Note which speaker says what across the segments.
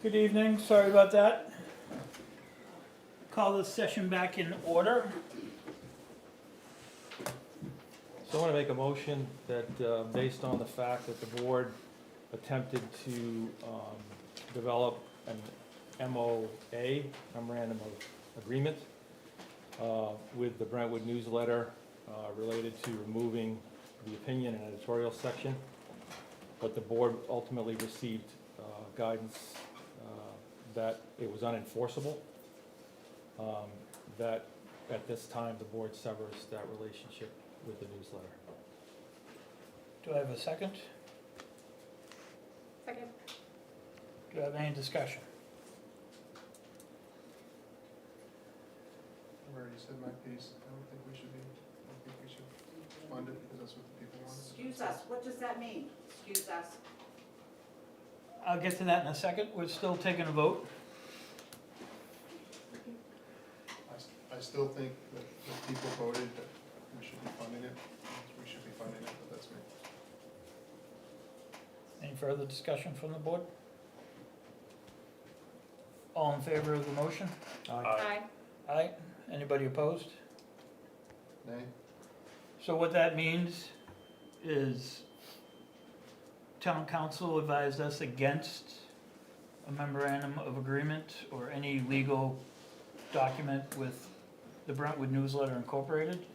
Speaker 1: Good evening, sorry about that. Call this session back in order.
Speaker 2: So I want to make a motion that, based on the fact that the board attempted to develop an MOA, Memorandum of Agreement, with the Brentwood newsletter related to removing the opinion and editorial section, but the board ultimately received guidance that it was unenforceable, that at this time the board severs that relationship with the newsletter.
Speaker 1: Do I have a second?
Speaker 3: Second.
Speaker 1: Do I have any discussion?
Speaker 4: I've already said my piece. I don't think we should fund it because that's what the people want.
Speaker 3: Excuse us, what does that mean? Excuse us.
Speaker 1: I'll get to that in a second, we're still taking a vote.
Speaker 4: I still think that the people voted that we should be funding it. We should be funding it, but that's me.
Speaker 1: Any further discussion from the board? All in favor of the motion?
Speaker 3: Aye.
Speaker 1: Aye. Anybody opposed?
Speaker 4: Nay?
Speaker 1: So what that means is town council advised us against a memorandum of agreement or any legal document with the Brentwood Newsletter Incorporated.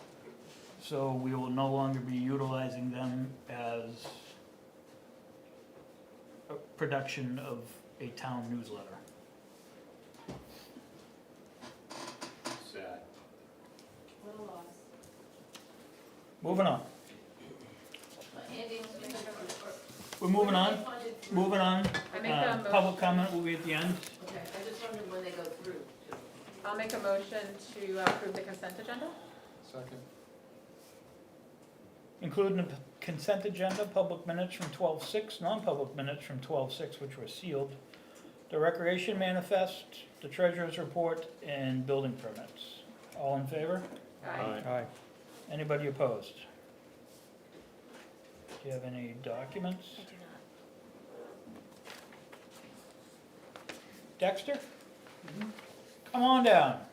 Speaker 1: So we will no longer be utilizing them as a production of a town newsletter.
Speaker 5: Sad.
Speaker 3: What a loss.
Speaker 1: Moving on.
Speaker 3: Andy,
Speaker 1: We're moving on, moving on.
Speaker 6: I make a motion.
Speaker 1: Public comment will be at the end.
Speaker 3: Okay, I just wondered when they go through.
Speaker 6: I'll make a motion to approve the consent agenda.
Speaker 4: Second?
Speaker 1: Including the consent agenda, public minutes from 12:06, non-public minutes from 12:06, which were sealed, the recreation manifest, the treasurer's report, and building permits. All in favor?
Speaker 6: Aye.
Speaker 1: Aye. Anybody opposed? Do you have any documents?
Speaker 3: I do not.
Speaker 1: Dexter? Come on down.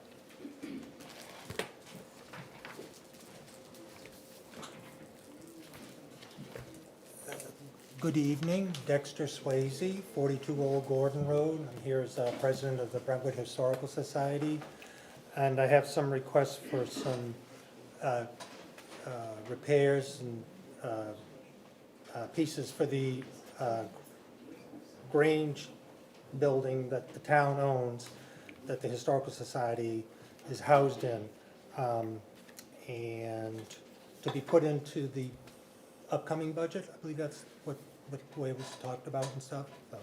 Speaker 7: Good evening, Dexter Swayze, 42 Old Gordon Road. I'm here as president of the Brentwood Historical Society, and I have some requests for some repairs and pieces for the Grange building that the town owns, that the Historical Society is housed in, and to be put into the upcoming budget. I believe that's what the way it was talked about and stuff. So,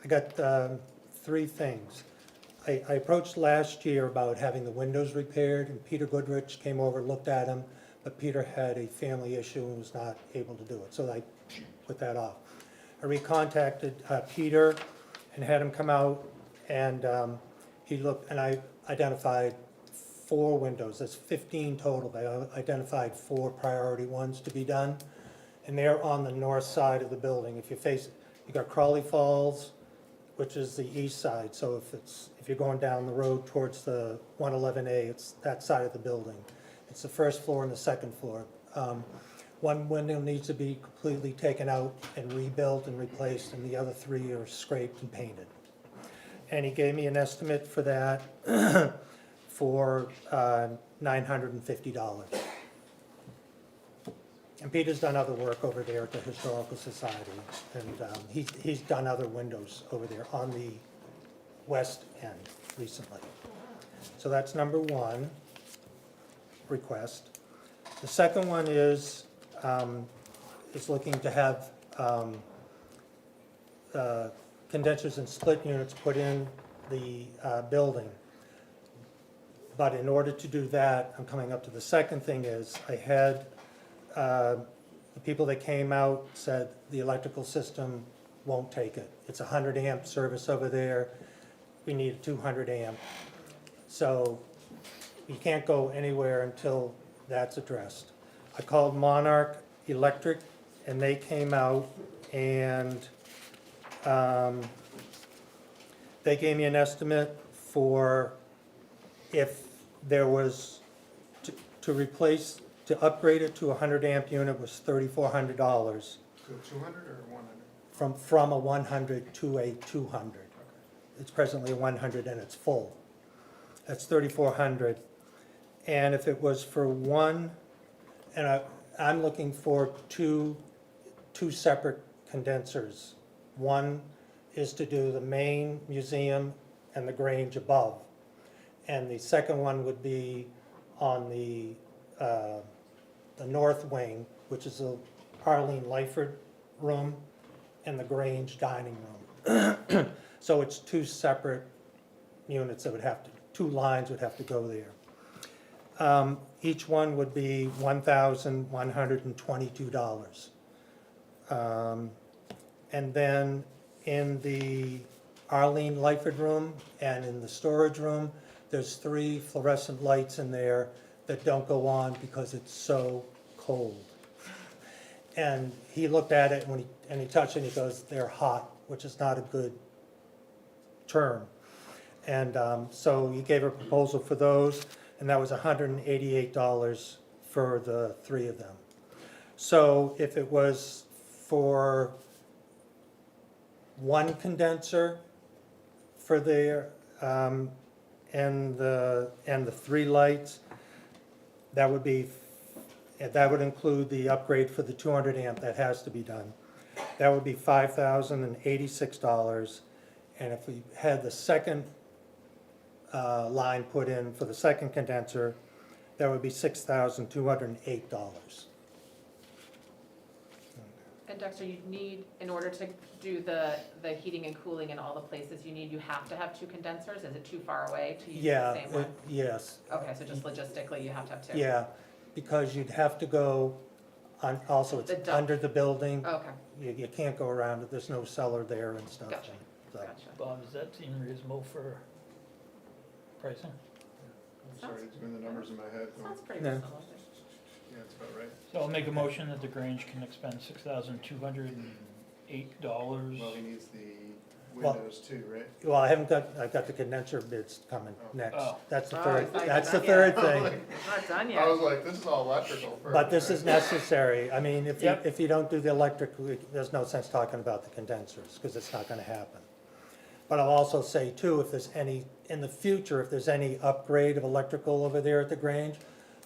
Speaker 7: I got three things. I approached last year about having the windows repaired, and Peter Goodrich came over, looked at them, but Peter had a family issue and was not able to do it, so I put that off. I recontacted Peter and had him come out, and he looked, and I identified 4 windows. That's 15 total, but I identified 4 priority ones to be done. And they're on the north side of the building. If you face, you got Crawley Falls, which is the east side. So if you're going down the road towards the 111A, it's that side of the building. It's the first floor and the second floor. One window needs to be completely taken out and rebuilt and replaced, and the other 3 are scraped and painted. And he gave me an estimate for that for $950. And Peter's done other work over there at the Historical Society, and he's done other windows over there on the west end recently. So that's number 1 request. The second one is looking to have condensers and split units put in the building. But in order to do that, I'm coming up to the second thing is, I had the people that came out said the electrical system won't take it. It's a 100 amp service over there. We need a 200 amp. So you can't go anywhere until that's addressed. I called Monarch Electric, and they came out and They gave me an estimate for if there was, to replace, to upgrade it to a 100 amp unit was $3,400.
Speaker 4: To 200 or 100?
Speaker 7: From a 100 to a 200. It's presently a 100 and it's full. That's 3,400. And if it was for one, and I'm looking for two separate condensers. One is to do the main museum and the Grange above. And the second one would be on the north wing, which is the Arlene Lyford room and the Grange dining room. So it's two separate units that would have to, two lines would have to go there. Each one would be $1,122. And then in the Arlene Lyford room and in the storage room, there's 3 fluorescent lights in there that don't go on because it's so cold. And he looked at it and he touched it and he goes, they're hot, which is not a good term. And so he gave a proposal for those, and that was $188 for the 3 of them. So if it was for one condenser for there, and the 3 lights, that would include the upgrade for the 200 amp that has to be done. That would be $5,086. And if we had the second line put in for the second condenser, that would be $6,208.
Speaker 6: And Dexter, you need, in order to do the heating and cooling in all the places you have to have 2 condensers? Is it too far away to use the same one?
Speaker 7: Yes.
Speaker 6: Okay, so just logistically, you have to have 2?
Speaker 7: Yeah, because you'd have to go, also it's
Speaker 6: The dump.
Speaker 7: under the building.
Speaker 6: Okay,
Speaker 7: You can't go around it, there's no cellar there and stuff.
Speaker 6: Gotcha.
Speaker 7: So,
Speaker 6: gotcha.
Speaker 1: Bob, does that seem reasonable for pricing?
Speaker 4: I'm sorry, it's been the numbers in my head.
Speaker 6: Sounds pretty
Speaker 7: Yeah.
Speaker 6: reasonable.
Speaker 4: Yeah, it's about right.
Speaker 1: So I'll make a motion that the Grange can expend $6,208.
Speaker 4: Well, he needs the
Speaker 7: Well-
Speaker 4: windows too, right?
Speaker 7: Well, I've got the condenser bids coming next.
Speaker 1: Oh.
Speaker 7: That's the
Speaker 6: Oh,
Speaker 7: third,
Speaker 6: it's not
Speaker 7: that's the
Speaker 6: done
Speaker 7: third
Speaker 6: yet.
Speaker 7: thing.
Speaker 6: It's not done
Speaker 4: I
Speaker 6: yet.
Speaker 4: was like, this is all electrical first.
Speaker 7: But this is
Speaker 4: right?
Speaker 7: necessary. I mean,
Speaker 1: Yep.
Speaker 7: if you don't do the electric, there's no sense talking about the condensers, because it's not gonna happen. But I'll also say too, if there's any, in the future, if there's any upgrade of electrical over there at the Grange,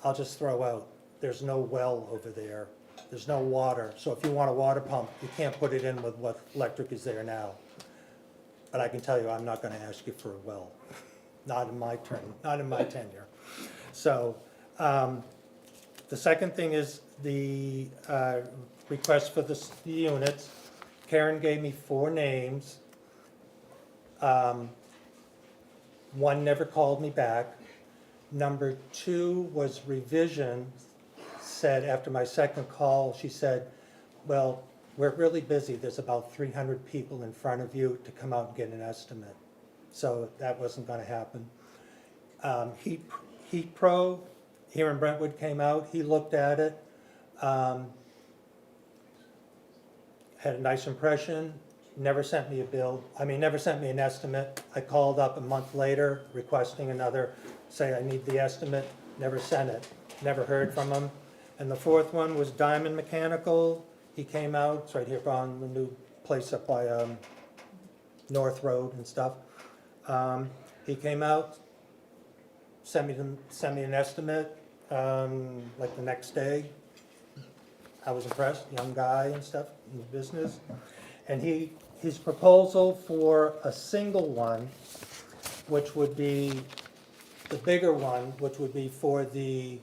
Speaker 7: I'll just throw out, there's no well over there, there's no water. So if you want a water pump, you can't put it in with what electric is there now. But I can tell you, I'm not gonna ask you for a well, not in my tenure. So, the second thing is the request for the units. Karen gave me 4 names. One never called me back. Number 2 was revision, said after my second call, she said, well, we're really busy, there's about 300 people in front of you to come out and get an estimate. So that wasn't gonna happen. Heat Pro here in Brentwood came out, he looked at it, had a nice impression, never sent me a bill, never sent me an estimate. I called up a month later requesting another, say I need the estimate, never sent it, never heard from him. And the 4th one was Diamond Mechanical, he came out, it's right here on the new place up by North Road and stuff. He came out, sent me an estimate, like the next day. I was impressed, young guy and stuff in the business. And his proposal for a single one, which would be the bigger one, which would be for the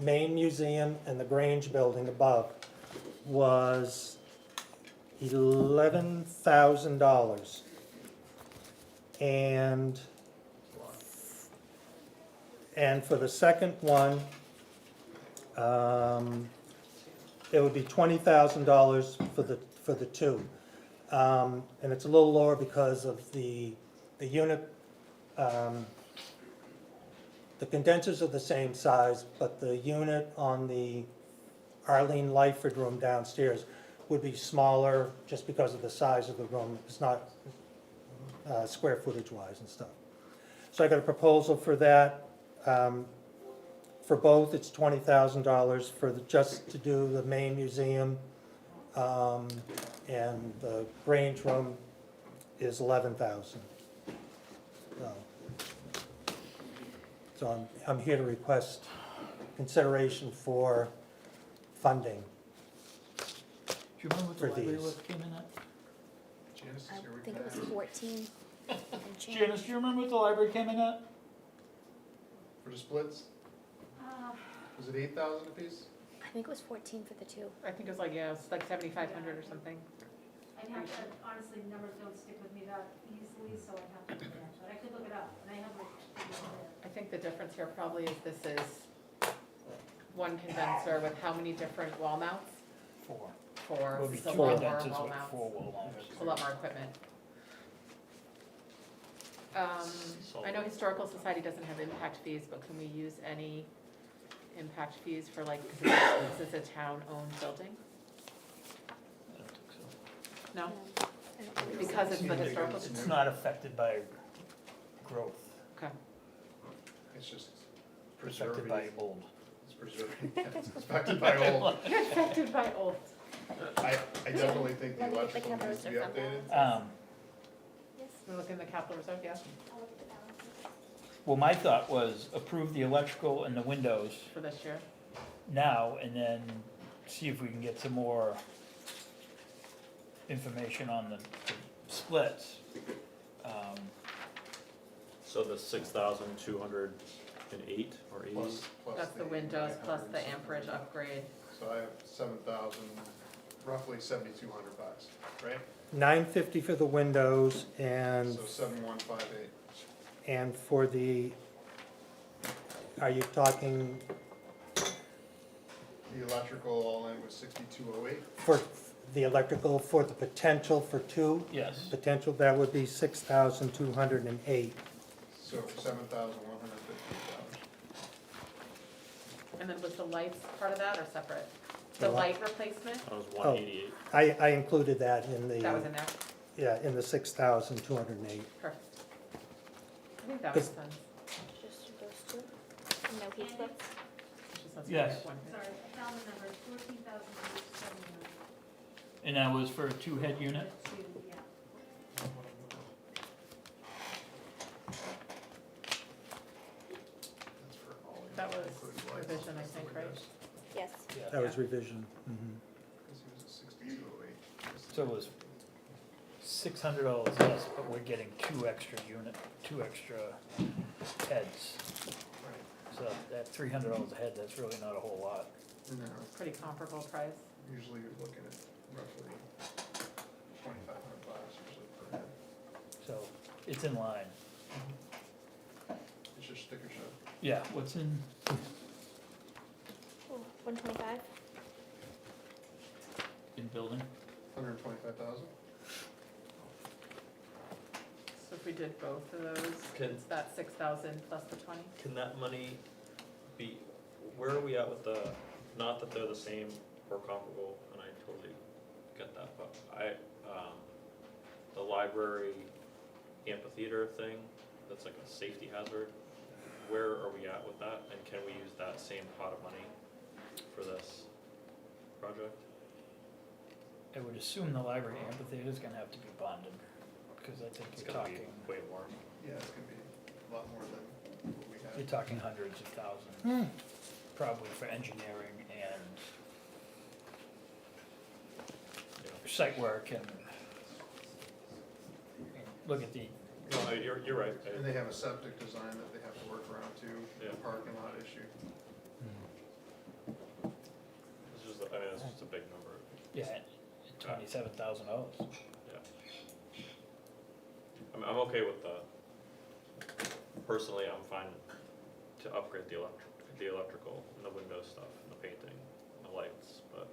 Speaker 7: main museum and the Grange building above, was $11,000. And for the second one, it would be $20,000 for the 2. And it's a little lower because of the unit, the condensers are the same size, but the unit on the Arlene Lyford room downstairs would be smaller just because of the size of the room. It's not, square footage wise and stuff. So I got a proposal for that. For both, it's $20,000 for just to do the main museum. And the Grange room is 11,000. So I'm here to request consideration for funding.
Speaker 1: Do you remember what the
Speaker 7: For
Speaker 1: library
Speaker 7: these.
Speaker 1: lift came in at?
Speaker 4: Janice is
Speaker 5: I
Speaker 4: here, we
Speaker 5: think
Speaker 4: can
Speaker 5: it was
Speaker 4: ask.
Speaker 5: 14 and change.
Speaker 1: Janice, do you remember what the library came in at?
Speaker 4: For the splits, was it 8,000 apiece?
Speaker 5: I think it was 14 for the two.
Speaker 6: I think it was like, yeah, it's like 7,500 or something.
Speaker 8: I'd have to, honestly, numbers don't stick with me that easily, so I'd have to look it up, but I could look it up, and I have like,
Speaker 6: I think the difference here probably is this is one condenser with how many different wall mounts?
Speaker 1: 4.
Speaker 6: Four,
Speaker 1: Will be
Speaker 6: it's a
Speaker 1: 2
Speaker 6: lot more
Speaker 1: condensers
Speaker 6: wall
Speaker 1: with
Speaker 6: mounts.
Speaker 1: 4 wall mounts.
Speaker 6: It's a lot more equipment. I know Historical Society doesn't have impact fees, but can we use any impact fees for like, because this is a town-owned building?
Speaker 1: I don't think so.
Speaker 6: No?
Speaker 5: I don't think it was
Speaker 6: Because it's the
Speaker 4: Seems
Speaker 6: historical,
Speaker 4: like
Speaker 1: It's not affected by growth,
Speaker 6: okay.
Speaker 4: It's just
Speaker 1: affected
Speaker 4: preserving,
Speaker 1: by mold.
Speaker 4: it's preserving, it's affected by old.
Speaker 6: You're affected by old.
Speaker 4: I definitely think the
Speaker 5: Let me get the
Speaker 4: electrical needs to be
Speaker 5: cameras
Speaker 4: updated.
Speaker 5: around.
Speaker 8: yes,
Speaker 6: We look in the capital reserve, yeah,
Speaker 8: I'll look at the balances.
Speaker 1: Well, my thought was approve the electrical and the windows
Speaker 6: for this year.
Speaker 1: now and then see if we can get some more information on the splits.
Speaker 9: So the 6,208 or 80?
Speaker 4: Plus
Speaker 6: That's the windows plus the amperage upgrade.
Speaker 4: So I have 7,000, roughly 7,200 bucks, right?
Speaker 7: $950 for the windows and,
Speaker 4: So 7,158.
Speaker 7: and for the, are you talking
Speaker 4: The electrical all in was 6,208.
Speaker 7: for the electrical for the potential for two?
Speaker 1: Yes.
Speaker 7: Potential, that would be 6,208.
Speaker 4: So $7,150.
Speaker 6: And then was the lights part of that or separate?
Speaker 7: The
Speaker 6: The
Speaker 7: what?
Speaker 6: light replacement,
Speaker 9: That was 188.
Speaker 7: I included that in
Speaker 6: that was
Speaker 7: the,
Speaker 6: in there,
Speaker 7: yeah, in the 6,208.
Speaker 6: perfect. I think that was
Speaker 7: Is-
Speaker 6: fun.
Speaker 5: Just those two? No heat splits?
Speaker 6: Just let's
Speaker 1: Yes.
Speaker 6: get one.
Speaker 8: Sorry, I found the number, 14,871,
Speaker 1: And that was for a 2-head unit?
Speaker 8: two, yeah.
Speaker 4: That's for all.
Speaker 6: That was
Speaker 4: including lights,
Speaker 6: revision, I
Speaker 4: plus the
Speaker 6: think, right?
Speaker 4: windows.
Speaker 5: Yes.
Speaker 7: That was revision. Mhm.
Speaker 4: Because he was at 6,208.
Speaker 1: So it was $600 less, but we're getting 2 extra heads.
Speaker 4: Right.
Speaker 1: So that $300 a head, that's really not a whole lot.
Speaker 4: No,
Speaker 6: Pretty comparable price.
Speaker 4: usually you're looking at roughly 2,500 bucks usually per head.
Speaker 1: So it's in line.
Speaker 4: It's your sticker shock.
Speaker 1: Yeah, what's in,
Speaker 5: Oh, 125?
Speaker 1: in building?
Speaker 4: 125,000?
Speaker 6: So if we did both of those,
Speaker 9: Can-
Speaker 6: it's that 6,000 plus the 20?
Speaker 9: Can that money be, where are we at with the, not that they're the same or comparable, and I totally get that, but the library amphitheater thing, that's like a safety hazard, where are we at with that, and can we use that same pot of money for this project?
Speaker 1: I would assume the library amphitheater is gonna have to be bonded, because I think
Speaker 9: It's
Speaker 1: you're
Speaker 9: gonna be
Speaker 1: talking,
Speaker 9: way more.
Speaker 4: Yeah, it's gonna be a lot more than what we
Speaker 1: you're
Speaker 4: had.
Speaker 1: talking hundreds of thousands, probably for engineering and site work and look at the,
Speaker 9: No, you're right.
Speaker 4: And they have a septic design that they have to work around too, the
Speaker 9: Yeah.
Speaker 4: parking lot issue.
Speaker 9: It's just, I mean, it's just a big number.
Speaker 1: yeah, $27,000.
Speaker 9: I'm okay with the, personally, I'm fine to upgrade the electrical and the window stuff and the painting and the lights, but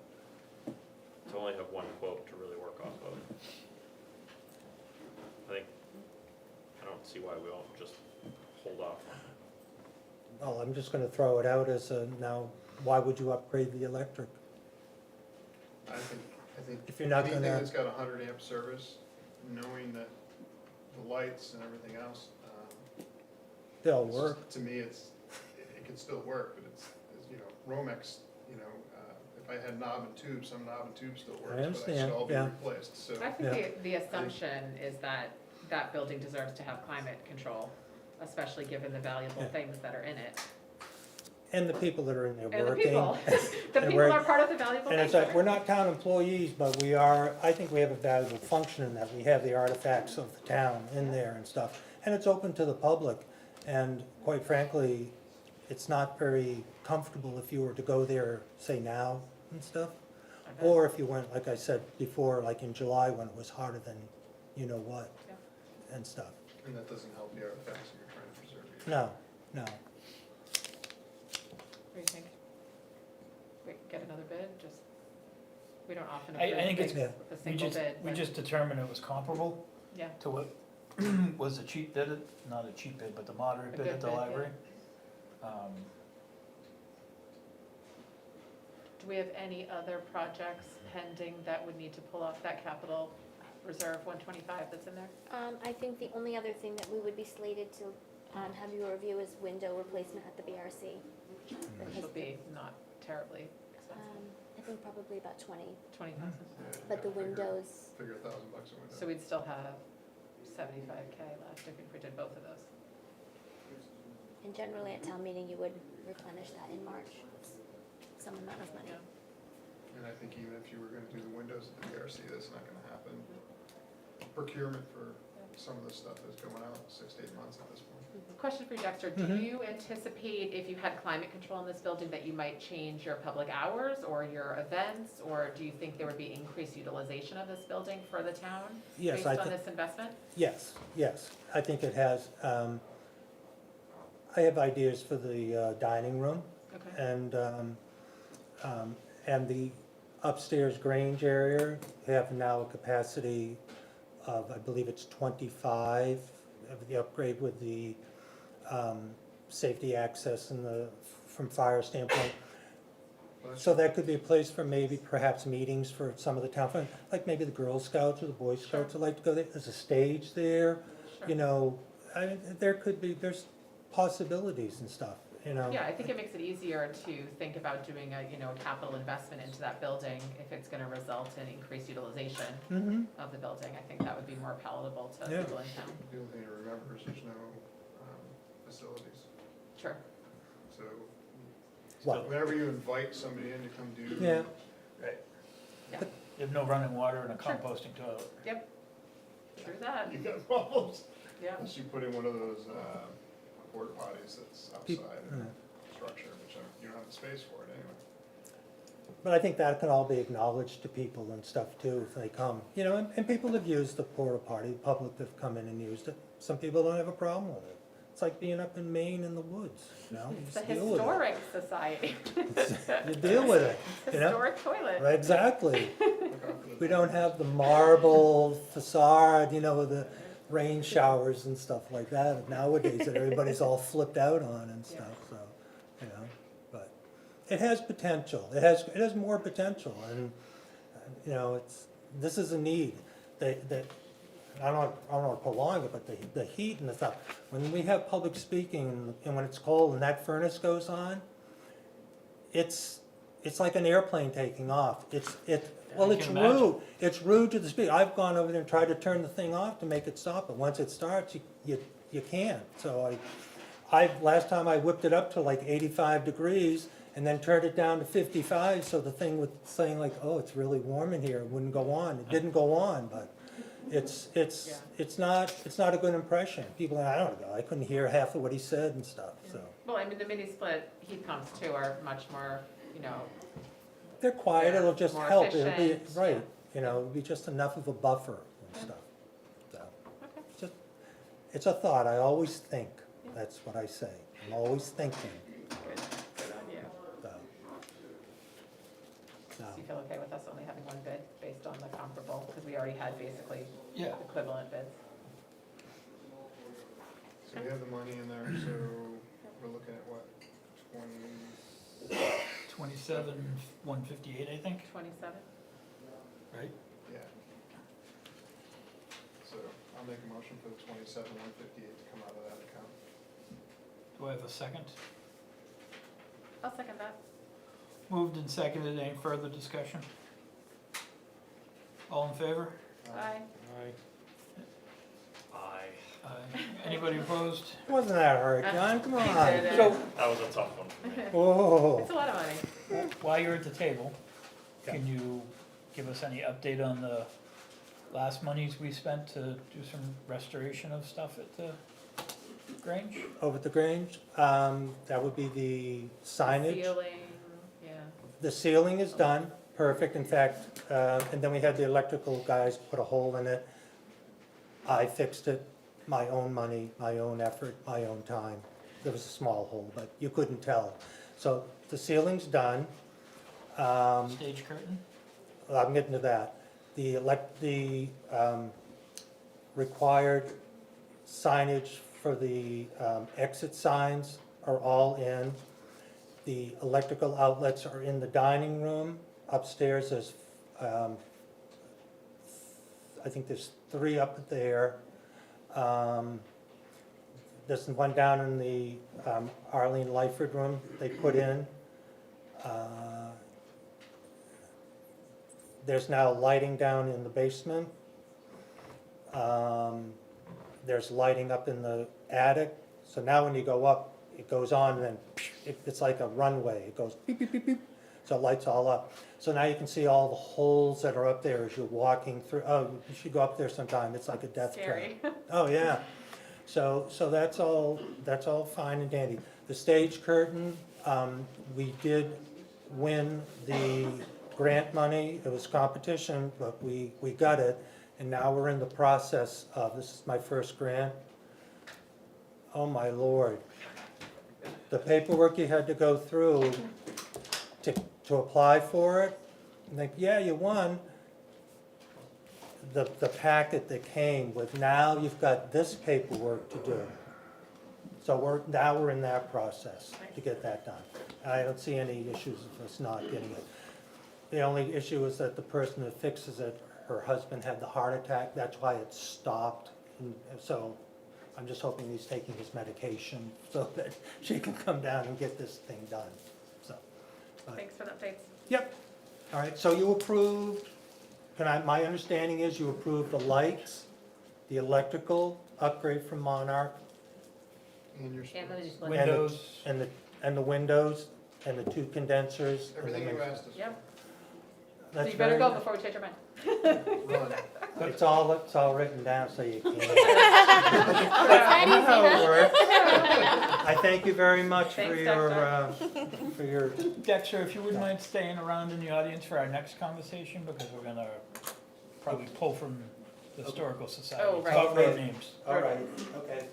Speaker 9: to only have one quote to really work off of. I don't see why we won't just hold off on it.
Speaker 7: Well, I'm just gonna throw it out as a, now, why would you upgrade the electric?
Speaker 4: I think
Speaker 7: If you're not
Speaker 4: anything
Speaker 7: gonna-
Speaker 4: that's got a 100 amp service, knowing that the lights and everything else,
Speaker 7: They'll
Speaker 4: it's just-
Speaker 7: work.
Speaker 4: To me, it can still work, but it's, you know, Romex, you know, if I had knob and tube, some knob and tube still works, but I should
Speaker 7: understand,
Speaker 4: all be
Speaker 7: yeah.
Speaker 4: replaced, so.
Speaker 6: I think the assumption is that that building deserves to have climate control, especially given the valuable
Speaker 7: Yeah.
Speaker 6: things that are in it.
Speaker 7: And the people that are in there
Speaker 6: And the
Speaker 7: working.
Speaker 6: people, the
Speaker 7: And
Speaker 6: people
Speaker 7: we're-
Speaker 6: are part of the valuable
Speaker 7: And
Speaker 6: things.
Speaker 7: it's like, we're not town employees, but we are, I think we have a valuable function in that we have the artifacts of the town in there and stuff. And it's open to the public, and quite frankly, it's not very comfortable if you were to go there, say now and stuff.
Speaker 6: I bet.
Speaker 7: Or if you went, like I said before, like in July when it was hotter than you know what
Speaker 6: Yeah.
Speaker 7: and stuff.
Speaker 4: And that doesn't help the artifacts that you're trying to preserve either.
Speaker 7: No, no.
Speaker 6: What do you think? Wait, get another bid, just, we don't often
Speaker 1: I
Speaker 6: approve
Speaker 1: think it's-
Speaker 6: things with a
Speaker 1: We
Speaker 6: single
Speaker 1: just,
Speaker 6: bid,
Speaker 1: we
Speaker 6: but,
Speaker 1: just determined it was comparable
Speaker 6: yeah.
Speaker 1: to what was a cheap bid, not a cheap bid, but the moderate
Speaker 6: A
Speaker 1: bid
Speaker 6: good
Speaker 1: at the
Speaker 6: bid, yeah.
Speaker 1: library.
Speaker 6: Do we have any other projects pending that would need to pull off that capital reserve 125 that's in there?
Speaker 5: I think the only other thing that we would be slated to, have you review is window replacement at the BRC.
Speaker 6: Which will be not terribly expensive,
Speaker 5: I think probably about 20,
Speaker 6: 20,000.
Speaker 4: Yeah, you
Speaker 5: but the
Speaker 4: gotta figure-
Speaker 5: windows,
Speaker 4: Figure $1,000 a window.
Speaker 6: So we'd still have 75K left if we did both of those.
Speaker 5: and generally at town meeting, you would replenish that in March, with some amount of money.
Speaker 6: Yeah.
Speaker 4: And I think even if you were gonna do the windows at the BRC, that's not gonna happen. Procurement for some of this stuff is going out 6 to 8 months at this point.
Speaker 6: Question for you, Dexter, do
Speaker 7: Mhm.
Speaker 6: you anticipate if you had climate control in this building that you might change your public hours or your events? Or do you think there would be increased utilization of this building for the town
Speaker 7: Yes,
Speaker 6: based
Speaker 7: I
Speaker 6: on
Speaker 7: think,
Speaker 6: this investment?
Speaker 7: yes, yes, I think it has. I have ideas for the dining room.
Speaker 6: Okay,
Speaker 7: And the upstairs Grange area have now a capacity of, I believe it's 25, of the upgrade with the safety access and the, from fire standpoint.
Speaker 4: Well, that's-
Speaker 7: So that could be a place for maybe perhaps meetings for some of the town, like maybe the Girl Scouts or the Boy Scouts would like to go there. There's a stage there, you
Speaker 6: sure.
Speaker 7: know, there could be, there's possibilities and stuff, you know.
Speaker 6: Yeah, I think it makes it easier to think about doing a, capital investment into that building if it's gonna result in increased utilization
Speaker 7: Mm-hmm.
Speaker 6: of the building. I think that would be more palatable to
Speaker 7: Yeah.
Speaker 6: people in town.
Speaker 4: The only thing to remember is there's no facilities,
Speaker 6: Sure.
Speaker 4: so
Speaker 7: What?
Speaker 4: whenever you invite somebody in to come do.
Speaker 7: Yeah.
Speaker 1: You have no running water and a
Speaker 6: Sure.
Speaker 1: composting toilet.
Speaker 6: True that,
Speaker 4: You got problems,
Speaker 6: yeah.
Speaker 4: unless you put in one of those porta potties that's
Speaker 7: Peop-
Speaker 4: outside
Speaker 7: yeah.
Speaker 4: the structure, which you don't have the space for it anyway.
Speaker 7: But I think that can all be acknowledged to people and stuff too, if they come, you know, and people have used the porta potty, the public have come in and used it. Some people don't have a problem with it. It's like being up in Maine in the woods, you know, you
Speaker 6: It's a
Speaker 7: just deal with it.
Speaker 6: historic society.
Speaker 7: You deal with it, you know?
Speaker 6: Historic toilet.
Speaker 7: Right, exactly.
Speaker 4: Look out for the
Speaker 7: We don't have the marble facade, you know, with the rain showers and stuff like that nowadays that everybody's all flipped out on and stuff, so, you know. But it has potential, it has more potential, and, you know, this is a need. I don't want to prolong it, but the heat and the stuff, when we have public speaking and when it's cold and that furnace goes on, it's like an airplane taking off. Well,
Speaker 1: I
Speaker 7: it's
Speaker 1: can imagine.
Speaker 7: rude. It's rude to the speaker. I've gone over there and tried to turn the thing off to make it stop, but once it starts, you can't. So last time I whipped it up to like 85 degrees and then turned it down to 55, so the thing was saying like, oh, it's really warm in here, it wouldn't go on. It didn't go on, but it's not a good impression. People, I don't know, I couldn't hear half of what he said and stuff, so.
Speaker 6: Well, I mean, the mini split heat pumps too are much more,
Speaker 7: They're quiet,
Speaker 6: Yeah,
Speaker 7: it'll just
Speaker 6: more
Speaker 7: help, it'll be,
Speaker 6: efficient,
Speaker 7: right,
Speaker 6: yeah.
Speaker 7: you know, it'll be just enough of a buffer and stuff, so.
Speaker 6: okay.
Speaker 7: It's a thought, I always think, that's what I say, I'm always thinking,
Speaker 6: Good on you.
Speaker 7: so.
Speaker 6: Do you feel okay with us only having one bid based on the comparable, because we already had basically
Speaker 1: Yeah.
Speaker 6: equivalent bids?
Speaker 4: So we have the money in there, so we're looking at what,
Speaker 1: 157, I think,
Speaker 6: 27?
Speaker 1: right?
Speaker 4: yeah. So I'll make a motion motion for the 27,158 to come out of that account.
Speaker 1: Do I have a second?
Speaker 6: I'll second that.
Speaker 1: Moved and seconded, any further discussion? All in favor?
Speaker 6: Aye.
Speaker 2: Aye.
Speaker 1: Aye. Anybody opposed?
Speaker 7: Wasn't that hard, John? Come
Speaker 6: He
Speaker 7: on.
Speaker 6: did it.
Speaker 1: So,
Speaker 9: That was a tough one for me.
Speaker 7: Whoa.
Speaker 6: It's a lot of money.
Speaker 1: while you're at the table, can you give us any update on the last monies we spent to do some restoration of stuff at the Grange?
Speaker 7: Over at the Grange, that would be the signage.
Speaker 6: Ceiling, yeah.
Speaker 7: The ceiling is done, perfect, in fact, and then we had the electrical guys put a hole in it. I fixed it, my own money, my own effort, my own time. There was a small hole, but you couldn't tell. So the ceiling's done.
Speaker 1: Stage curtain?
Speaker 7: I'm getting to that. The required signage for the exit signs are all in. The electrical outlets are in the dining room. Upstairs, there's, I think there's 3 up there. There's one down in the Arlene Lyford room they put in. There's now lighting down in the basement. There's lighting up in the attic. So now when you go up, it goes on and then it's like a runway. It goes beep, beep, beep, beep. So it lights all up. So now you can see all the holes that are up there as you're walking through. Oh, you should go up there sometime. It's like a death trap.
Speaker 6: Scary.
Speaker 7: Oh, yeah. So that's all fine and dandy. The stage curtain, we did win the grant money. It was competition, but we got it. And now we're in the process of, this is my first grant. Oh, my Lord. The paperwork you had to go through to apply for it, like, yeah, you won. The packet that came with, now you've got this paperwork to do. So we're in that process to get that done. I don't see any issues with us not getting it. The only issue is that the person that fixes it, her husband had the heart attack, that's why it stopped. And so I'm just hoping he's taking his medication so that she can come down and get this thing done, so.
Speaker 6: Thanks for the updates.
Speaker 7: Yep, all right, so you approved, my understanding is you approved the lights, the electrical upgrade from Monarch,
Speaker 4: And your
Speaker 6: And then
Speaker 4: splits.
Speaker 6: just let-
Speaker 1: Windows,
Speaker 7: and the windows, and the 2 condensers. and the
Speaker 4: Everything you
Speaker 7: mix-
Speaker 4: asked us
Speaker 6: Yep. So
Speaker 7: That's
Speaker 6: you better
Speaker 7: very
Speaker 6: go
Speaker 7: good.
Speaker 6: before we change our mind.
Speaker 4: for. Run.
Speaker 7: It's all written down so you can.
Speaker 5: It's that
Speaker 7: You know how it
Speaker 5: easy,
Speaker 7: works. I thank you very much for
Speaker 6: Thanks,
Speaker 7: your,
Speaker 1: Dexter, if you wouldn't mind staying around in the audience for our next conversation, because we're gonna probably pull from the Historical Society.
Speaker 6: Oh, right.
Speaker 1: Talk road names.
Speaker 7: all right, okay.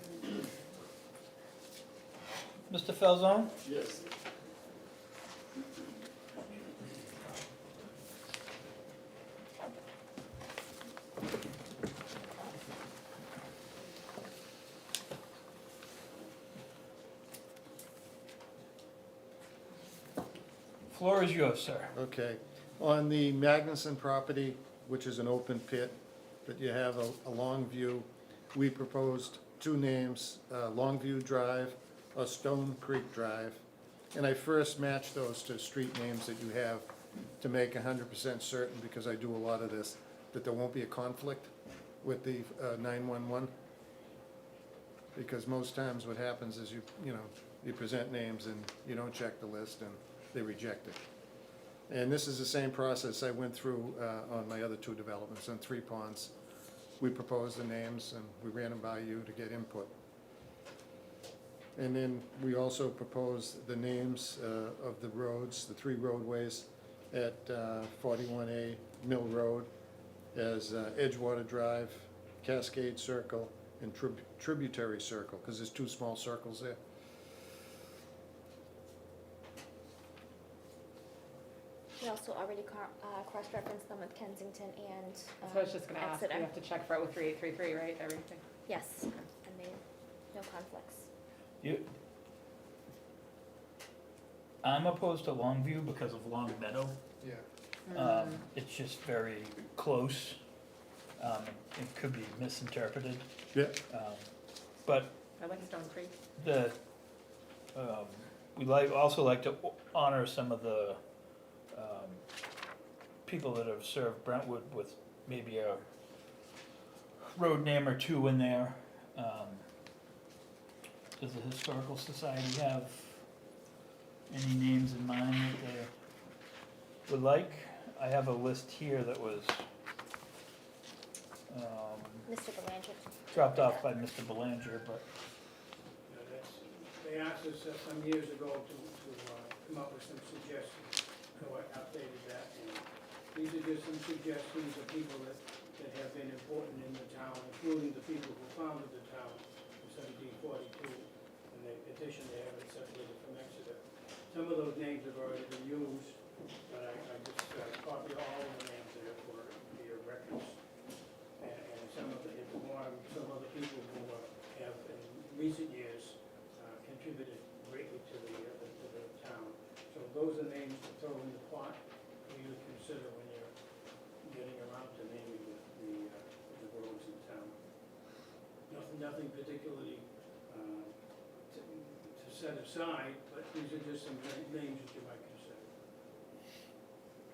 Speaker 1: Mr. Falzone?
Speaker 10: Yes.
Speaker 1: Floor is yours, sir.
Speaker 10: Okay. On the Magnuson property, which is an open pit, that you have a Longview, we proposed 2 names, Longview Drive or Stone Creek Drive. And I first matched those to street names that you have to make 100% certain, because I do a lot of this, that there won't be a conflict with the 911. Because most times what happens is you present names and you don't check the list and they reject it. And this is the same process I went through on my other 2 developments, on 3 ponds. We proposed the names and we ran them by you to get input. And then we also proposed the names of the roads, the 3 roadways at 41A Mill Road as Edgewater Drive, Cascade Circle, and Tributary Circle, because there's 2 small circles there.
Speaker 5: We also already cross-referenced them with Kensington and
Speaker 6: That's what I was just gonna ask. We
Speaker 5: Exeter.
Speaker 6: have to check for 03833, right? Everything.
Speaker 5: Yes, and they, no conflicts.
Speaker 1: I'm opposed to Longview because of Long Meadow.
Speaker 4: Yeah.
Speaker 1: It's just very close. It could be misinterpreted.
Speaker 10: Yeah.
Speaker 1: But
Speaker 6: I like Stone Creek.
Speaker 1: the, also like to honor some of the people that have served Brentwood with maybe a road name or two in there. Does the Historical Society have any names in mind that they would like? I have a list here that was
Speaker 5: Mr. Belanger.
Speaker 1: dropped off by Mr. Belanger, but
Speaker 11: They asked us some years ago to come up with some suggestions, so I updated that. And these are just some suggestions of people that have been important in the town, including the people who founded the town in 1742, and they petitioned to have it separated from Exeter. Some of those names have already been used, but I just copied all of the names there for your records. And some of the, if you want, some of the people who have in recent years contributed greatly to the town. So those are names to throw in the pot for you to consider when you're getting around to naming the roads in town. Nothing particularly to set aside, but these are just some names that you might consider.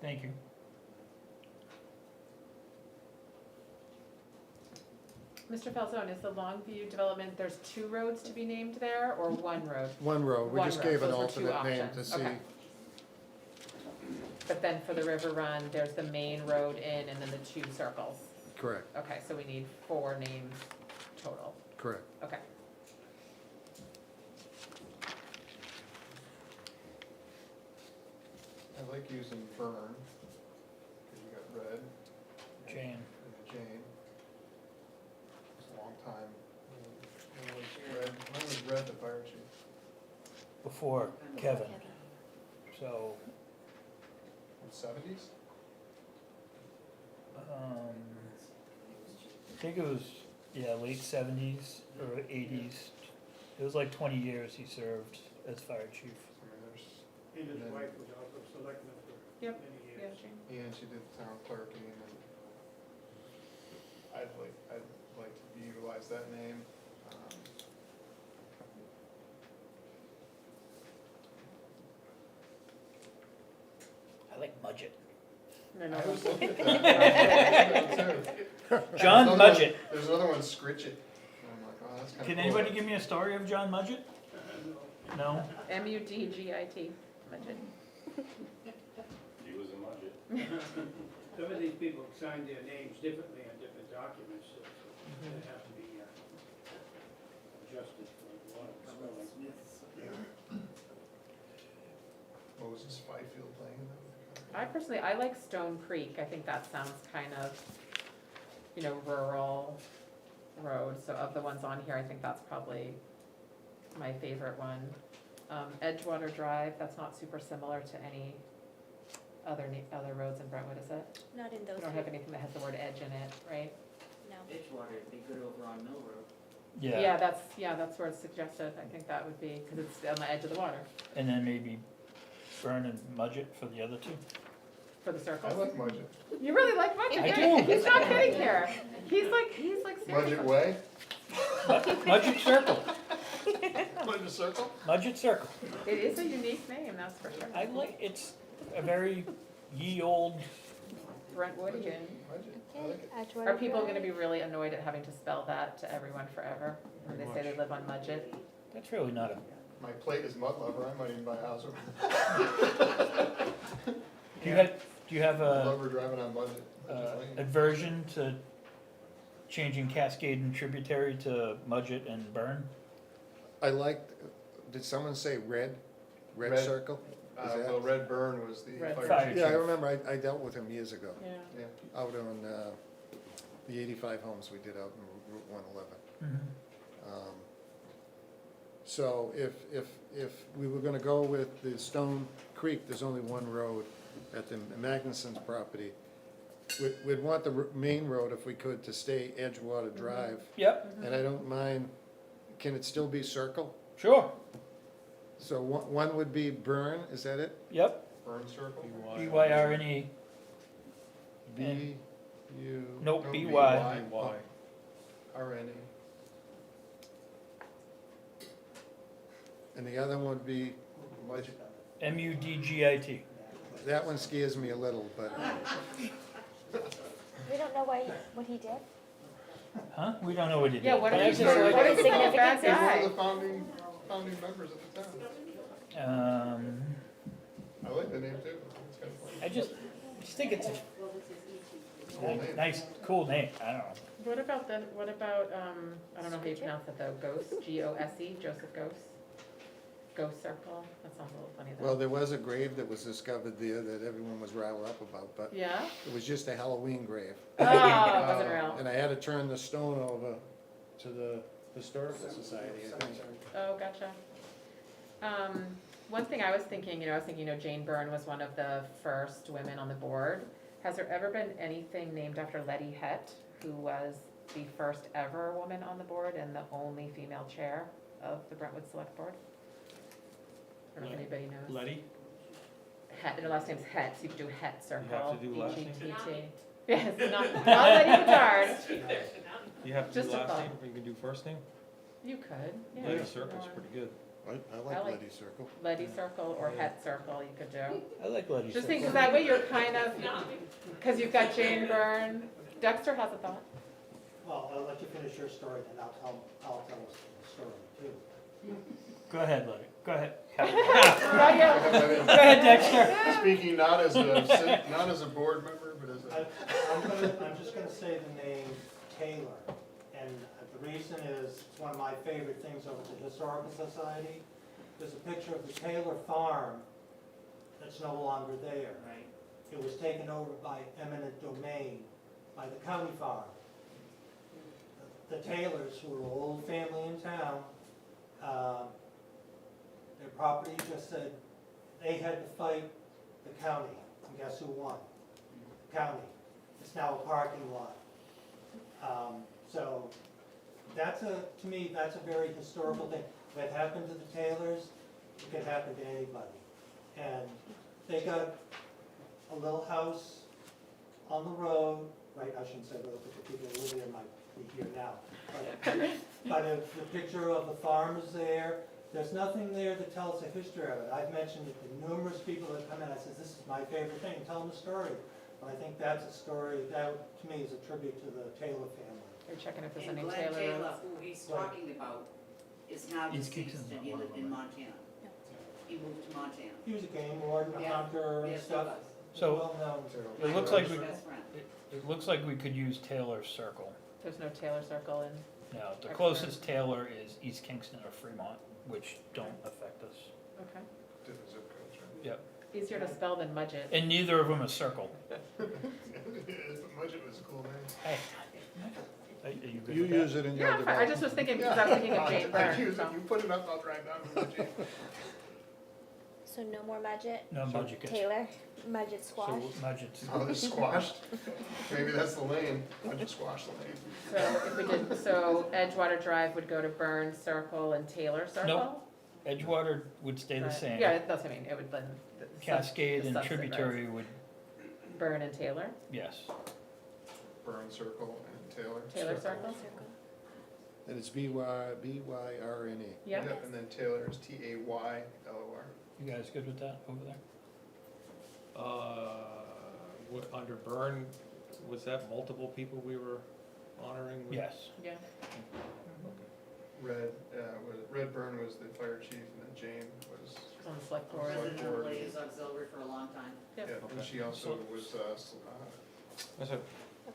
Speaker 1: thank you.
Speaker 6: Mr. Falzone, is the Longview development, there's 2 roads to be named there, or 1 road?
Speaker 10: One road, we
Speaker 6: One
Speaker 10: just
Speaker 6: road.
Speaker 10: gave an
Speaker 6: Those were two
Speaker 10: alternate name to
Speaker 6: options.
Speaker 10: see.
Speaker 6: Okay. But then for the River Run, there's the main road in and then the 2 circles.
Speaker 10: Correct,
Speaker 6: Okay, so we need 4 names total.
Speaker 10: correct.
Speaker 6: Okay.
Speaker 4: I like using Burn, because you got Red.
Speaker 1: Jane.
Speaker 4: And Jane. It's a long time. When was Red the fire chief?
Speaker 1: Before Kevin, so,
Speaker 4: In the 70s?
Speaker 1: I think it was, yeah, late 70s or 80s. It was like 20 years he served as fire chief.
Speaker 4: I mean, there's,
Speaker 11: And his
Speaker 4: And then-
Speaker 11: wife was also selectman for
Speaker 6: Yep.
Speaker 11: many
Speaker 6: Yeah,
Speaker 11: years.
Speaker 6: Jane.
Speaker 4: and she did town clerking, and I'd like to utilize that name.
Speaker 1: I like Mudgett.
Speaker 6: No, no,
Speaker 4: I was
Speaker 6: no.
Speaker 4: looking at that. Too.
Speaker 1: John
Speaker 4: There's another one-
Speaker 1: Mudgett.
Speaker 4: There's another one, Scritch It. I'm like, oh, that's kind of cool.
Speaker 1: Can anybody give me a story of John Mudgett? No?
Speaker 6: Mudgit, Mudgett.
Speaker 9: He was a budget.
Speaker 11: Some of these people signed their names differently on different documents, so they have to be adjusted for a lot of spelling.
Speaker 4: Moses Fifield Lane.
Speaker 6: I personally, I like Stone Creek. I think that sounds kind of, rural road. So of the ones on here, I think that's probably my favorite one. Edgewater Drive, that's not super similar to any other roads in Brentwood, is it?
Speaker 5: Not in
Speaker 6: We
Speaker 5: those
Speaker 6: don't have
Speaker 5: three,
Speaker 6: anything that has the word edge in it, right?
Speaker 5: no.
Speaker 3: Edgewater would be good over on Mill Road.
Speaker 1: Yeah,
Speaker 6: That's where it's suggested. I think that would be, because it's on the edge of the water
Speaker 1: and then maybe Burn and Mudgett for the other 2.
Speaker 6: for the
Speaker 4: I
Speaker 6: circles.
Speaker 4: like Mudgett.
Speaker 6: You really like Mudgett?
Speaker 1: I
Speaker 6: Yeah,
Speaker 1: do.
Speaker 6: He's not kidding here. He's like serious.
Speaker 4: Mudgett Way?
Speaker 1: Mudgett Circle,
Speaker 4: Mudgett Circle?
Speaker 1: Mudgett Circle.
Speaker 6: It is a unique name, that's for sure.
Speaker 1: I like, it's a very ye old,
Speaker 6: Brentwoodian.
Speaker 4: Mudgett, I like it.
Speaker 5: Edgewater
Speaker 6: Are people
Speaker 5: Drive.
Speaker 6: gonna be really annoyed at having to spell that to everyone forever? When they say they live on Mudgett?
Speaker 1: that's really not a,
Speaker 4: My plate is Mud Lover, I might even buy a house over.
Speaker 1: do you have a
Speaker 4: Lover driving on Mudgett. Lane.
Speaker 1: aversion to changing Cascade and Tributary to Mudgett and Burn?
Speaker 10: I liked, did someone say red? Red
Speaker 4: Red.
Speaker 10: circle? Is that-
Speaker 4: Well, Red Burn was the
Speaker 6: Red
Speaker 4: fire
Speaker 1: Fire
Speaker 4: chief.
Speaker 10: Yeah, I
Speaker 1: chief.
Speaker 10: remember, I dealt with him years ago,
Speaker 6: Yeah.
Speaker 4: Yeah.
Speaker 10: out on the 85 homes we did out in Route 111. So if we were gonna go with the Stone Creek, there's only one road at the Magnuson's property. We'd want the main road, if we could, to stay Edgewater Drive,
Speaker 1: Yep,
Speaker 10: and I don't mind, can it still be Circle?
Speaker 1: sure,
Speaker 10: So one would be Burn, is that it?
Speaker 1: yep,
Speaker 4: Burn Circle?
Speaker 1: BYRNE,
Speaker 10: B,
Speaker 1: Nope,
Speaker 4: No,
Speaker 1: BY.
Speaker 2: Why?
Speaker 4: RNA.
Speaker 10: And the other one would be,
Speaker 4: Budget.
Speaker 1: MUDGIT.
Speaker 10: that one scares me a little, but
Speaker 5: We don't know what he did.
Speaker 1: Huh? We don't know what he did.
Speaker 6: Yeah, what
Speaker 1: But
Speaker 6: if
Speaker 1: I
Speaker 6: he's
Speaker 1: just like-
Speaker 6: what if he's a bad
Speaker 5: Significance
Speaker 4: He's one
Speaker 6: guy?
Speaker 4: of the founding members of the town. I like the name too. It's kind of funny.
Speaker 1: I just think it's a
Speaker 4: Cool name.
Speaker 1: nice, cool name, I don't know.
Speaker 6: What about, I don't know how you pronounce it though, Ghost, G-O-S-E, Joseph Ghost? Ghost Circle, that sounds a little funny though.
Speaker 10: well, there was a grave that was discovered there that everyone was riled up about, but
Speaker 6: Yeah?
Speaker 10: it was just a Halloween grave.
Speaker 6: Oh, it wasn't real.
Speaker 10: And I had to turn the stone over to the Historical Society, I think.
Speaker 6: Oh, gotcha. One thing I was thinking, Jane Byrne was one of the first women on the board. Has there ever been anything named after Letty Hett, who was the first ever woman on the board and the only female chair of the Brentwood Selectboard? I don't know if anybody knows.
Speaker 2: Letty?
Speaker 6: Het, her last name's Het, so you could do Het Circle.
Speaker 2: have to do last name?
Speaker 6: H-E-T-T. Yes, not Letty Bedard.
Speaker 2: You have to do
Speaker 6: Just a
Speaker 2: last
Speaker 6: thought.
Speaker 2: name, or you can do first name?
Speaker 6: You could, yeah.
Speaker 2: Letty
Speaker 6: if you
Speaker 2: Circle's
Speaker 6: want.
Speaker 2: pretty good.
Speaker 10: I
Speaker 6: I
Speaker 10: like
Speaker 6: like-
Speaker 10: Letty Circle.
Speaker 6: Letty Circle or
Speaker 2: Yeah.
Speaker 6: Het Circle you could do.
Speaker 1: I like Letty.
Speaker 6: Just think, 'cause that way you're kind of, because you've got Jane Byrne. Dexter has a thought.
Speaker 7: Well, I'll let you finish your story, then I'll tell us the story too.
Speaker 1: Go ahead, Letty, go ahead.
Speaker 6: Not yet.
Speaker 1: Go ahead, Dexter.
Speaker 4: Speaking not as a board member, but as a.
Speaker 7: I'm just gonna say the name Taylor, and the reason is, it's one of my favorite things over at the Historical Society. There's a picture of the Taylor farm that's no longer there. Right. It was taken over by eminent domain, by the county farm. The Taylors, who were an old family in town, their property just said, they had to fight the county, and guess who won? The county. It's now a parking lot. So to me, that's a very historical thing. If it happened to the Taylors, it could happen to anybody. And they got a little house on the road, right, I shouldn't say little, because the people who live there might be here now. But if the picture of the farm is there, there's nothing there that tells the history of it. I've mentioned it to numerous people that come in, I said, this is my favorite thing, tell them the story. And I think that's a story, that to me is a tribute to the Taylor family.
Speaker 6: You're checking if there's
Speaker 3: And
Speaker 6: any
Speaker 3: Glenn
Speaker 6: Taylor
Speaker 3: Taylor,
Speaker 6: roads.
Speaker 3: who he's talking about, is now
Speaker 1: East
Speaker 3: deceased
Speaker 1: Kingston's
Speaker 3: and
Speaker 1: not
Speaker 3: he
Speaker 1: one of
Speaker 3: lived
Speaker 1: them,
Speaker 3: in
Speaker 1: right?
Speaker 3: Montana. He moved to Montana.
Speaker 7: He was a game warden, a
Speaker 3: Yeah.
Speaker 7: hunter and
Speaker 3: Yes, he
Speaker 7: stuff.
Speaker 3: was.
Speaker 1: So
Speaker 7: Well known.
Speaker 1: it
Speaker 3: My
Speaker 1: looks like
Speaker 3: brother's
Speaker 1: we,
Speaker 3: best friend.
Speaker 1: it looks like we could use Taylor Circle.
Speaker 6: There's no Taylor Circle in,
Speaker 1: No, the
Speaker 6: Excellent.
Speaker 1: closest Taylor is East Kingston or Fremont, which don't affect us.
Speaker 6: okay.
Speaker 4: Different zip codes, right?
Speaker 1: Yep.
Speaker 6: Easier to spell than Mudgett.
Speaker 1: And neither of them is Circle.
Speaker 4: Budget was a cool name.
Speaker 1: Hey, are you good
Speaker 10: You
Speaker 1: with that?
Speaker 10: use it in your
Speaker 6: Yeah, fine. I just was thinking, because I was thinking of Jane
Speaker 4: I
Speaker 6: Byrne,
Speaker 4: use it,
Speaker 6: so.
Speaker 4: you put it up, I'll drag down the budget.
Speaker 5: So no more budget.
Speaker 1: No, budget gets.
Speaker 5: Taylor, budget squash.
Speaker 1: So budget's.
Speaker 4: Oh, it's squashed. Maybe that's the lane. Budget squash the lane.
Speaker 6: So if we did, so Edgewater Drive would go to Burn Circle and Taylor Circle?
Speaker 1: Nope. Edgewater would stay the
Speaker 6: Right.
Speaker 1: same.
Speaker 6: Yeah, that's what I mean, it would then. the sub-
Speaker 1: Cascade
Speaker 6: the
Speaker 1: and
Speaker 6: subset, right?
Speaker 1: tributary would,
Speaker 6: Burn and Taylor,
Speaker 1: yes.
Speaker 4: Burn Circle and Taylor.
Speaker 6: Taylor
Speaker 1: Circle.
Speaker 6: Circle?
Speaker 10: And it's B-Y-R-N-E.
Speaker 6: Yeah,
Speaker 4: Yep, and then Taylor is Taylor.
Speaker 1: You guys good with that over there?
Speaker 2: Under Byrne, was that multiple people we were honoring? with-
Speaker 1: Yes.
Speaker 6: yeah.
Speaker 4: Red Burn was the fire chief, and then Jane was,
Speaker 6: She's on the select board.
Speaker 4: Select
Speaker 3: President
Speaker 4: board.
Speaker 3: of Ladies Auxiliary for a long time.
Speaker 6: Yep.
Speaker 4: yeah, and she also was,
Speaker 2: That's a-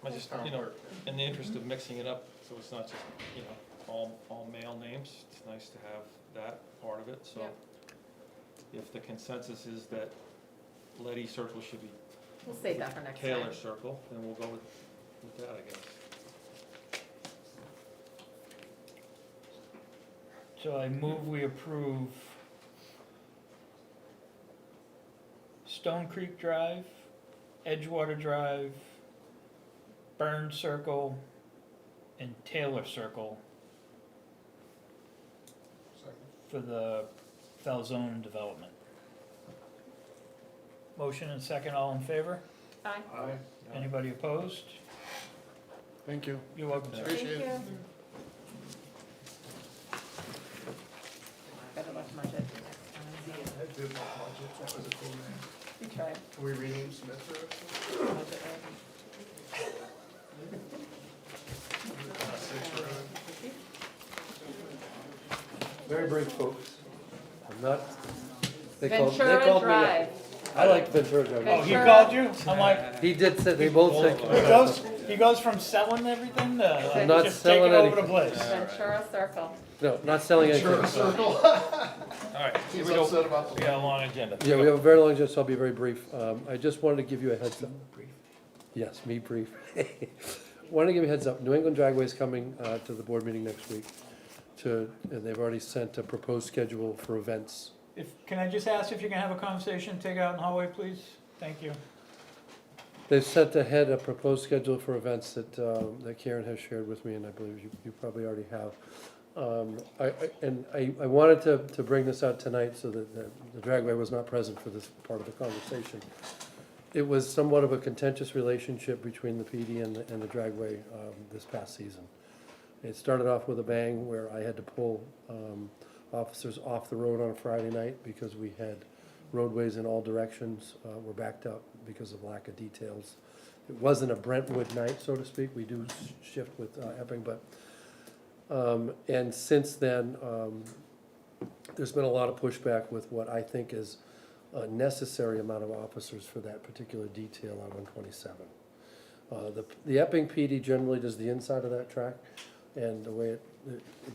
Speaker 2: I just,
Speaker 4: town
Speaker 2: you know,
Speaker 4: clerk.
Speaker 2: in the interest of mixing it up, so it's not just, you know, all male names, it's nice to have that part of it, so.
Speaker 6: Yep.
Speaker 2: If the consensus is that Letty Circle should be
Speaker 6: We'll save that for next time.
Speaker 2: Taylor Circle, then we'll go with that, I guess.
Speaker 1: So I move we approve Stone Creek Drive, Edgewater Drive, Burn Circle, and Taylor Circle
Speaker 4: Second.
Speaker 1: for the Falzone development. Motion and second, all in favor?
Speaker 6: Aye.
Speaker 4: Aye.
Speaker 1: Anybody opposed?
Speaker 10: Thank you.
Speaker 1: You're welcome, sir.
Speaker 10: Appreciate it.
Speaker 6: Better luck budget.
Speaker 4: I did my budget, that was a cool name.
Speaker 6: We tried.
Speaker 4: Can we rename Smith Road?
Speaker 6: Budget, right?
Speaker 4: Six Road?
Speaker 12: Very brief, folks. I'm not, they
Speaker 6: Ventura
Speaker 12: called me.
Speaker 6: Drive.
Speaker 12: I like Ventura Drive.
Speaker 1: Oh, he
Speaker 6: Ventura.
Speaker 1: called you? I'm like,
Speaker 12: He did say, they both said,
Speaker 1: he goes from selling everything to
Speaker 12: I'm not
Speaker 1: just taking
Speaker 12: selling
Speaker 1: over the
Speaker 12: anything.
Speaker 1: place.
Speaker 6: Ventura Circle.
Speaker 12: no, not selling anything.
Speaker 4: Sure, circle.
Speaker 1: All right,
Speaker 4: He's upset about the.
Speaker 1: we got a long agenda.
Speaker 12: Yeah, we have a very long agenda, so I'll be very brief. I just wanted to give you a heads up. Yes, me brief. Wanted to give you a heads up. New England Dragway is coming to the board meeting next week. And they've already sent a proposed schedule for events.
Speaker 1: Can I just ask if you can have a conversation, take it out in the hallway, please? Thank you.
Speaker 12: They've sent ahead a proposed schedule for events that Karen has shared with me, and I believe you probably already have. I wanted to bring this out tonight so that the Dragway was not present for this part of the conversation. It was somewhat of a contentious relationship between the PD and the Dragway this past season. It started off with a bang where I had to pull officers off the road on a Friday night because we had roadways in all directions were backed up because of lack of details. It wasn't a Brentwood night, so to speak. We do shift with Epping, but and since then, there's been a lot of pushback with what I think is a necessary amount of officers for that particular detail on 127. The Epping PD generally does the inside of that track, and the way it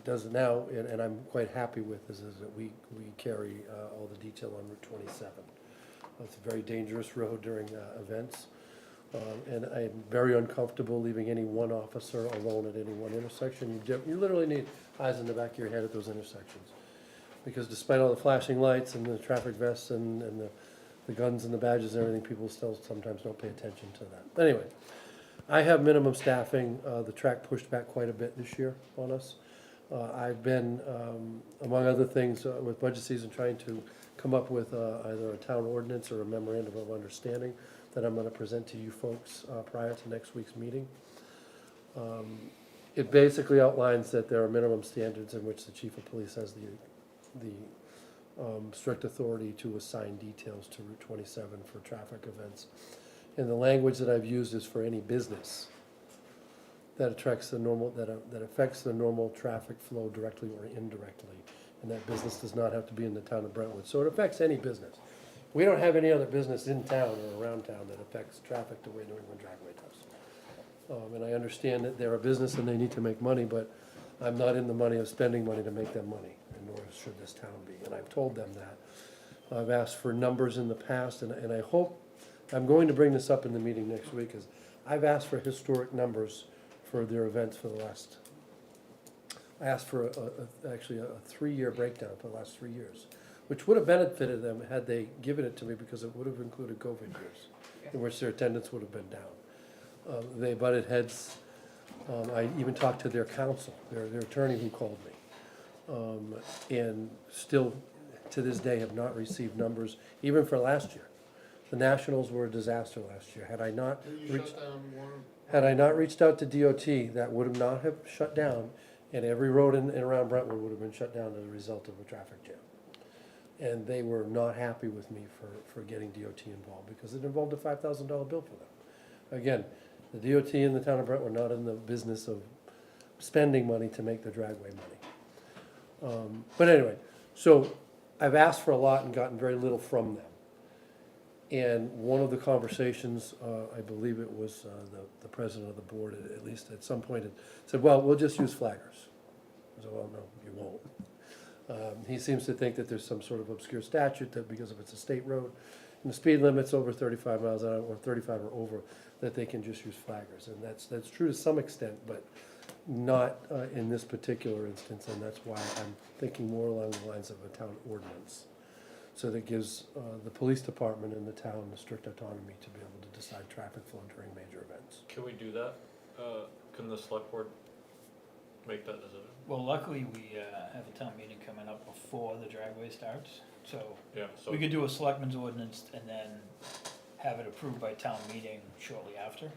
Speaker 12: does it now, and I'm quite happy with, is that we carry all the detail on Route 27. It's a very dangerous road during events, and I'm very uncomfortable leaving any one officer alone at any one intersection. You literally need eyes in the back of your head at those intersections, because despite all the flashing lights and the traffic vests and the guns and the badges and everything, people still sometimes don't pay attention to that. Anyway, I have minimum staffing. The track pushed back quite a bit this year on us. I've been, among other things, with budget season, trying to come up with either a town ordinance or a memorandum of understanding that I'm going to present to you folks prior to next week's meeting. It basically outlines that there are minimum standards in which the chief of police has the strict authority to assign details to Route 27 for traffic events. And the language that I've used is for any business that attracts the normal, that affects the normal traffic flow directly or indirectly. And that business does not have to be in the town of Brentwood. So it affects any business. We don't have any other business in town or around town that affects traffic the way New England Dragway does. And I understand that they're a business and they need to make money, but I'm not in the money of spending money to make them money, and nor should this town be. And I've told them that. I've asked for numbers in the past, and I hope, I'm going to bring this up in the meeting next week, is I've asked for historic numbers for their events for the last, I asked for actually a 3-year breakdown for the last 3 years, which would have benefited them had they given it to me, because it would have included COVID years, in which their attendance would have been down. They butted heads. I even talked to their counsel, their attorney who called me, and still to this day have not received numbers, even for last year. The Nationals were a disaster last year. Had I not reached out to DOT, that would have not have shut down, and every road in and around Brentwood would have been shut down as a result of a traffic jam. And they were not happy with me for getting DOT involved, because it involved a $5,000 bill for them. Again, the DOT in the town of Brentwood are not in the business of spending money to make the Dragway money. But anyway, so I've asked for a lot and gotten very little from them. And one of the conversations, I believe it was the president of the board, at least at some point, said, well, we'll just use flaggers. I said, well, no, you won't. He seems to think that there's some sort of obscure statute that because if it's a state road and the speed limit's over 35 miles an hour, or 35 or over, that they can just use flaggers. And that's true to some extent, but not in this particular instance, and that's why I'm thinking more along the lines of a town ordinance. So that gives the police department in the town the strict autonomy to be able to decide traffic flow during major events.
Speaker 9: Can we do that? Can the select board make that decision?
Speaker 1: Well, luckily, we have a town meeting coming up before the Dragway starts, so
Speaker 9: Yeah, so.
Speaker 1: we could do a selectmen's ordinance and then have it approved by town meeting shortly after.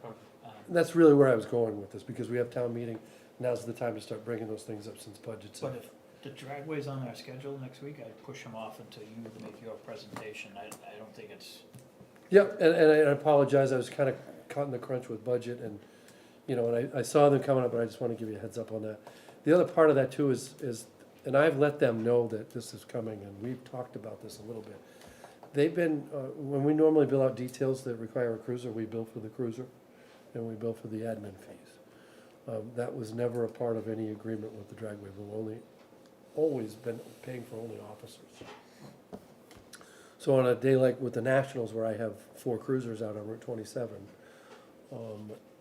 Speaker 12: That's really where I was going with this, because we have town meeting, now's the time to start bringing those things up since budget's
Speaker 1: But
Speaker 12: up.
Speaker 1: if the dragway's on our schedule next week, I'd push them off until you make your presentation. I don't think it's,
Speaker 12: Yep, and I apologize, I was kind of caught in the crunch with budget, and, you know, and I saw them coming up, but I just want to give you a heads up on that. The other part of that too is, and I've let them know that this is coming, and we've talked about this a little bit. They've been, when we normally bill out details that require a cruiser, we bill for the cruiser, and we bill for the admin fees. That was never a part of any agreement with the dragway, we've always been paying for only officers. So on a day like with the Nationals, where I have 4 cruisers out on Route 27,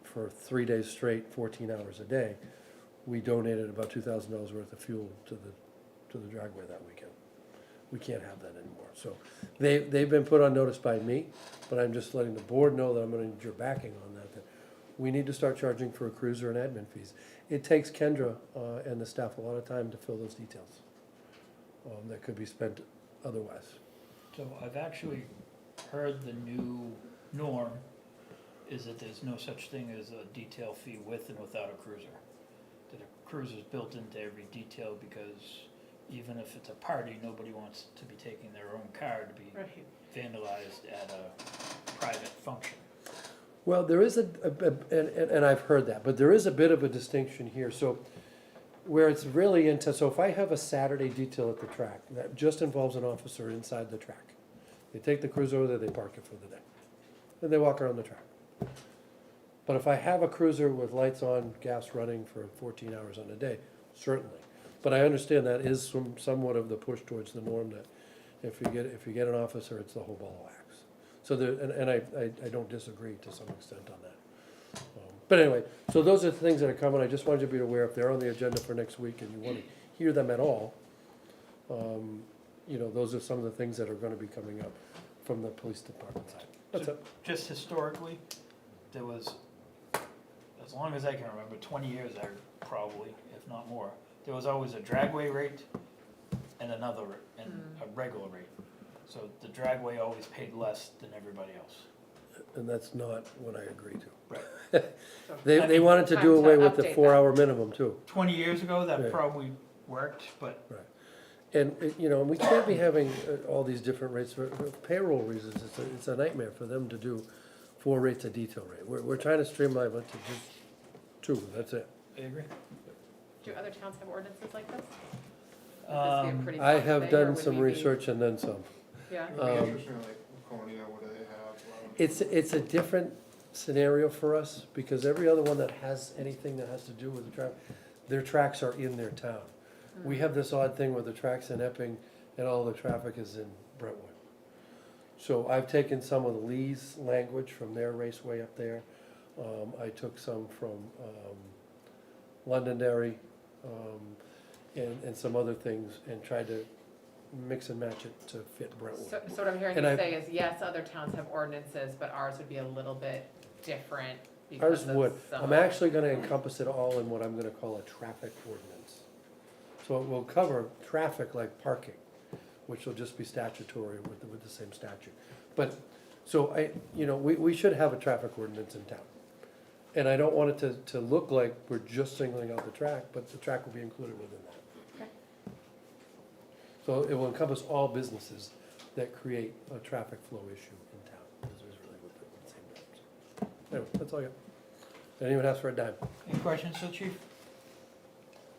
Speaker 12: for 3 days straight, 14 hours a day, we donated about $2,000 worth of fuel to the dragway that weekend. We can't have that anymore. So they've been put on notice by me, but I'm just letting the board know that I'm gonna need your backing on that, that we need to start charging for a cruiser and admin fees. It takes Kendra and the staff a lot of time to fill those details that could be spent otherwise.
Speaker 1: so I've actually heard the new norm is that there's no such thing as a detail fee with and without a cruiser. That a cruiser's built into every detail because even if it's a party, nobody wants to be taking their own car to be
Speaker 6: Right.
Speaker 1: vandalized at a private function.
Speaker 12: Well, there is and I've heard that, but there is a bit of a distinction here. So where it's really into, so if I have a Saturday detail at the track, that just involves an officer inside the track. They take the cruiser over there, they park it for the day, and they walk around the track. But if I have a cruiser with lights on, gas running for 14 hours on a day, certainly. But I understand that is somewhat of the push towards the norm, that if you get an officer, it's the whole ball of wax. So there, and I don't disagree to some extent on that. But anyway, so those are the things that are coming. I just wanted you to be aware, if they're on the agenda for next week and you want to hear them at all, you know, those are some of the things that are going to be coming up from the police department side. That's it.
Speaker 1: Just historically, there was, as long as I can remember, 20 years probably, if not more, there was always a dragway rate and another, and a regular rate. So the dragway always paid less than everybody else.
Speaker 12: And that's not what I agree to.
Speaker 1: Right.
Speaker 12: They wanted to do
Speaker 6: Time to
Speaker 12: away with the
Speaker 6: update
Speaker 12: 4-hour minimum too.
Speaker 1: 20 years ago,
Speaker 12: Yeah.
Speaker 1: that probably worked, but
Speaker 12: And, you know, we can't be having all these different rates for payroll reasons. It's a nightmare for them to do 4 rates a detail rate. We're trying to streamline it to just 2, that's it.
Speaker 1: I agree.
Speaker 6: Do other towns have ordinances like this? Would this be a pretty
Speaker 12: I
Speaker 6: common
Speaker 12: have
Speaker 6: thing, or
Speaker 12: done
Speaker 6: would
Speaker 12: some
Speaker 6: we be-
Speaker 12: research and then some.
Speaker 6: Yeah,
Speaker 4: It would be interesting, like, Laconia, what do they have?
Speaker 12: It's a different scenario for us, because every other one that has anything that has to do with the track, their tracks are in their town. We have this odd thing where the track's in Epping and all the traffic is in Brentwood. So I've taken some of the Lee's language from their raceway up there. I took some from Londonderry, and some other things, and tried to mix and match it to fit Brentwood.
Speaker 6: so what I'm hearing
Speaker 12: And
Speaker 6: you
Speaker 12: I-
Speaker 6: say is, yes, other towns have ordinances, but ours would be a little bit different
Speaker 12: Ours
Speaker 6: because of
Speaker 12: would.
Speaker 6: some
Speaker 12: I'm
Speaker 6: of-
Speaker 12: actually gonna encompass it all in what I'm gonna call a traffic ordinance. So it will cover traffic like parking, which will just be statutory with the same statute. But, so we should have a traffic ordinance in town. And I don't want it to look like we're just singling out the track, but the track will be included within that.
Speaker 6: Okay.
Speaker 12: So it will encompass all businesses that create a traffic flow issue in town, is really what the same terms. Anyway, that's all I got. Anyone ask for a dime?
Speaker 1: Any questions, so chief?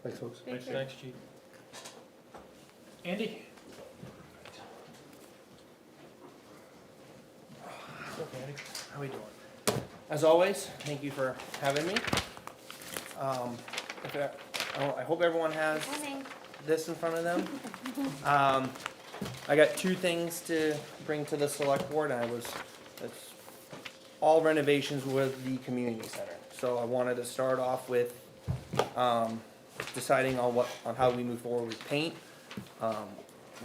Speaker 12: Thanks, folks.
Speaker 6: Thank you.
Speaker 2: Thanks, chief.
Speaker 1: Andy?
Speaker 13: How we doing? As always, thank you for having me. I hope everyone has
Speaker 5: Morning.
Speaker 13: this in front of them. I got 2 things to bring to the select board. It's all renovations with the community center. So I wanted to start off with deciding on how we move forward with paint.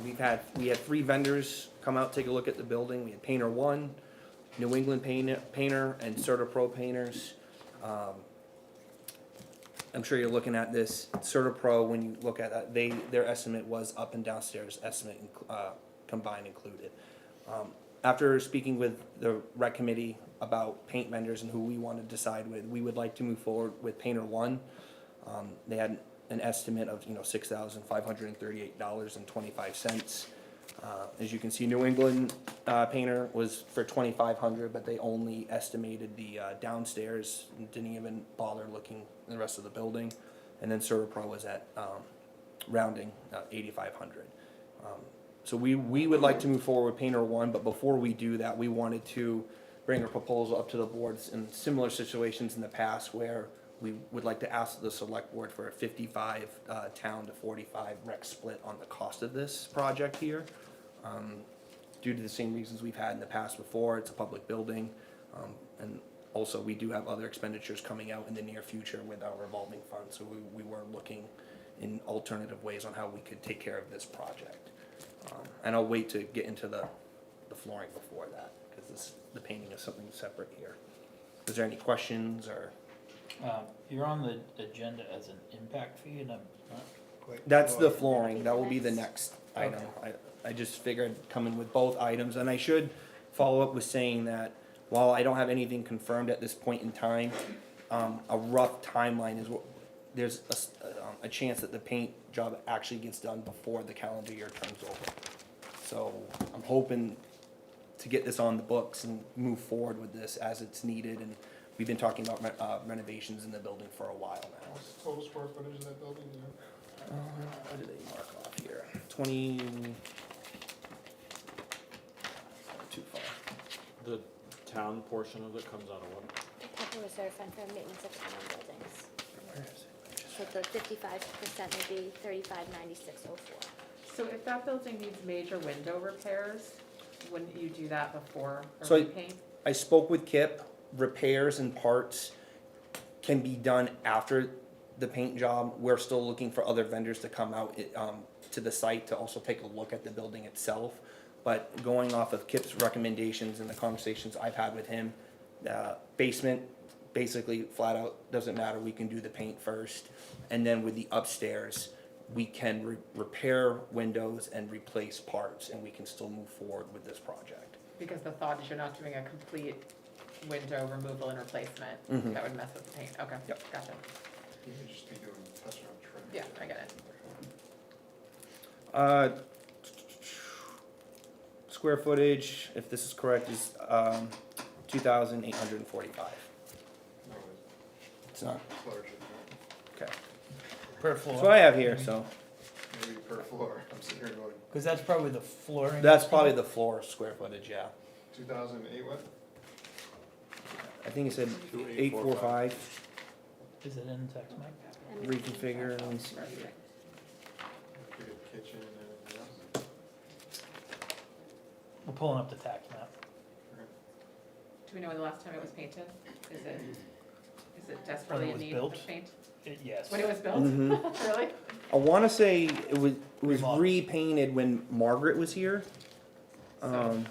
Speaker 13: We had 3 vendors come out, take a look at the building. We had Painter 1, New England Painter, and CertaPro Painters. I'm sure you're looking at this. CertaPro, when you look at that, their estimate was up and downstairs estimate combined included. after speaking with the rec committee about paint vendors and who we want to decide with, we would like to move forward with Painter One. They had an estimate of, $6,538.25. As you can see, New England painter was for $2,500, but they only estimated the downstairs and didn't even bother looking at the rest of the building. And then Servpro was at rounding $8,500. So we would like to move forward with Painter One, but before we do that, we wanted to bring a proposal up to the boards in similar situations in the past where we would like to ask the select board for a 55 town to 45 rec split on the cost of this project here. Due to the same reasons we've had in the past before, it's a public building, and also we do have other expenditures coming out in the near future with our revolving fund, so we were looking in alternative ways on how we could take care of this project. And I'll wait to get into the flooring before that, because the painting is something separate here. Is there any questions or?
Speaker 1: You're on the agenda as an impact fee, and I'm not quite.
Speaker 13: That's the
Speaker 1: sure.
Speaker 13: flooring, that will be the next item. I just figured come in with both items, and I should follow up with saying that while I don't have anything confirmed at this point in time, a rough timeline is what, there's a chance that the paint job actually gets done before the calendar year turns over. So I'm hoping to get this on the books and move forward with this as it's needed, and we've been talking about renovations in the building for a while now.
Speaker 4: What's the total square footage of that building, you know?
Speaker 13: What did they mark off here? 20. Too far.
Speaker 9: The town portion of it comes out of what?
Speaker 5: The capital reserve fund for maintenance of town buildings.
Speaker 13: Where is it?
Speaker 5: So the 55% would be 359604.
Speaker 6: So if that building needs major window repairs, wouldn't you do that before a
Speaker 13: So
Speaker 6: repaint?
Speaker 13: I spoke with Kip. Repairs and parts can be done after the paint job. We're still looking for other vendors to come out to the site to also take a look at the building itself. But going off of Kip's recommendations and the conversations I've had with him, basement, basically flat out, doesn't matter, we can do the paint first. And then with the upstairs, we can repair windows and replace parts, and we can still move forward with this project.
Speaker 6: Because the thought is you're not doing a complete window removal and replacement.
Speaker 13: Mhm.
Speaker 6: That would mess with the paint. Okay,
Speaker 13: Yep.
Speaker 6: gotcha.
Speaker 4: You could just be doing touching up trim.
Speaker 6: Yeah, I get it.
Speaker 13: Square footage, if this is correct, is 2,845.
Speaker 4: No,
Speaker 13: It's not,
Speaker 4: it's larger than
Speaker 13: okay.
Speaker 1: Per
Speaker 13: That's what
Speaker 1: floor,
Speaker 13: I have here, so
Speaker 4: that. Maybe per floor. I'm sitting here going,
Speaker 1: because that's probably the flooring.
Speaker 13: that's probably the floor square footage, yeah.
Speaker 4: 2008 what?
Speaker 13: I think it said 845,
Speaker 1: Is it in the text map?
Speaker 13: reconfigure, let me see.
Speaker 4: Big kitchen and everything else.
Speaker 1: We're pulling up the tax map.
Speaker 6: Do we know when the last time it was painted? Is it desperately
Speaker 1: When it
Speaker 6: in
Speaker 1: was
Speaker 6: need
Speaker 1: built?
Speaker 6: of paint?
Speaker 1: Yes.
Speaker 6: When it was built?
Speaker 13: Mhm.
Speaker 6: Really?
Speaker 13: I wanna say it was
Speaker 1: Remodel.
Speaker 13: repainted when Margaret was here. Um,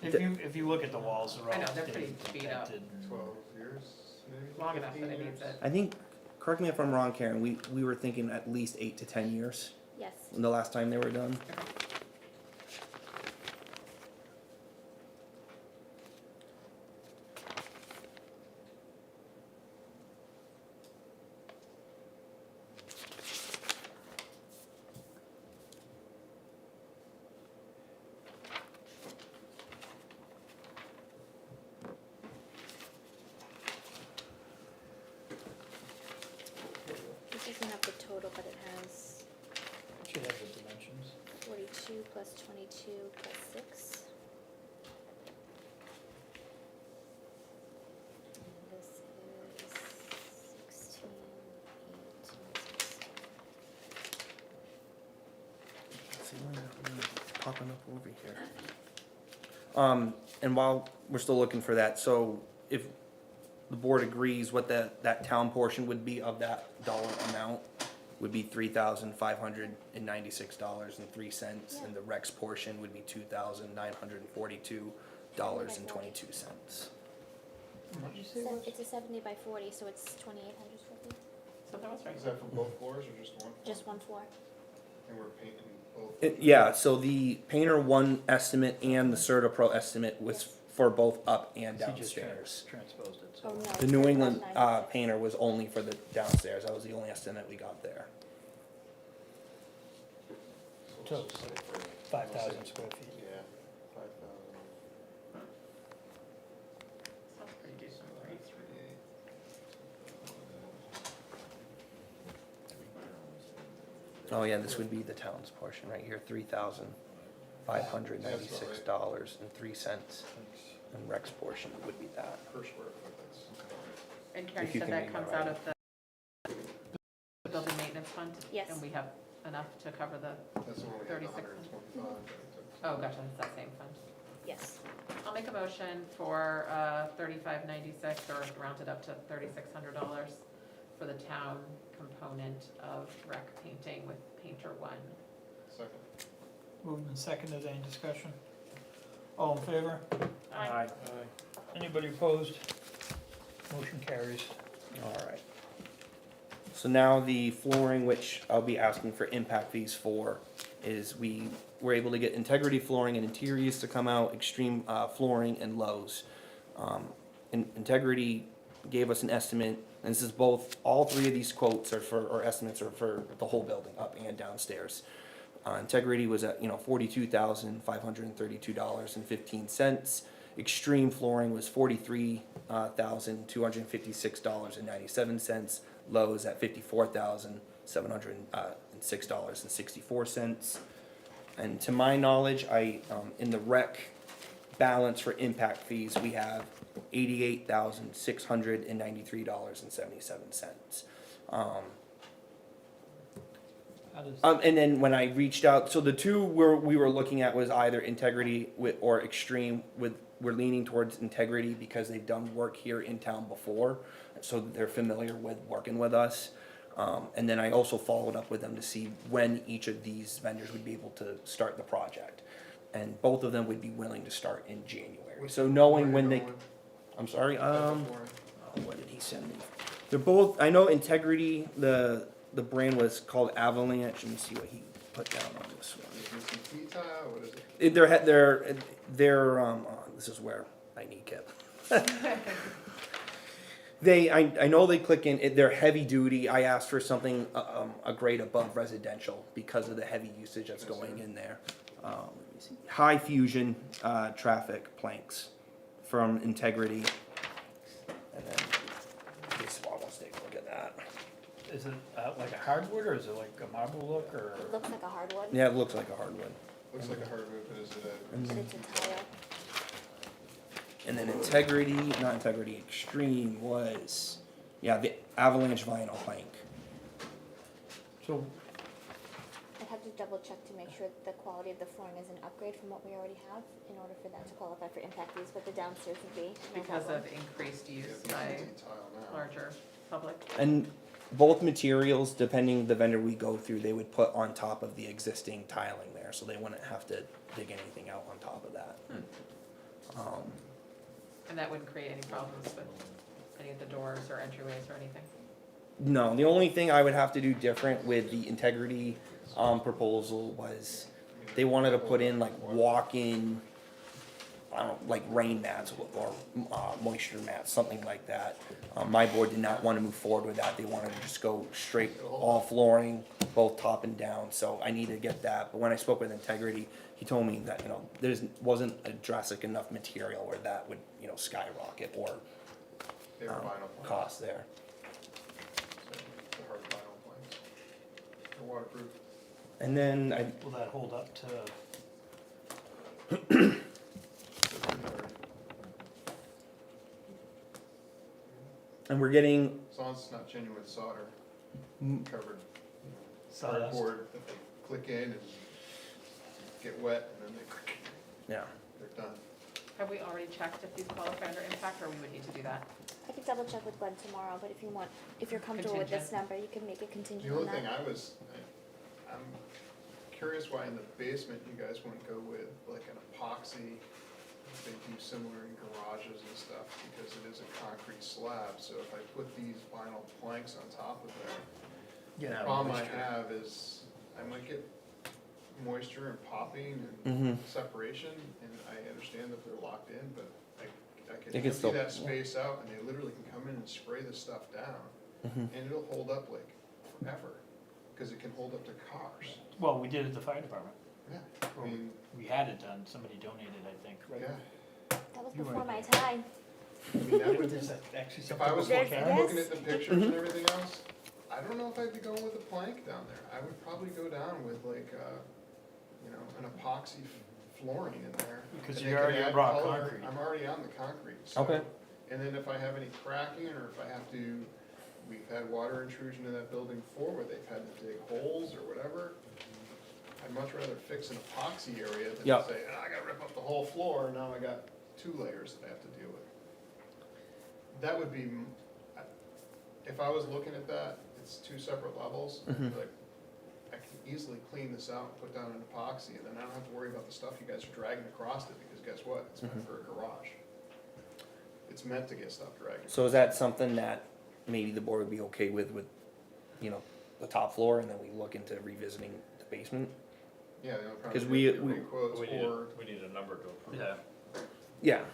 Speaker 1: If you look at the walls, they're all
Speaker 6: I know, they're
Speaker 1: stained,
Speaker 6: pretty beat up.
Speaker 1: dented, and-
Speaker 4: 12 years, maybe?
Speaker 6: Long enough that
Speaker 4: 15
Speaker 6: it needs
Speaker 4: years?
Speaker 6: it.
Speaker 13: I think, correct me if I'm wrong, Karen, we were thinking at least 8 to 10 years,
Speaker 5: Yes.
Speaker 13: the last time they were done.
Speaker 5: This doesn't have the total, but it has
Speaker 1: Should have the dimensions.
Speaker 5: 42 plus 22 plus 6. And this is 16, 18, 16.
Speaker 13: See, why not really popping up over here? And while we're still looking for that, so if the board agrees what that town portion would be of that dollar amount would be $3,596.03, and the Rex portion would be $2,942.22.
Speaker 1: What'd you say it
Speaker 5: So
Speaker 1: was?
Speaker 5: it's a 70 by 40, so it's 2,800 square feet.
Speaker 6: So that was right.
Speaker 4: Is that for both floors or just one?
Speaker 5: Just one floor.
Speaker 4: And we're painting both?
Speaker 13: Yeah, so the Painter One estimate and the CertaPro estimate was for both up and
Speaker 1: He just
Speaker 13: downstairs.
Speaker 1: transposed it,
Speaker 5: Oh,
Speaker 1: so.
Speaker 5: no.
Speaker 13: The New
Speaker 5: it's
Speaker 13: England,
Speaker 5: 196.
Speaker 13: painter was only for the downstairs, that was the only estimate we got there.
Speaker 1: So, 5,000 square feet.
Speaker 4: Yeah, 5,000.
Speaker 6: Sounds pretty decent, right?
Speaker 4: 338.
Speaker 13: Oh yeah, this would be the town's portion right here, $3,596.03. And Rex portion would be that.
Speaker 4: Per square foot, that's.
Speaker 6: And Karen,
Speaker 13: If
Speaker 6: you
Speaker 13: you
Speaker 6: said
Speaker 13: can
Speaker 6: that
Speaker 13: read
Speaker 6: comes
Speaker 13: that
Speaker 6: out
Speaker 13: right.
Speaker 6: of the building maintenance fund?
Speaker 5: Yes.
Speaker 6: And we have enough to cover the,
Speaker 4: That's the one we had,
Speaker 6: 36.
Speaker 4: 125.
Speaker 6: oh, gotcha, it's that same fund.
Speaker 5: Yes.
Speaker 6: I'll make a motion for, $35.96, or rounded up to $3,600 for the town component of rec painting with Painter One.
Speaker 4: Second.
Speaker 1: Moved and seconded, any discussion? All in favor?
Speaker 6: Aye.
Speaker 1: Anybody opposed? Motion carries.
Speaker 13: Alright. So now the flooring, which I'll be asking for impact fees for, is we were able to get Integrity Flooring and Interiors to come out, Extreme Flooring and Lowe's. Integrity gave us an estimate, and this is both, all three of these quotes are for, or estimates are for the whole building, up and downstairs. Integrity was at, $42,532.15. Extreme Flooring was $43,256.97. Lowe's at $54,706.64. And to my knowledge, in the rec balance for impact fees, we have $88,693.77.
Speaker 1: How does,
Speaker 13: And then when I reached out, so the two we were looking at was either Integrity or Extreme. We're leaning towards Integrity because they've done work here in town before, so they're familiar with working with us. And then I also followed up with them to see when each of these vendors would be able to start the project. And both of them would be willing to start in January. So knowing when they, I'm sorry, what did he send me? They're both, I know Integrity, the brand was called Avalanche. Let me see what he put down on this one.
Speaker 4: What is it?
Speaker 13: This is where I need Kip. I know they click in, they're heavy duty. I asked for something, a grade above residential because of the heavy usage that's going in there. Let me see. High fusion, traffic planks from Integrity. And then, let's take a look at that.
Speaker 1: is it like a hardwood, or is it like a marble look, or?
Speaker 5: It looks like a hardwood,
Speaker 13: Yeah, it looks like a hardwood.
Speaker 4: Looks like a hardwood, but is it
Speaker 5: but it's a tile.
Speaker 13: And then not Integrity, Extreme was, the Avalanche vinyl plank.
Speaker 1: So,
Speaker 5: I'd have to double check to make sure that the quality of the flooring is an upgrade from what we already have in order for that to qualify for impact fees, but the downstairs would be no
Speaker 6: Because
Speaker 5: problem.
Speaker 6: of increased use
Speaker 4: yeah,
Speaker 6: by
Speaker 4: it's tile now.
Speaker 6: larger public.
Speaker 13: And both materials, depending the vendor we go through, they would put on top of the existing tiling there, so they wouldn't have to dig anything out on top of that.
Speaker 6: And that wouldn't create any problems with any of the doors or entryways or anything?
Speaker 13: No, the only thing I would have to do different with the Integrity proposal was they wanted to put in like walk-in, I don't know, like rain mats or moisture mats, something like that. My board did not want to move forward with that. They wanted to just go straight all flooring, both top and down. So I needed to get that. But when I spoke with Integrity, he told me that there wasn't a drastic enough material where that would skyrocket or
Speaker 4: They were vinyl planks.
Speaker 13: cost there.
Speaker 4: So, the hard vinyl planks. They're waterproof.
Speaker 13: And then
Speaker 1: will that hold up to,
Speaker 13: we're getting
Speaker 4: As long as it's not genuine solder, covered
Speaker 1: sawdust?
Speaker 4: cardboard that they click in and get wet and then
Speaker 13: yeah.
Speaker 4: they're done.
Speaker 6: Have we already checked if these qualify under impact, or we would need to do that?
Speaker 5: I could double check with Glenn tomorrow, but if you're comfortable with this
Speaker 6: Contingent.
Speaker 5: number, you can make it contingent
Speaker 4: The
Speaker 5: on
Speaker 4: only thing
Speaker 5: that.
Speaker 4: I'm curious why in the basement you guys wouldn't go with like an epoxy. They do similar in garages and stuff because it is a concrete slab. So if I put these vinyl planks on top of there, the problem I have is I might get moisture and popping
Speaker 13: Mm-hmm.
Speaker 4: and separation, and I understand that they're locked in, but I
Speaker 13: It
Speaker 4: can
Speaker 13: can
Speaker 4: empty
Speaker 13: still-
Speaker 4: that space out, and they literally can come in and spray this stuff down,
Speaker 13: Mm-hmm.
Speaker 4: and it'll hold up like forever, because it can hold up to cars.
Speaker 1: Well, we did it at the fire department.
Speaker 4: Yeah, I mean,
Speaker 1: We had it done, somebody donated, I think, right?
Speaker 4: yeah,
Speaker 5: That was
Speaker 1: You
Speaker 5: before
Speaker 1: weren't
Speaker 5: my
Speaker 1: there.
Speaker 5: time.
Speaker 4: I mean, that would,
Speaker 1: Is that actually
Speaker 4: if
Speaker 1: something
Speaker 4: I was
Speaker 1: before
Speaker 5: There's-
Speaker 1: Karen?
Speaker 4: looking
Speaker 5: yes.
Speaker 4: at the pictures and everything else, I don't know if I'd be going with a plank down there. I would probably go down with like, you know, an epoxy flooring in there.
Speaker 1: Because
Speaker 4: And
Speaker 1: you're
Speaker 4: they can
Speaker 1: already
Speaker 4: add
Speaker 1: raw
Speaker 4: color.
Speaker 1: concrete.
Speaker 4: I'm already on the concrete, so.
Speaker 13: Okay.
Speaker 4: And then if I have any cracking, or if I have to, we've had water intrusion in that building before where they've had to dig holes or whatever. I'd much rather fix an epoxy area than
Speaker 13: Yep.
Speaker 4: say, I gotta rip up the whole floor, and now I got 2 layers that I have to deal with. That would be, if I was looking at that, it's 2 separate levels, I'd be
Speaker 13: Mhm.
Speaker 4: like, I can easily clean this out and put down an epoxy, and then I don't have to worry about the stuff you guys are dragging across it, because guess what? It's meant for a garage. It's meant to get stuff dragged.
Speaker 13: So is that something that maybe the board would be okay with, you know, the top floor, and then we look into revisiting the basement?
Speaker 4: Yeah, the only problem
Speaker 13: 'Cause
Speaker 4: is
Speaker 13: we-
Speaker 4: you have to
Speaker 13: we-
Speaker 4: re-quotes,
Speaker 9: We
Speaker 4: or,
Speaker 9: need a number to approve.
Speaker 1: Yeah.
Speaker 13: Yeah.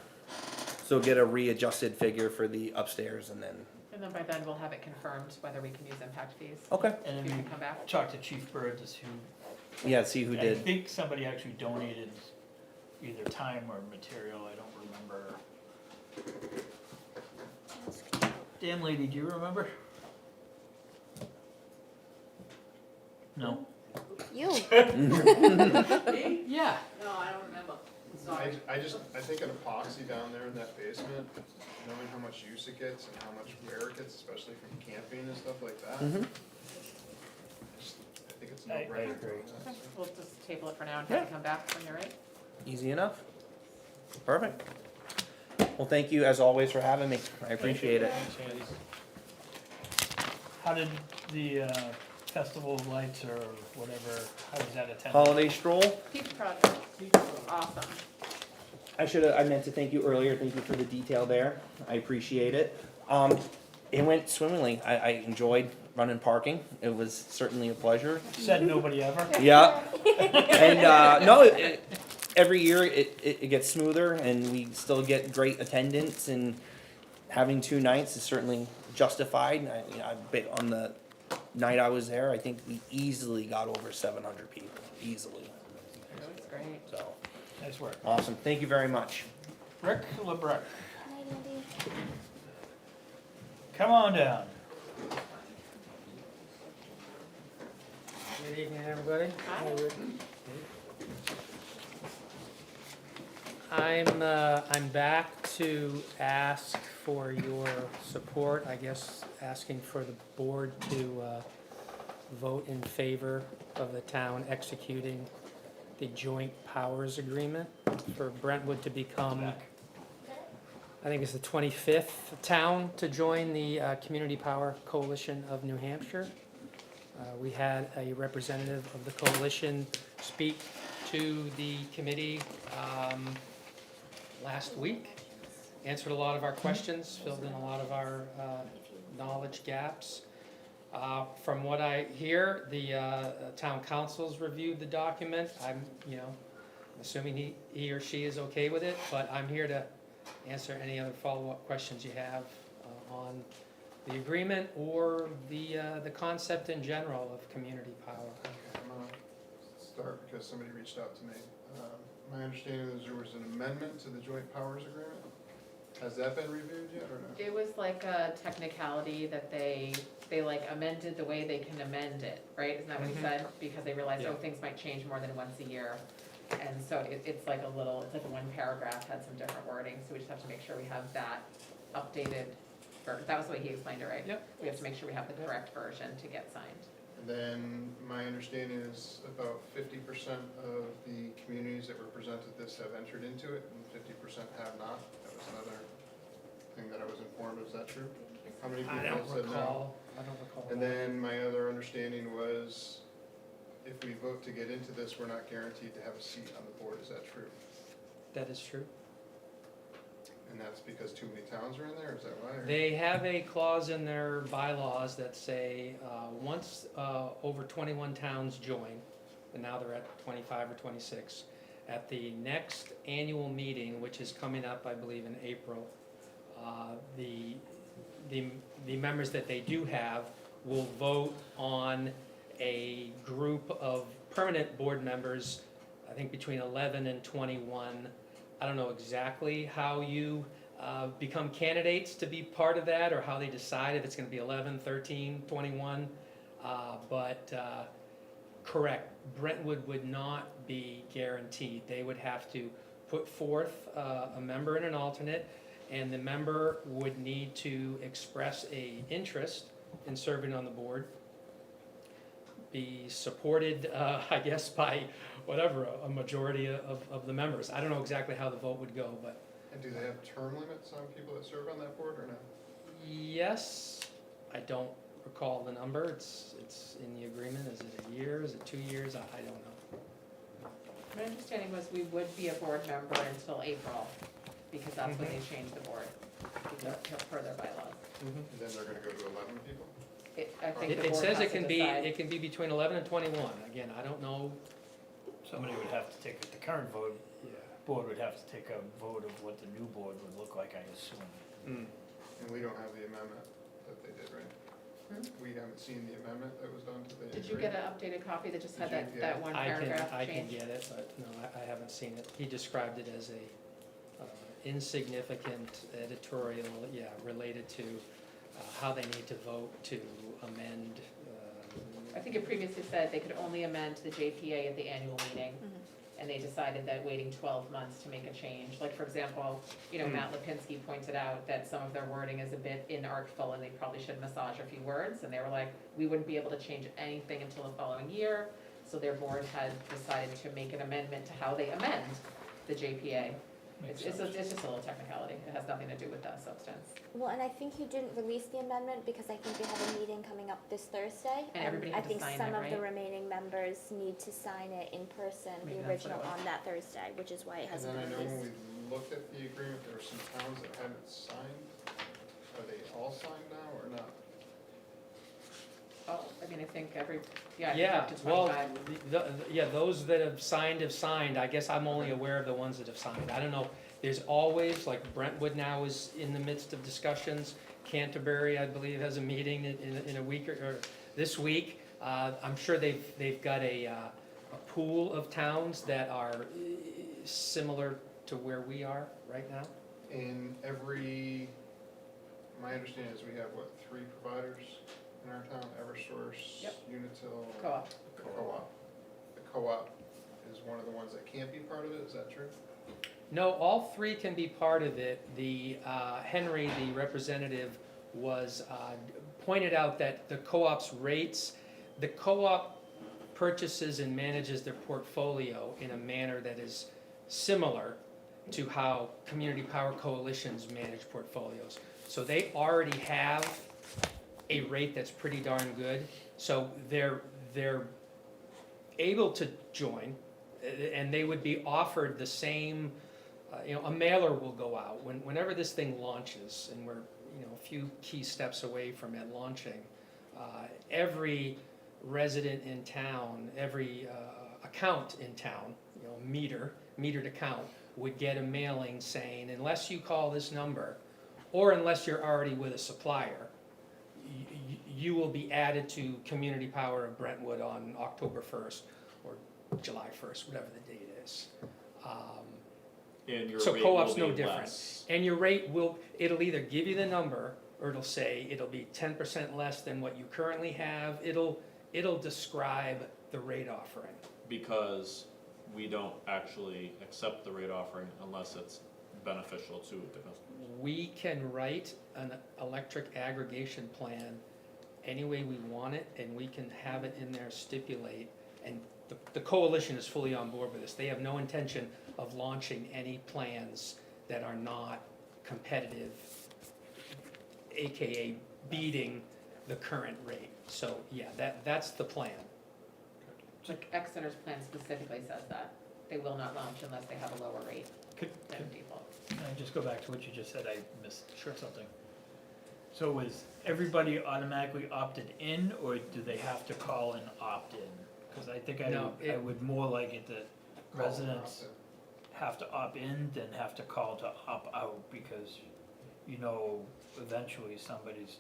Speaker 13: So get a readjusted figure for the upstairs, and then,
Speaker 6: And then by then, we'll have it confirmed whether we can use impact fees.
Speaker 13: okay,
Speaker 1: And
Speaker 6: You
Speaker 1: then
Speaker 6: can
Speaker 1: we
Speaker 6: come back.
Speaker 1: talked to Chief Bird to see who.
Speaker 13: yeah, see who
Speaker 1: I
Speaker 13: did.
Speaker 1: think somebody actually donated either time or material, I don't remember. Damn lady, do you remember? No?
Speaker 5: You.
Speaker 3: Me?
Speaker 1: Yeah.
Speaker 3: No, I don't remember, sorry.
Speaker 4: I think an epoxy down there in that basement, knowing how much use it gets and how much wear it gets, especially from camping and stuff like that.
Speaker 13: Mhm.
Speaker 4: I think it's no
Speaker 1: I
Speaker 4: brainer.
Speaker 1: agree.
Speaker 6: Okay, we'll just table it for now and have you come back when you're ready.
Speaker 13: Easy enough. Perfect. Well, thank you as always for having me. I appreciate it.
Speaker 1: How did the Festival of Lights or whatever, how was that attended?
Speaker 13: Holiday stroll.
Speaker 6: Peach project, awesome.
Speaker 13: I meant to thank you earlier. Thank you for the detail there. I appreciate it. It went swimmingly. I enjoyed running parking. It was certainly a pleasure.
Speaker 1: Said nobody ever?
Speaker 13: Yeah. And, no, every year it gets smoother, and we still get great attendance, and having 2 nights is certainly justified. I bet on the night I was there, I think we easily got over 700 people, easily.
Speaker 6: It was great.
Speaker 13: So,
Speaker 1: Nice work.
Speaker 13: awesome. Thank you very much.
Speaker 1: Rick LeBrecq,
Speaker 5: Night, Andy.
Speaker 1: come on down.
Speaker 14: Good evening, everybody.
Speaker 6: Hi.
Speaker 14: I'm back to ask for your support, I guess, asking for the board to vote in favor of the town executing the joint powers agreement for Brentwood to become, I think it's the 25th town to join the Community Power Coalition of New Hampshire. We had a representative of the coalition speak to the committee last week, answered a lot of our questions, filled in a lot of our knowledge gaps. From what I hear, the town council's reviewed the document. I'm assuming he or she is okay with it, but I'm here to answer any other follow-up questions you have on the agreement or the concept in general of community power.
Speaker 4: I'm gonna start because somebody reached out to me. My understanding is there was an amendment to the joint powers agreement. Has that been reviewed yet or not?
Speaker 6: It was like a technicality that they like amended the way they can amend it, right? Isn't that what he said? Because they realized, oh, things might change more than once a year. And so it's like a 1 paragraph, had some different wording, so we just have to make sure we have that updated. That was the way he explained it, right?
Speaker 14: Yep.
Speaker 6: We have to make sure we have the correct version to get signed.
Speaker 4: And then my understanding is about 50% of the communities that represented this have entered into it and 50% have not. That was another thing that I was informed. Is that true? How many people
Speaker 14: I don't
Speaker 4: said no?
Speaker 14: recall.
Speaker 4: And then my other understanding was if we vote to get into this, we're not guaranteed to have a seat on the board. Is that true?
Speaker 14: That is true.
Speaker 4: And that's because too many towns are in there? Is that why? or-
Speaker 14: They have a clause in their bylaws that say, once over 21 towns join, and now they're at 25 or 26. At the next annual meeting, which is coming up, I believe, in April, the members that they do have will vote on a group of permanent board members, I think between 11 and 21. I don't know exactly how you become candidates to be part of that, or how they decide if it's gonna be 11, 13, 21. But correct, Brentwood would not be guaranteed. They would have to put forth a member and an alternate, and the member would need to express a interest in serving on the board, be supported, I guess, by whatever, a majority of the members. I don't know exactly how the vote would go, but
Speaker 4: And do they have term limits on people that serve on that board or not?
Speaker 14: yes, I don't recall the number. It's in the agreement. Is it a year? Is it 2 years? I don't know.
Speaker 6: My understanding was we would be a board member until April, because that's when they changed the board, per their bylaws.
Speaker 4: And then they're gonna go to 11 people?
Speaker 6: I think
Speaker 14: It
Speaker 6: the board
Speaker 14: says
Speaker 6: has
Speaker 14: it
Speaker 6: to
Speaker 14: can be,
Speaker 6: decide.
Speaker 14: it can be between 11 and 21. Again, I don't know.
Speaker 1: Somebody would have to take, the current vote, board would have to take a vote of what the new board would look like, I assume.
Speaker 14: Mm.
Speaker 4: And we don't have the amendment that they did, right? We haven't seen the amendment that was done to the.
Speaker 6: Did you get an updated copy that just had
Speaker 4: Did you?
Speaker 6: that one paragraph
Speaker 14: I can
Speaker 6: change?
Speaker 14: get it, but no, I haven't seen it. He described it as a insignificant editorial, related to how they need to vote to amend.
Speaker 6: I think it previously said they could only amend the JPA at the annual meeting, and they decided that waiting 12 months to make a change. Like, for example, Matt Lipinski pointed out that some of their wording is a bit inartful, and they probably should massage a few words, and they were like, we wouldn't be able to change anything until the following year, so their board had decided to make an amendment to how they amend the JPA. It's just a little technicality, it has nothing to do with that substance.
Speaker 5: Well, and I think he didn't release the amendment because I think they have a meeting coming up this Thursday.
Speaker 6: And everybody
Speaker 5: I
Speaker 6: had to
Speaker 5: think
Speaker 6: sign
Speaker 5: some
Speaker 6: it,
Speaker 5: of the
Speaker 6: right?
Speaker 5: remaining members need to sign it in person,
Speaker 6: Maybe
Speaker 5: the
Speaker 6: that's what
Speaker 5: original
Speaker 6: it was.
Speaker 5: on that Thursday, which is why it
Speaker 4: And
Speaker 5: hasn't
Speaker 4: then I
Speaker 5: been
Speaker 4: know when
Speaker 5: released.
Speaker 4: we looked at the agreement, there were some towns that hadn't signed. Are they all signed now or not?
Speaker 6: Oh, I mean, I think I think
Speaker 14: Yeah,
Speaker 6: up to
Speaker 14: well,
Speaker 6: 25.
Speaker 14: those that have signed. I guess I'm only aware of the ones that have signed. I don't know. There's always, like Brentwood now is in the midst of discussions. Canterbury, I believe, has a meeting in a week or this week. I'm sure they've got a pool of towns that are similar to where we are right now.
Speaker 4: In my understanding is we have, 3 providers in our town, Eversource,
Speaker 6: Yep.
Speaker 4: Unitil.
Speaker 6: Co-op.
Speaker 4: The co-op. The co-op is one of the ones that can't be part of it, is that true?
Speaker 14: No, all 3 can be part of it. The Henry, the representative, was pointed out that the co-op's rates, the co-op purchases and manages their portfolio in a manner that is similar to how community power coalitions manage portfolios. So they already have a rate that's pretty darn good. So they're able to join, and they would be offered the same. A mailer will go out whenever this thing launches, and we're a few key steps away from it launching. Every resident in town, every account in town, metered account, would get a mailing saying, unless you call this number, or unless you're already with a supplier, you will be added to Community Power of Brentwood on October 1st or July 1st, whatever the date is.
Speaker 9: And your
Speaker 14: So
Speaker 9: rate
Speaker 14: co-op's
Speaker 9: will
Speaker 14: no
Speaker 9: be
Speaker 14: different.
Speaker 9: less.
Speaker 14: And your rate it'll either give you the number, or it'll say it'll be 10% less than what you currently have. It'll describe the rate offering.
Speaker 9: Because we don't actually accept the rate offering unless it's beneficial to the customer.
Speaker 14: We can write an electric aggregation plan any way we want it, and we can have it in there stipulate, and the coalition is fully on board with this. They have no intention of launching any plans that are not competitive, AKA beating the current rate. So, yeah, that's the plan.
Speaker 6: Like Exeter's plan specifically says that. They will not launch unless they have a lower rate
Speaker 1: Could
Speaker 6: than default.
Speaker 1: I just go back to what you just said? I missed something. So was everybody automatically opted in, or do they have to call and opt in? Cause I think
Speaker 14: No,
Speaker 1: I
Speaker 14: it-
Speaker 1: would more like it that
Speaker 4: Call them
Speaker 1: residents
Speaker 4: up
Speaker 1: have to opt in than have to call to opt out, because eventually somebody's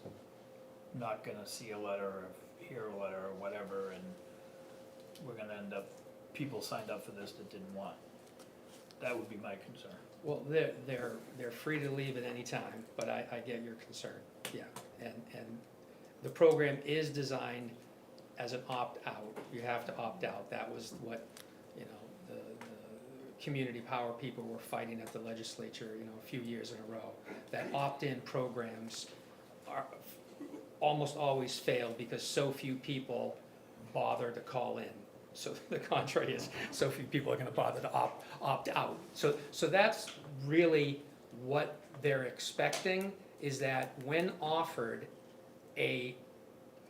Speaker 1: not gonna see a letter or hear a letter or whatever, and we're gonna end up, people signed up for this that didn't want. That would be my concern.
Speaker 14: Well, they're free to leave at any time, but I get your concern, yeah. And the program is designed as an opt-out. You have to opt out. That was what, the community power people were fighting at the legislature, a few years in a row. That opt-in programs are, almost always fail because so few people bother to call in. So the contrary is, so few people are gonna bother to opt out. So that's really what they're expecting, is that when offered a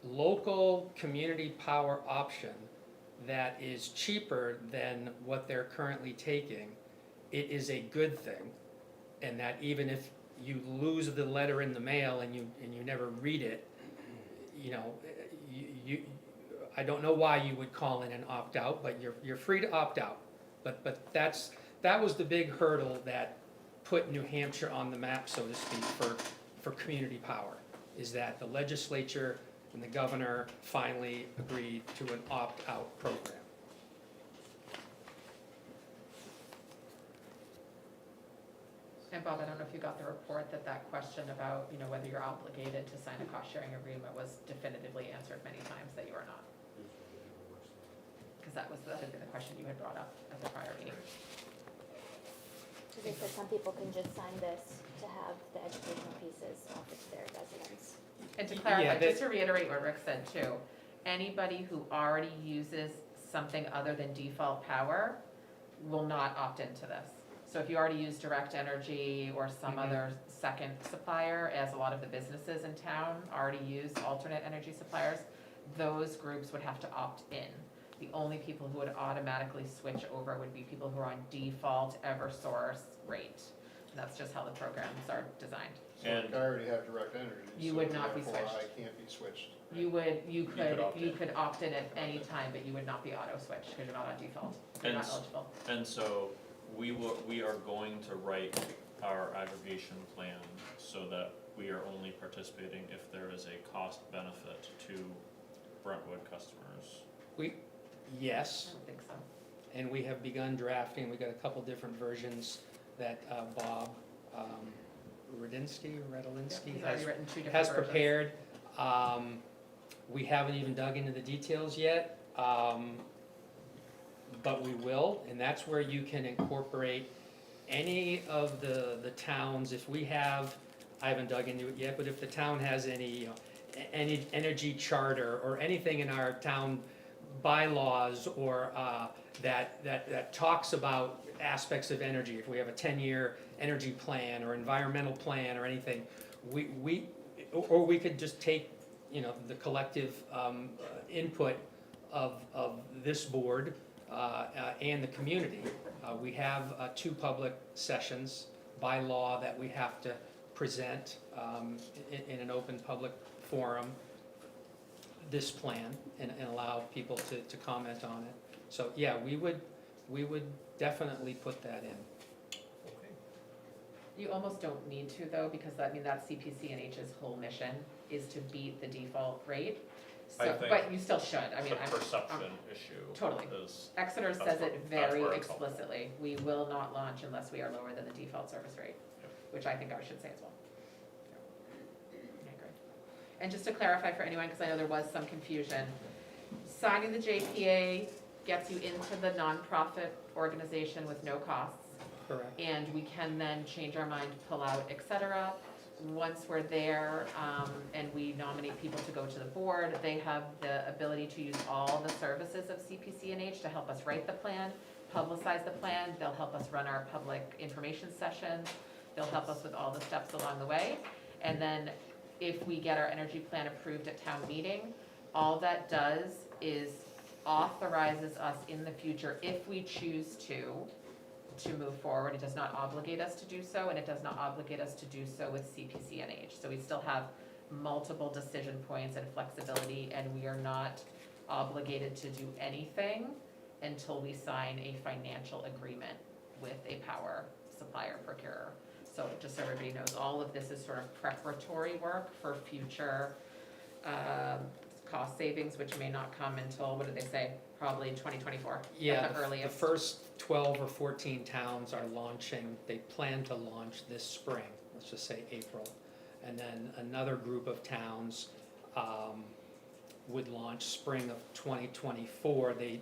Speaker 14: local community power option that is cheaper than what they're currently taking, it is a good thing. And that even if you lose the letter in the mail and you never read it, I don't know why you would call in and opt out, but you're free to opt out. But that was the big hurdle that put New Hampshire on the map, so to speak, for community power, is that the legislature and the governor finally agreed to an opt-out program.
Speaker 6: And Bob, I don't know if you got the report that question about, whether you're obligated to sign a cost-sharing agreement was definitively answered many times that you are not. Because that had been the question you had brought up at the prior meeting.
Speaker 5: So they said some people can just sign this to have the educational pieces offered to their residents.
Speaker 6: And to
Speaker 14: Yeah,
Speaker 6: clarify,
Speaker 14: that-
Speaker 6: just to reiterate what Rick said too, anybody who already uses something other than default power will not opt into this. So if you already use direct energy or some other second supplier, as a lot of the businesses in town already use alternate energy suppliers, those groups would have to opt in. The only people who would automatically switch over would be people who are on default Eversource rate. And that's just how the programs are designed.
Speaker 4: So like I already have direct energy.
Speaker 6: You
Speaker 4: so
Speaker 6: would not be
Speaker 4: therefore
Speaker 6: switched.
Speaker 4: I can't be switched.
Speaker 6: You
Speaker 9: could
Speaker 6: could opt in at any time, but you would not be auto switched because you're not on default. You're
Speaker 9: And
Speaker 6: not
Speaker 9: s-
Speaker 6: eligible.
Speaker 9: And so we are going to write our aggregation plan so that we are only participating if there is a cost benefit to Brentwood customers.
Speaker 6: I
Speaker 14: Yes,
Speaker 6: don't think so.
Speaker 14: and we have begun drafting, we got a couple different versions that Bob Radinsky
Speaker 6: He's already written two different
Speaker 14: has
Speaker 6: versions.
Speaker 14: prepared. We haven't even dug into the details yet, but we will, and that's where you can incorporate any of the towns, if we have, I haven't dug into it yet, but if the town has any energy charter or anything in our town bylaws or that talks about aspects of energy, if we have a 10-year energy plan or environmental plan or anything, or we could just take, the collective input of this board and the community. We have 2 public sessions by law that we have to present in an open public forum, this plan, and allow people to comment on it. So, yeah, we would definitely put that in.
Speaker 6: You almost don't need to though, because that's CPCNH's whole mission, is to beat the default rate.
Speaker 9: I
Speaker 6: So,
Speaker 9: think
Speaker 6: but you still should,
Speaker 9: The perception issue
Speaker 6: totally.
Speaker 9: is,
Speaker 6: Exeter
Speaker 9: That's
Speaker 6: says
Speaker 9: what-
Speaker 6: it
Speaker 9: that's
Speaker 6: very
Speaker 9: where it's helpful.
Speaker 6: explicitly, we will not launch unless we are lower than the default service rate,
Speaker 9: Yep.
Speaker 6: which I think I should say as well. I agree. And just to clarify for anyone, because I know there was some confusion, signing the JPA gets you into the nonprofit organization with no costs.
Speaker 14: Correct.
Speaker 6: And we can then change our mind, pull out, et cetera. Once we're there, and we nominate people to go to the board, they have the ability to use all the services of CPCNH to help us write the plan, publicize the plan, they'll help us run our public information sessions, they'll help us with all the steps along the way. And then if we get our energy plan approved at town meeting, all that does is authorizes us in the future, if we choose to move forward. It does not obligate us to do so, and it does not obligate us to do so with CPCNH. So we still have multiple decision points and flexibility, and we are not obligated to do anything until we sign a financial agreement with a power supplier procurer. So just so everybody knows, all of this is sort of preparatory work for future cost savings, which may not come until, what did they say, probably 2024
Speaker 14: Yeah,
Speaker 6: at the
Speaker 14: the
Speaker 6: earliest.
Speaker 14: first 12 or 14 towns are launching, they plan to launch this spring, let's just say April. And then another group of towns would launch spring of 2024. They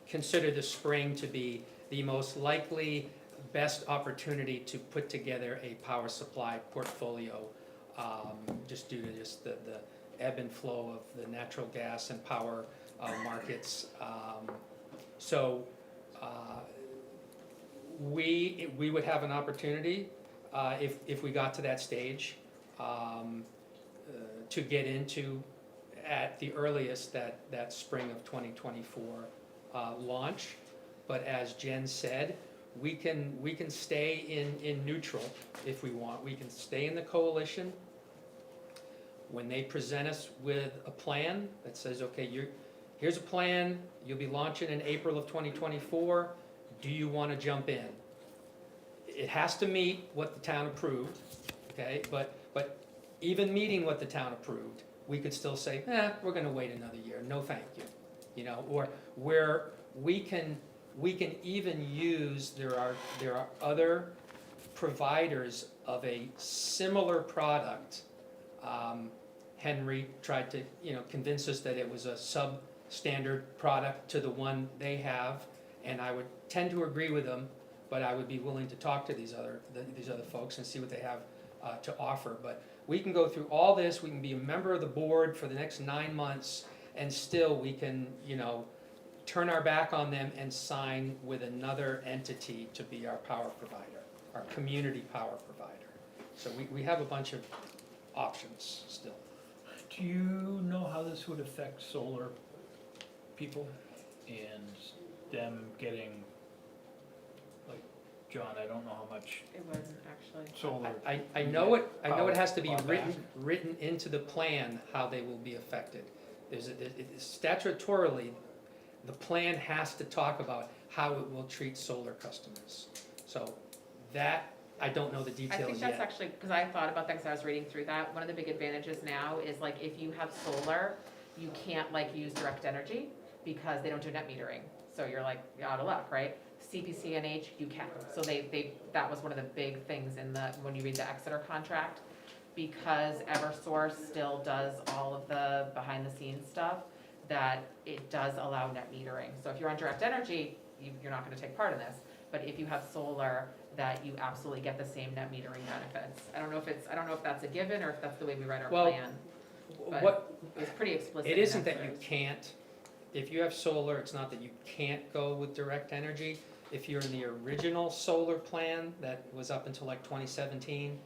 Speaker 14: consider the spring to be the most likely, best opportunity to put together a power supply portfolio, just due to just the ebb and flow of the natural gas and power markets. So we would have an opportunity, if we got to that stage, to get into, at the earliest, that spring of 2024 launch. But as Jen said, we can stay in neutral if we want. We can stay in the coalition. When they present us with a plan that says, okay, here's a plan, you'll be launching in April of 2024, do you want to jump in? It has to meet what the town approved, okay? But even meeting what the town approved, we could still say, we're gonna wait another year, no thank you. You know, or where we can even use, there are other providers of a similar product. Henry tried to, convince us that it was a substandard product to the one they have, and I would tend to agree with them, but I would be willing to talk to these other folks and see what they have to offer. But we can go through all this, we can be a member of the board for the next 9 months, and still we can, turn our back on them and sign with another entity to be our power provider, our community power provider. So we have a bunch of options still.
Speaker 1: Do you know how this would affect solar people and them getting, like, John, I don't know how much
Speaker 6: It wasn't actually.
Speaker 1: solar.
Speaker 14: I know it has to be
Speaker 1: Power back.
Speaker 14: written into the plan how they will be affected. Statutorily, the plan has to talk about how it will treat solar customers. So that, I don't know the
Speaker 6: I
Speaker 14: details
Speaker 6: think that's
Speaker 14: yet.
Speaker 6: actually, because I thought about that, because I was reading through that, one of the big advantages now is like if you have solar, you can't like use direct energy because they don't do net metering. So you're like, you're out of luck, right? CPCNH, you can. So that was one of the big things when you read the Exeter contract, because Eversource still does all of the behind the scenes stuff, that it does allow net metering. So if you're on direct energy, you're not gonna take part in this. But if you have solar, that you absolutely get the same net metering benefits. I don't know if that's a given or if that's the way we write our plan. But
Speaker 14: What,
Speaker 6: it was pretty explicit.
Speaker 14: it
Speaker 6: in
Speaker 14: isn't that you
Speaker 6: Exeter's.
Speaker 14: can't, if you have solar, it's not that you can't go with direct energy. If you're in the original solar plan that was up until like 2017,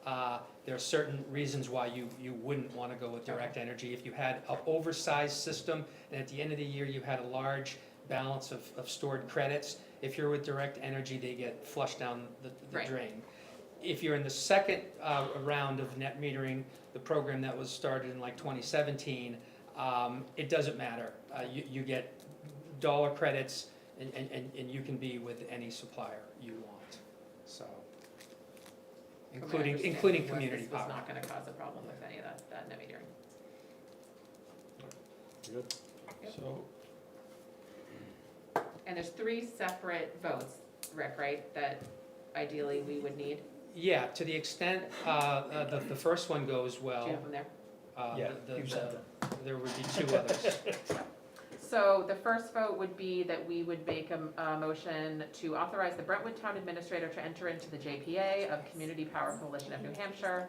Speaker 14: there are certain reasons why you wouldn't want to go with direct energy. If you had an oversized system and at the end of the year you had a large balance of stored credits, if you're with direct energy, they get flushed down the
Speaker 6: Right.
Speaker 14: drain. If you're in the second round of net metering, the program that was started in like 2017, it doesn't matter. You get dollar credits and you can be with any supplier you want, so.
Speaker 6: From my
Speaker 14: Including
Speaker 6: understanding,
Speaker 14: community
Speaker 6: this
Speaker 14: power.
Speaker 6: was not gonna cause a problem with any of that net metering.
Speaker 9: Good.
Speaker 6: Yep.
Speaker 14: So,
Speaker 6: And there's 3 separate votes, Rick, right, that ideally we would need?
Speaker 14: yeah, to the extent, the first one goes
Speaker 6: Do you
Speaker 14: well,
Speaker 6: have them there?
Speaker 1: Yeah, you said that.
Speaker 14: there would be 2 others.
Speaker 6: So the first vote would be that we would make a motion to authorize the Brentwood Town Administrator to enter into the JPA of Community Power Coalition of New Hampshire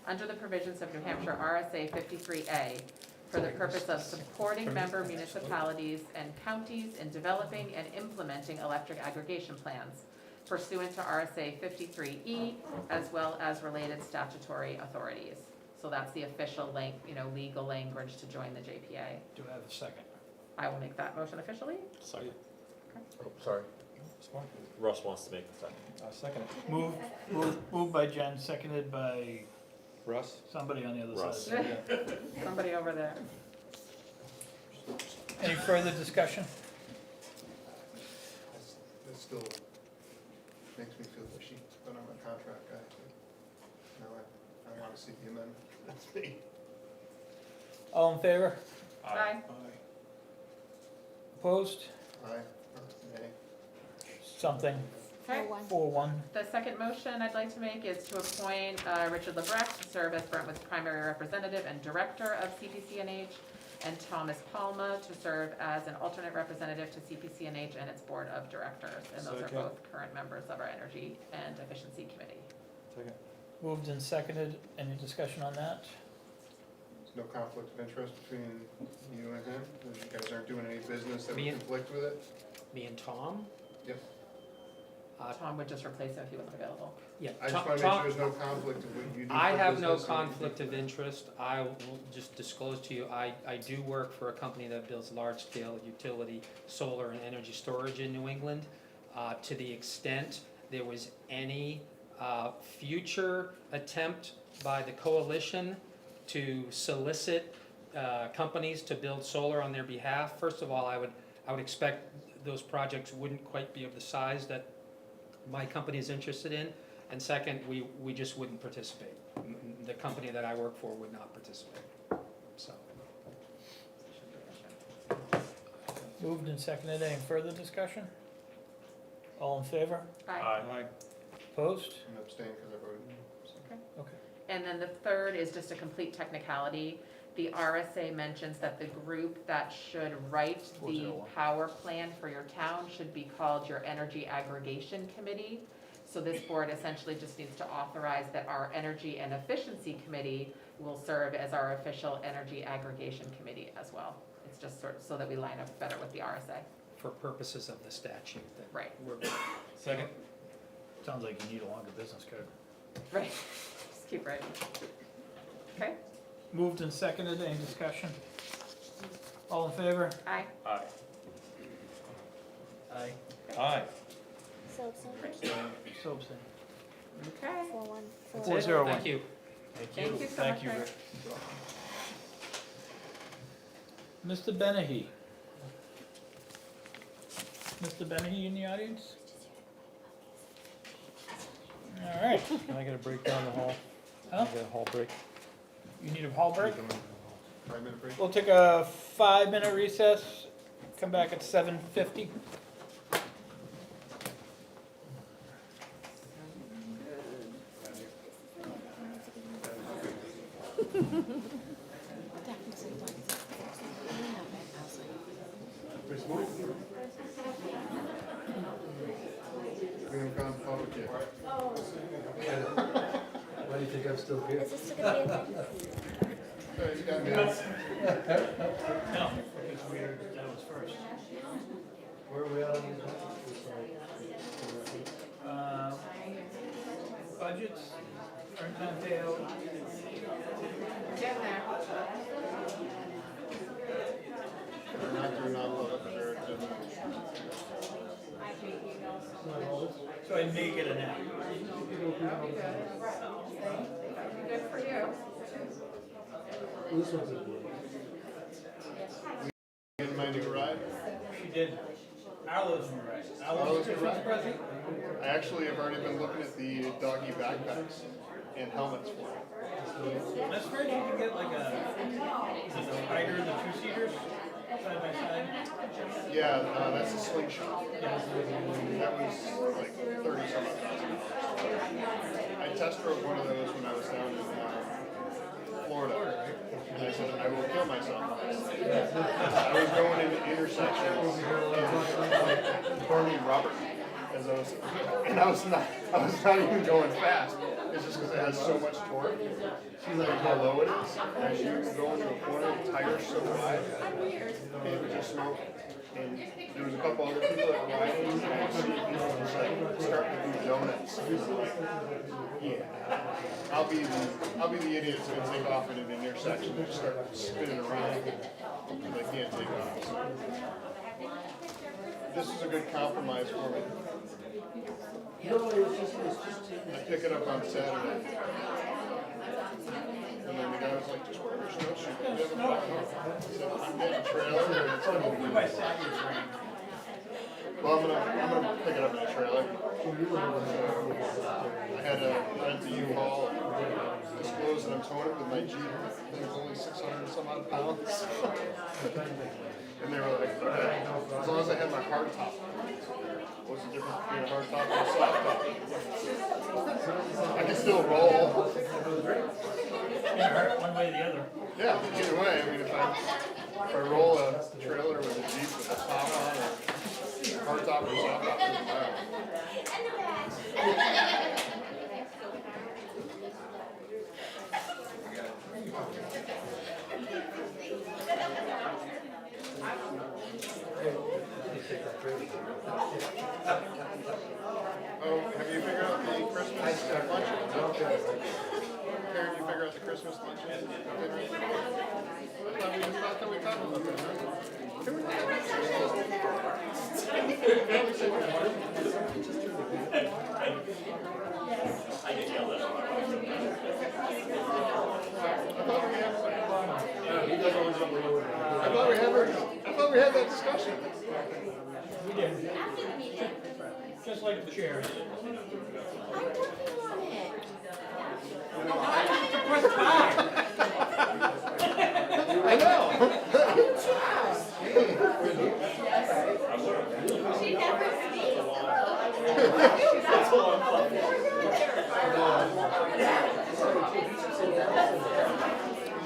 Speaker 6: under the provisions of New Hampshire RSA 53A for the purpose of supporting member municipalities and counties in developing and implementing electric aggregation plans pursuant to RSA 53E as well as related statutory authorities. So that's the official legal language to join the JPA.
Speaker 1: Do I have a second?
Speaker 6: I will make that motion officially.
Speaker 9: Second. Oh, sorry. Russ wants to make the second.
Speaker 2: Second it.
Speaker 1: Moved by Jen, seconded by
Speaker 2: Russ?
Speaker 1: somebody on the other
Speaker 9: Russ.
Speaker 1: side.
Speaker 6: Somebody over there.
Speaker 1: Any further discussion?
Speaker 4: It still makes me feel fishy, but I'm a contract guy. No, I wanna see the amendment. That's me.
Speaker 1: All in favor?
Speaker 6: Aye.
Speaker 1: Opposed?
Speaker 4: Aye, or nay.
Speaker 1: Something,
Speaker 6: Okay.
Speaker 1: 4-1.
Speaker 6: The second motion I'd like to make is to appoint Richard Lebrecht to serve as Brentwood's primary representative and director of CPCNH, and Thomas Palma to serve as an alternate representative to CPCNH and its board of directors. And those are
Speaker 2: Second.
Speaker 6: both current members of our Energy and Efficiency Committee.
Speaker 2: Second.
Speaker 1: Moved and seconded. Any discussion on that?
Speaker 4: There's no conflict of interest between you and him? You guys aren't doing any business that would
Speaker 14: Me and-
Speaker 4: conflict with it?
Speaker 14: Me and Tom?
Speaker 4: Yep.
Speaker 6: Tom would just replace him if he wasn't available.
Speaker 14: Yeah.
Speaker 4: I just
Speaker 14: Tom-
Speaker 4: wanna make sure
Speaker 14: Tom-
Speaker 4: there's no conflict of what you do for
Speaker 14: I have no
Speaker 4: business and what you do
Speaker 14: conflict
Speaker 4: for
Speaker 14: of
Speaker 4: them.
Speaker 14: interest. I will just disclose to you, I do work for a company that builds large-scale utility, solar and energy storage in New England. To the extent there was any future attempt by the coalition to solicit companies to build solar on their behalf, first of all, I would expect those projects wouldn't quite be of the size that my company is interested in. And second, we just wouldn't participate. The company that I work for would not participate, so.
Speaker 1: Moved and seconded. Any further discussion? All in favor?
Speaker 6: Aye.
Speaker 1: Opposed?
Speaker 4: I'm abstaining because I voted.
Speaker 6: And then the third is just a complete technicality. The RSA mentions that the group that should write the
Speaker 1: 401.
Speaker 6: power plan for your town should be called your Energy Aggregation Committee. So this board essentially just needs to authorize that our Energy and Efficiency Committee will serve as our official Energy Aggregation Committee as well. It's just sort of so that we line up better with the RSA.
Speaker 14: For purposes of the statute that
Speaker 6: Right.
Speaker 14: we're.
Speaker 2: Second.
Speaker 1: Sounds like you need a longer business card.
Speaker 6: Right. Just keep writing. Okay?
Speaker 1: Moved and seconded. Any discussion? All in favor?
Speaker 6: Aye.
Speaker 9: Aye.
Speaker 1: Aye.
Speaker 2: Aye.
Speaker 5: So abstain.
Speaker 1: So abstain.
Speaker 6: Okay.
Speaker 5: 4-1.
Speaker 14: That's
Speaker 1: 4-0.
Speaker 14: it. Thank you.
Speaker 6: Thank you so
Speaker 2: Thank
Speaker 6: much,
Speaker 2: you,
Speaker 6: Rick.
Speaker 2: Rick.
Speaker 1: Mr. Benahy. Mr. Benahy in the audience? All right.
Speaker 2: Can I get a break down the hall?
Speaker 1: Huh?
Speaker 2: Can I get a hall break?
Speaker 1: You need a hall break?
Speaker 4: 5-minute break?
Speaker 1: We'll take a 5-minute recess, come back at 7:50.
Speaker 4: We haven't gone public yet.
Speaker 12: Why do you think I'm still here?
Speaker 5: Is this still gonna be a thing?
Speaker 4: Sorry, you got minutes.
Speaker 1: No, because that was first.
Speaker 12: Where are we at on these?
Speaker 1: Budgets, earned time payout,
Speaker 6: Getting there.
Speaker 4: Not through non-public, Eric didn't.
Speaker 1: so I may get a nap.
Speaker 6: That'd be good. That'd be good for you.
Speaker 12: This one's a blue.
Speaker 4: In my new ride?
Speaker 1: She did. Arlo's right.
Speaker 4: Arlo's
Speaker 1: Christmas
Speaker 4: right.
Speaker 1: present?
Speaker 4: I actually have already been looking at the doggy backpacks and helmets for it.
Speaker 1: I'm surprised you can get like a spider and the two-seaters side by side.
Speaker 4: Yeah, that's a slingshot. That was like 30 some odd $1,000. I test drove one of those when I was down in Florida. And I said, I will kill myself. I was going into intersections and burning rubber. As I was not even going fast. It's just because it has so much torque. Like how low it is. As you go into a corner, the tire's so wide, it would just smoke. And there was a couple other people that were riding, and I see people just like starting to do donuts. Yeah. I'll be the idiot that's gonna take off in an intersection and just start spinning around. Because I can't take off. So. This is a good compromise for me. I pick it up on Saturday. And then the guy was like, just wear your snowshoes. You have a problem? I'm getting a trailer and it's gonna be. Well, I'm gonna pick it up in a trailer. I had to rent a U-Haul, disclose that I'm towing it with my Jeep. I think it was only 600 and some odd pounds. And they were like, okay, as long as I had my hard top. What's the difference between a hard top and a soft top? I can still roll.
Speaker 1: Can't hurt one way or the other.
Speaker 4: Yeah, either way, I mean, if I roll a trailer with a Jeep with a top on or hard top or soft top, it doesn't matter. Oh, have you figured out the Christmas lunch? Karen, you figure out the Christmas lunch? I thought we talked about that, right? Can we do
Speaker 9: I get yelled at.
Speaker 4: I thought we had that discussion.
Speaker 1: We did. Just like the chairs.
Speaker 4: I know.
Speaker 5: She never speaks.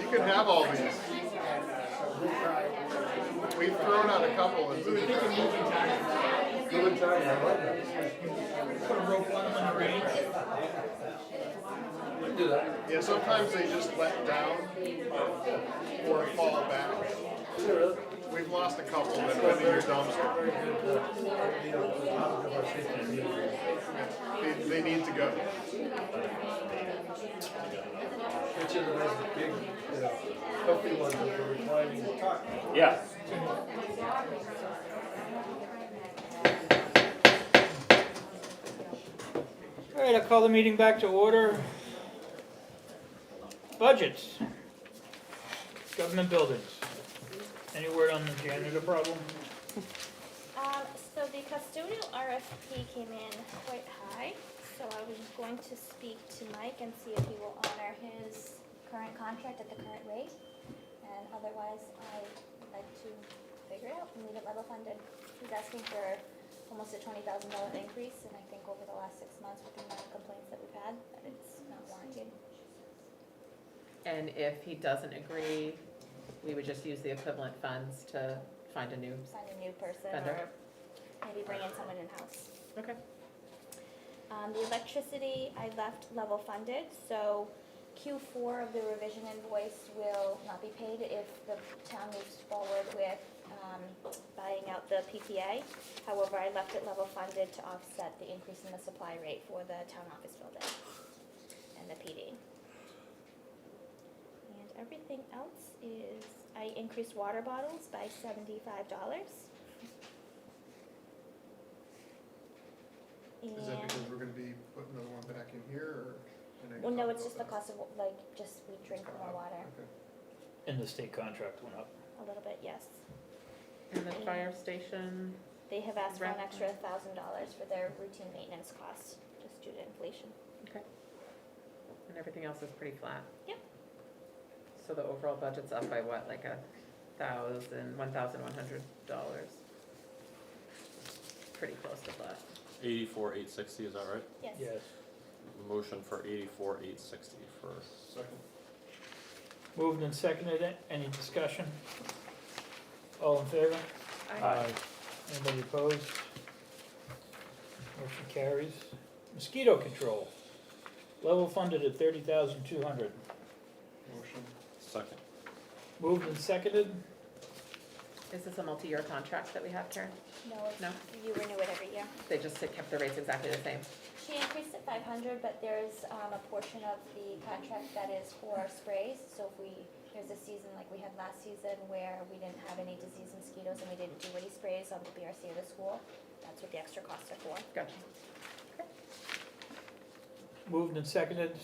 Speaker 4: You can have all these. We've thrown out a couple and
Speaker 1: We were thinking moving target.
Speaker 12: Moving target, I like that.
Speaker 1: Put a rope on them in the rain.
Speaker 12: Do that.
Speaker 4: yeah, sometimes they just let down or fall back. We've lost a couple that went in your dumpster. They need to go.
Speaker 12: Which is a nice big, healthy one with the reclining.
Speaker 9: Yeah.
Speaker 1: All right, I'll call the meeting back to order. Budgets. Government buildings. Any word on the janitor problem?
Speaker 5: So the custodial RFP came in quite high, so I was going to speak to Mike and see if he will honor his current contract at the current rate. And otherwise, I'd like to figure it out and leave it level funded. He's asking for almost a $20,000 increase, and I think over the last 6 months with the amount of complaints that we've had, that it's not warranted.
Speaker 6: And if he doesn't agree, we would just use the equivalent funds to find a new
Speaker 5: Find a new person
Speaker 6: vendor.
Speaker 5: or maybe bring in someone in-house.
Speaker 6: Okay.
Speaker 5: The electricity, I left level funded, so Q4 of the revision invoice will not be paid if the town moves forward with buying out the PPA. However, I left it level funded to offset the increase in the supply rate for the town office building and the PD. And everything else is, I increased water bottles by $75.
Speaker 4: Is that because we're gonna be putting another one back in here, or? I know you
Speaker 5: Well, no,
Speaker 4: talked
Speaker 5: it's just the
Speaker 4: about
Speaker 5: cost of, like, just we drink more water,
Speaker 4: that. Okay.
Speaker 1: And the state contract went up.
Speaker 5: a little bit, yes.
Speaker 6: And the fire station,
Speaker 5: They have asked for an
Speaker 6: Rent.
Speaker 5: extra $1,000 for their routine maintenance costs, just due to inflation.
Speaker 6: and everything else is pretty flat.
Speaker 5: Yep.
Speaker 6: So the overall budget's up by what, like $1,100? Pretty close to flat.
Speaker 9: 84,860, is that right?
Speaker 5: Yes.
Speaker 1: Yes.
Speaker 9: Motion for 84,860 for.
Speaker 4: Second.
Speaker 1: Moved and seconded. Any discussion? All in favor?
Speaker 6: Aye.
Speaker 1: Anybody opposed? Motion carries. Mosquito control. Level funded at $30,200.
Speaker 4: Motion.
Speaker 9: Second.
Speaker 1: Moved and seconded.
Speaker 6: Is this a multi-year contract that we have, Karen?
Speaker 5: No,
Speaker 6: No?
Speaker 5: you renew it every year.
Speaker 6: They just kept the rates exactly the same?
Speaker 5: She increased it 500, but there's a portion of the contract that is for sprays. So if there's a season like we had last season where we didn't have any disease mosquitoes and we didn't do any sprays on the BRC of the school, that's what the extra costs are for.
Speaker 6: Gotcha.
Speaker 1: Moved and seconded.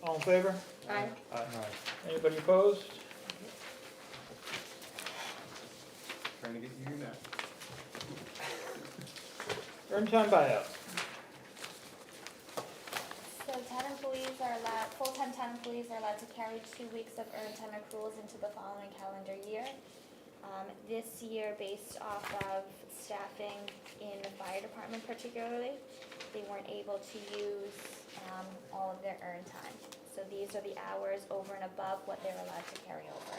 Speaker 1: All in favor?
Speaker 6: Aye.
Speaker 1: Anybody opposed?
Speaker 4: Trying to get you your net.
Speaker 1: Earn time buyout.
Speaker 5: So full-time town employees are allowed to carry 2 weeks of earned time accruals into the following calendar year. This year, based off of staffing in the fire department particularly, they weren't able to use all of their earned time. So these are the hours over and above what they're allowed to carry over.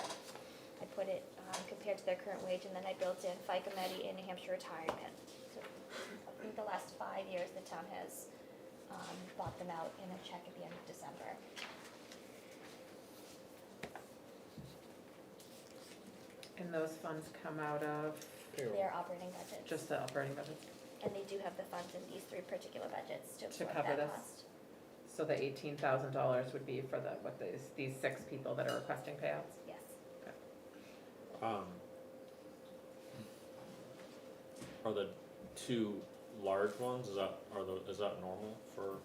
Speaker 5: I put it compared to their current wage, and then I built in FICA Medi and New Hampshire retirement. So I think the last 5 years, the town has bought them out in a check at the end of December.
Speaker 6: And those funds come out of
Speaker 5: Their operating budgets.
Speaker 6: just the operating budgets?
Speaker 5: And they do have the funds in these 3 particular budgets to
Speaker 6: To
Speaker 5: absorb
Speaker 6: cover
Speaker 5: that
Speaker 6: this?
Speaker 5: cost.
Speaker 6: So the $18,000 would be for these 6 people that are requesting payouts?
Speaker 5: Yes.
Speaker 9: Are the 2 large ones, is that normal for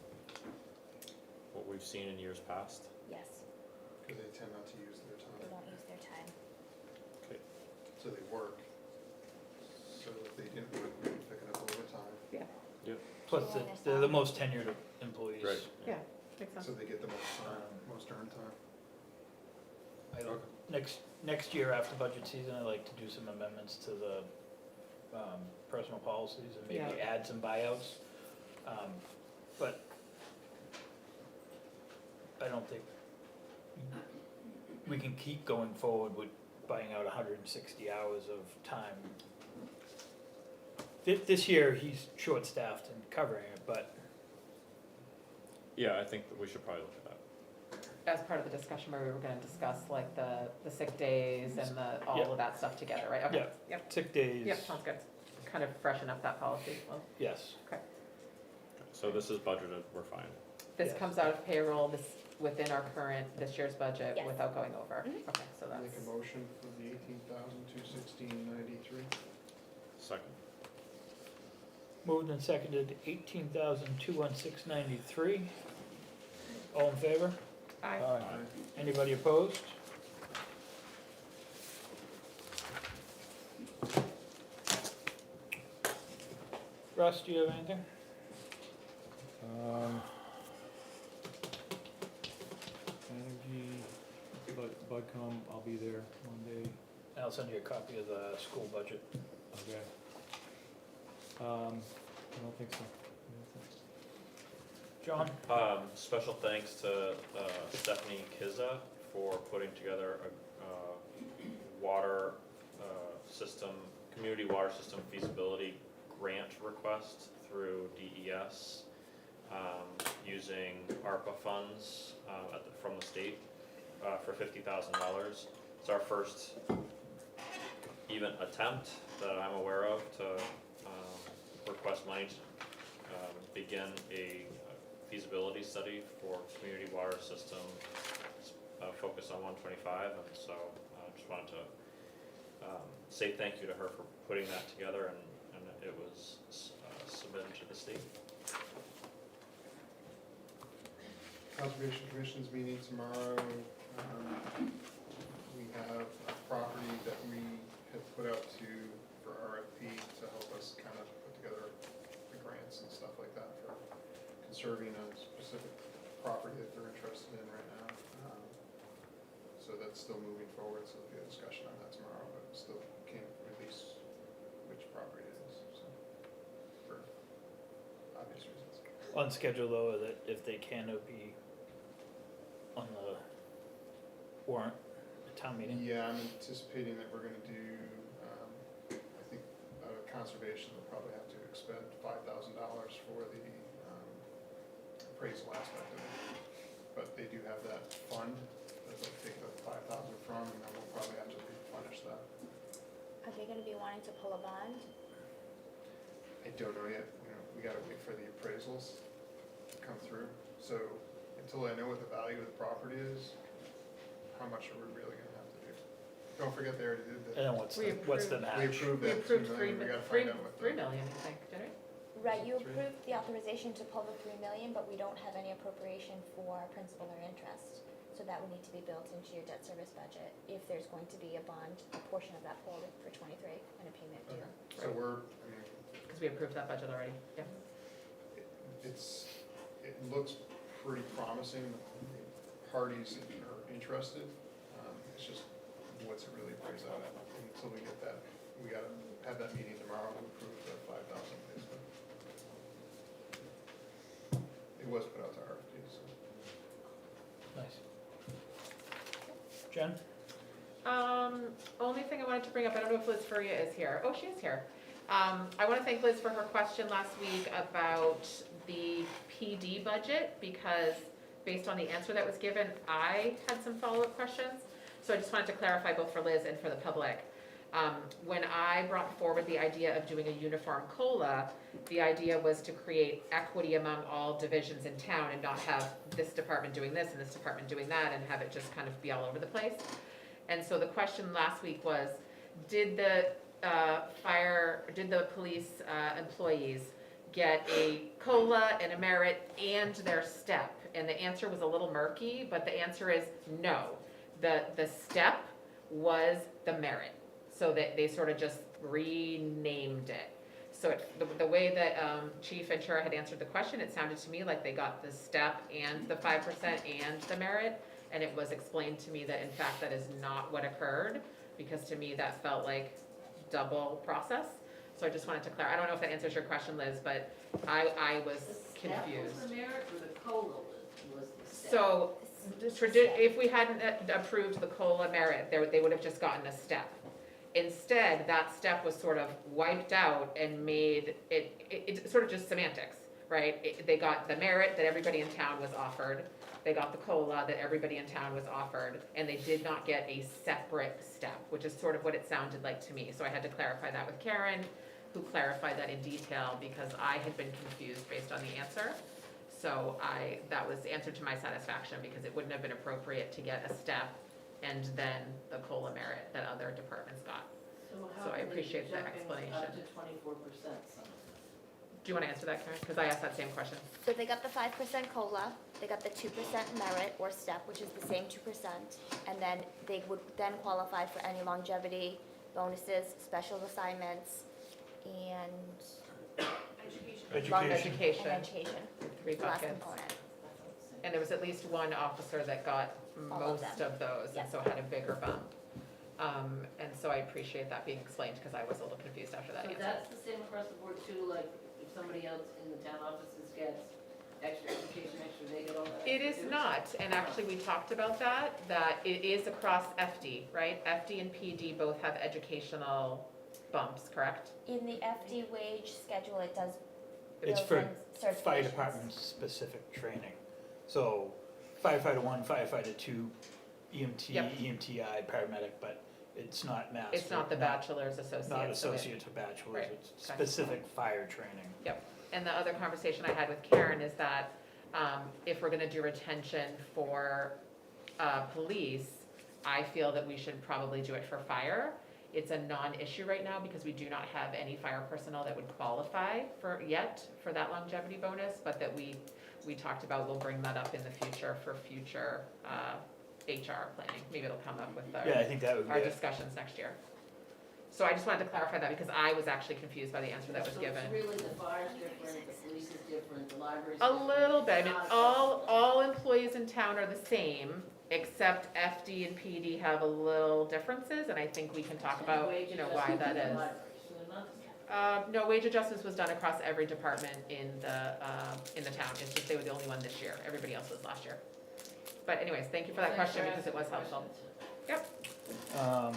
Speaker 9: what we've seen in years past?
Speaker 5: Yes,
Speaker 4: Because they tend not to use their
Speaker 5: they
Speaker 4: time,
Speaker 5: don't use their time.
Speaker 4: so they work. So if they didn't work, they'd be picking up overtime,
Speaker 1: Plus, they're the most tenured employees.
Speaker 9: Right.
Speaker 6: Yeah, makes sense.
Speaker 4: so they get the most time, most earned time.
Speaker 1: I don't, next year after budget season, I'd like to do some amendments to the personal policies and maybe
Speaker 6: Yeah.
Speaker 1: add some buyouts. But I don't think we can keep going forward with buying out 160 hours of time. This year, he's short-staffed and covering it, but
Speaker 9: Yeah, I think that we should probably look at that.
Speaker 6: As part of the discussion where we were gonna discuss like the sick days and all
Speaker 1: Yeah.
Speaker 6: of that stuff together, right? Okay.
Speaker 1: Yeah.
Speaker 6: Yep,
Speaker 1: sick days,
Speaker 6: yep, sounds good. Kind of freshen up that policy. Well,
Speaker 1: yes.
Speaker 9: So this is budgeted, we're fine.
Speaker 6: this
Speaker 1: Yes.
Speaker 6: comes out of payroll, within our this year's budget
Speaker 5: Yes.
Speaker 6: without going over.
Speaker 5: Mhm.
Speaker 6: Okay, so
Speaker 4: Make
Speaker 6: that's,
Speaker 4: a motion for the 18,216.93.
Speaker 9: Second.
Speaker 1: Moved and seconded, 18,216.93. All in favor?
Speaker 6: aye.
Speaker 1: Anybody opposed? Russ, do you have anything?
Speaker 2: Energy, Budcom, I'll be there Monday.
Speaker 1: I'll send you a copy of the school budget.
Speaker 2: Okay. I don't think so.
Speaker 1: John?
Speaker 9: Special thanks to Stephanie Kizza for putting together a water system, community water system feasibility grant request through DES, using ARPA funds from the state for $50,000. It's our first even attempt that I'm aware of to request money to begin a feasibility study for community water system focused on 125, and so I just wanted to say thank you to her for putting that together, and it was submitted to the state.
Speaker 4: Conservation Commission's meeting tomorrow. We have a property that we have put out for RFP to help us kind of put together the grants and stuff like that for conserving a specific property that they're interested in right now. So that's still moving forward, so there'll be a discussion on that tomorrow, but still can't release which property it is, so, for obvious reasons.
Speaker 1: On schedule though, that if they can, it'll be on the warrant, at town meeting.
Speaker 4: Yeah, I'm anticipating that we're gonna do, I think, conservation will probably have to expend $5,000 for the appraisal aspect of it. But they do have that fund that they'll take the $5,000 from, and then we'll probably have to replenish that.
Speaker 5: Are they gonna be wanting to pull a bond?
Speaker 4: I don't know yet, we gotta wait for the appraisals to come through. So until I know what the value of the property is, how much are we really gonna have to do? Don't forget they already did
Speaker 1: And
Speaker 4: that.
Speaker 1: then what's the
Speaker 4: We
Speaker 1: match?
Speaker 4: approved
Speaker 6: We
Speaker 4: that
Speaker 6: approved
Speaker 4: 2 million, we gotta find out what the.
Speaker 6: 3 million, I think, didn't we?
Speaker 5: Right, you
Speaker 4: 3.
Speaker 5: approved the authorization to pull the 3 million, but we don't have any appropriation for principal or interest. So that would need to be built into your debt service budget. If there's going to be a bond, a portion of that for 23 and a payment due.
Speaker 4: So I mean,
Speaker 6: Because we approved that budget already, yeah.
Speaker 4: it looks pretty promising, the parties are interested, it's just, what's it really plays out at, until we get that, we gotta have that meeting tomorrow to approve the 5,000 basically. It was put out to RFP, so.
Speaker 1: Nice. Jen?
Speaker 6: Only thing I wanted to bring up, I don't know if Liz Furia is here. Oh, she is here. I want to thank Liz for her question last week about the PD budget, because based on the answer that was given, I had some follow-up questions. So I just wanted to clarify both for Liz and for the public. When I brought forward the idea of doing a uniform COLA, the idea was to create equity among all divisions in town and not have this department doing this and this department doing that and have it just kind of be all over the place. And so the question last week was, did the police employees get a COLA and a merit and their step? And the answer was a little murky, but the answer is no. The step was the merit. So that they sort of just renamed it. So the way that Chief Ventura had answered the question, it sounded to me like they got the step and the 5% and the merit. And it was explained to me that in fact that is not what occurred, because to me that felt like double process. So I just wanted to clarify. I don't know if that answers your question, Liz, but I was confused.
Speaker 3: The step was the merit or the COLA was the step?
Speaker 6: So if we hadn't approved the COLA merit, they would have just gotten a step. Instead, that step was sort of wiped out and made it's sort of just semantics, right? They got the merit that everybody in town was offered, they got the COLA that everybody in town was offered, and they did not get a separate step, which is sort of what it sounded like to me. So I had to clarify that with Karen, who clarified that in detail, because I had been confused based on the answer. So that was answered to my satisfaction, because it wouldn't have been appropriate to get a step and then the COLA merit that other departments got. So I appreciate the explanation.
Speaker 3: Up to 24% some.
Speaker 6: Do you want to answer that, Karen? Because I asked that same question.
Speaker 5: So they got the 5% COLA, they got the 2% merit or step, which is the same 2%, and then they would then qualify for any longevity bonuses, special assignments, and
Speaker 6: Long education,
Speaker 5: and education,
Speaker 6: three
Speaker 5: the last
Speaker 6: buckets.
Speaker 5: component.
Speaker 6: And there was at least one officer that got
Speaker 5: All of
Speaker 6: most
Speaker 5: them.
Speaker 6: of those, and
Speaker 5: Yes.
Speaker 6: so had a bigger bump. And so I appreciate that being explained, because I was a little confused after that
Speaker 3: So
Speaker 6: answer.
Speaker 3: that's the same across the board too, like if somebody else in the town offices gets extra education, extra, they get all that?
Speaker 6: It
Speaker 3: extra
Speaker 6: is
Speaker 3: too?
Speaker 6: not, and actually we talked about that it is across FD, right? FD and PD both have educational bumps, correct?
Speaker 5: In the FD wage schedule, it does
Speaker 1: It's
Speaker 5: build
Speaker 1: for
Speaker 5: in
Speaker 1: fire
Speaker 5: certifications.
Speaker 1: department specific training. So firefighter 1, firefighter 2, EMT,
Speaker 6: Yep.
Speaker 1: EMTI, paramedic, but it's not master.
Speaker 6: It's not the bachelor's associate.
Speaker 1: Not
Speaker 6: so it-
Speaker 1: associate to bachelor's,
Speaker 6: Right,
Speaker 1: it's
Speaker 6: okay.
Speaker 1: specific fire training.
Speaker 6: And the other conversation I had with Karen is that if we're gonna do retention for police, I feel that we should probably do it for fire. It's a non-issue right now because we do not have any fire personnel that would qualify for that longevity bonus, but that we talked about, we'll bring that up in the future for future HR planning. Maybe it'll come up with
Speaker 1: Yeah, I think that would be
Speaker 6: our
Speaker 1: it.
Speaker 6: discussions next year. So I just wanted to clarify that because I was actually confused by the answer that was
Speaker 3: So
Speaker 6: given.
Speaker 3: it's really the fire's different, the police is different, the library's
Speaker 6: A
Speaker 3: different.
Speaker 6: little bit, I mean,
Speaker 3: Not-
Speaker 6: all employees in town are the same, except FD and PD have a little differences, and I think we can talk
Speaker 3: And
Speaker 6: about,
Speaker 3: wage
Speaker 6: you know, why
Speaker 3: adjustment
Speaker 6: that
Speaker 3: in the
Speaker 6: is.
Speaker 3: library, so they're not the same.
Speaker 6: No, wage adjustments was done across every department in the town, it's just they were the only one this year, everybody else was last year. But anyways, thank you for that
Speaker 3: Thanks
Speaker 6: question,
Speaker 3: for
Speaker 6: because it was
Speaker 3: asking
Speaker 6: helpful.
Speaker 3: questions.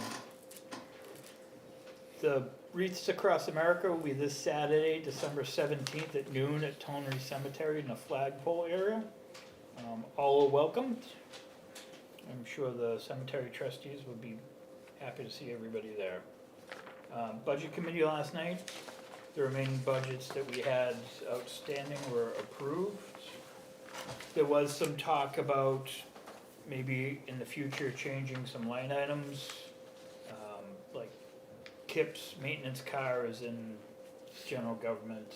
Speaker 1: The Wreaths Across America will be this Saturday, December 17th at noon at Tonry Cemetery in the flagpole area. All are welcomed. I'm sure the cemetery trustees would be happy to see everybody there. Budget committee last night, the remaining budgets that we had outstanding were approved. There was some talk about maybe in the future changing some line items, like Kip's maintenance car is in general government.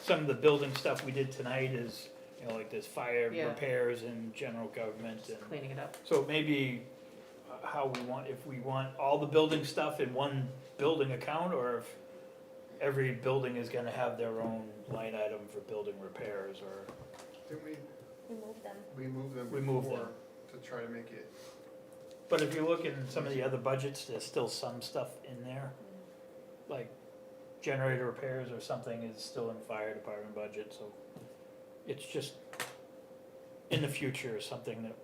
Speaker 1: Some of the building stuff we did tonight is You know, like there's fire
Speaker 6: Yeah.
Speaker 1: repairs and general government
Speaker 6: Just
Speaker 1: and,
Speaker 6: cleaning it up.
Speaker 1: so maybe how we want, if we want all the building stuff in one building account, or if every building is gonna have their own line item for building repairs, or,
Speaker 4: Didn't
Speaker 5: Remove them.
Speaker 4: we move them
Speaker 1: We move
Speaker 4: before
Speaker 1: them.
Speaker 4: to try to make it,
Speaker 1: but if you look in some of the other budgets, there's still some stuff in there. Like generator repairs or something is still in fire department budget, so it's just in the future, something that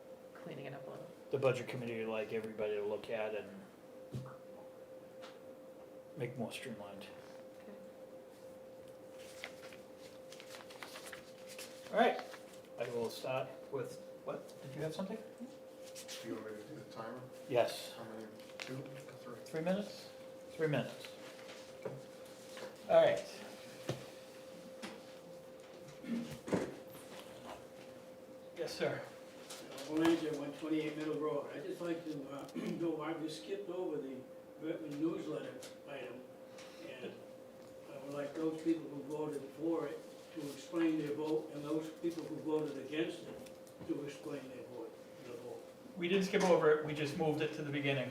Speaker 6: Cleaning it up a little.
Speaker 1: the budget committee would like everybody to look at and make more streamlined. All right, I will start with, what, did you have something?
Speaker 4: do you want me to do the timer?
Speaker 1: Yes,
Speaker 4: How many, 2 or 3?
Speaker 1: 3 minutes? 3 minutes. All right. Yes, sir.
Speaker 11: Belanger, 128 Middle Road. I'd just like to know why we skipped over the Brentwood newsletter item. And I would like those people who voted for it to explain their vote, and those people who voted against it to explain their vote.
Speaker 1: We didn't skip over it, we just moved it to the beginning.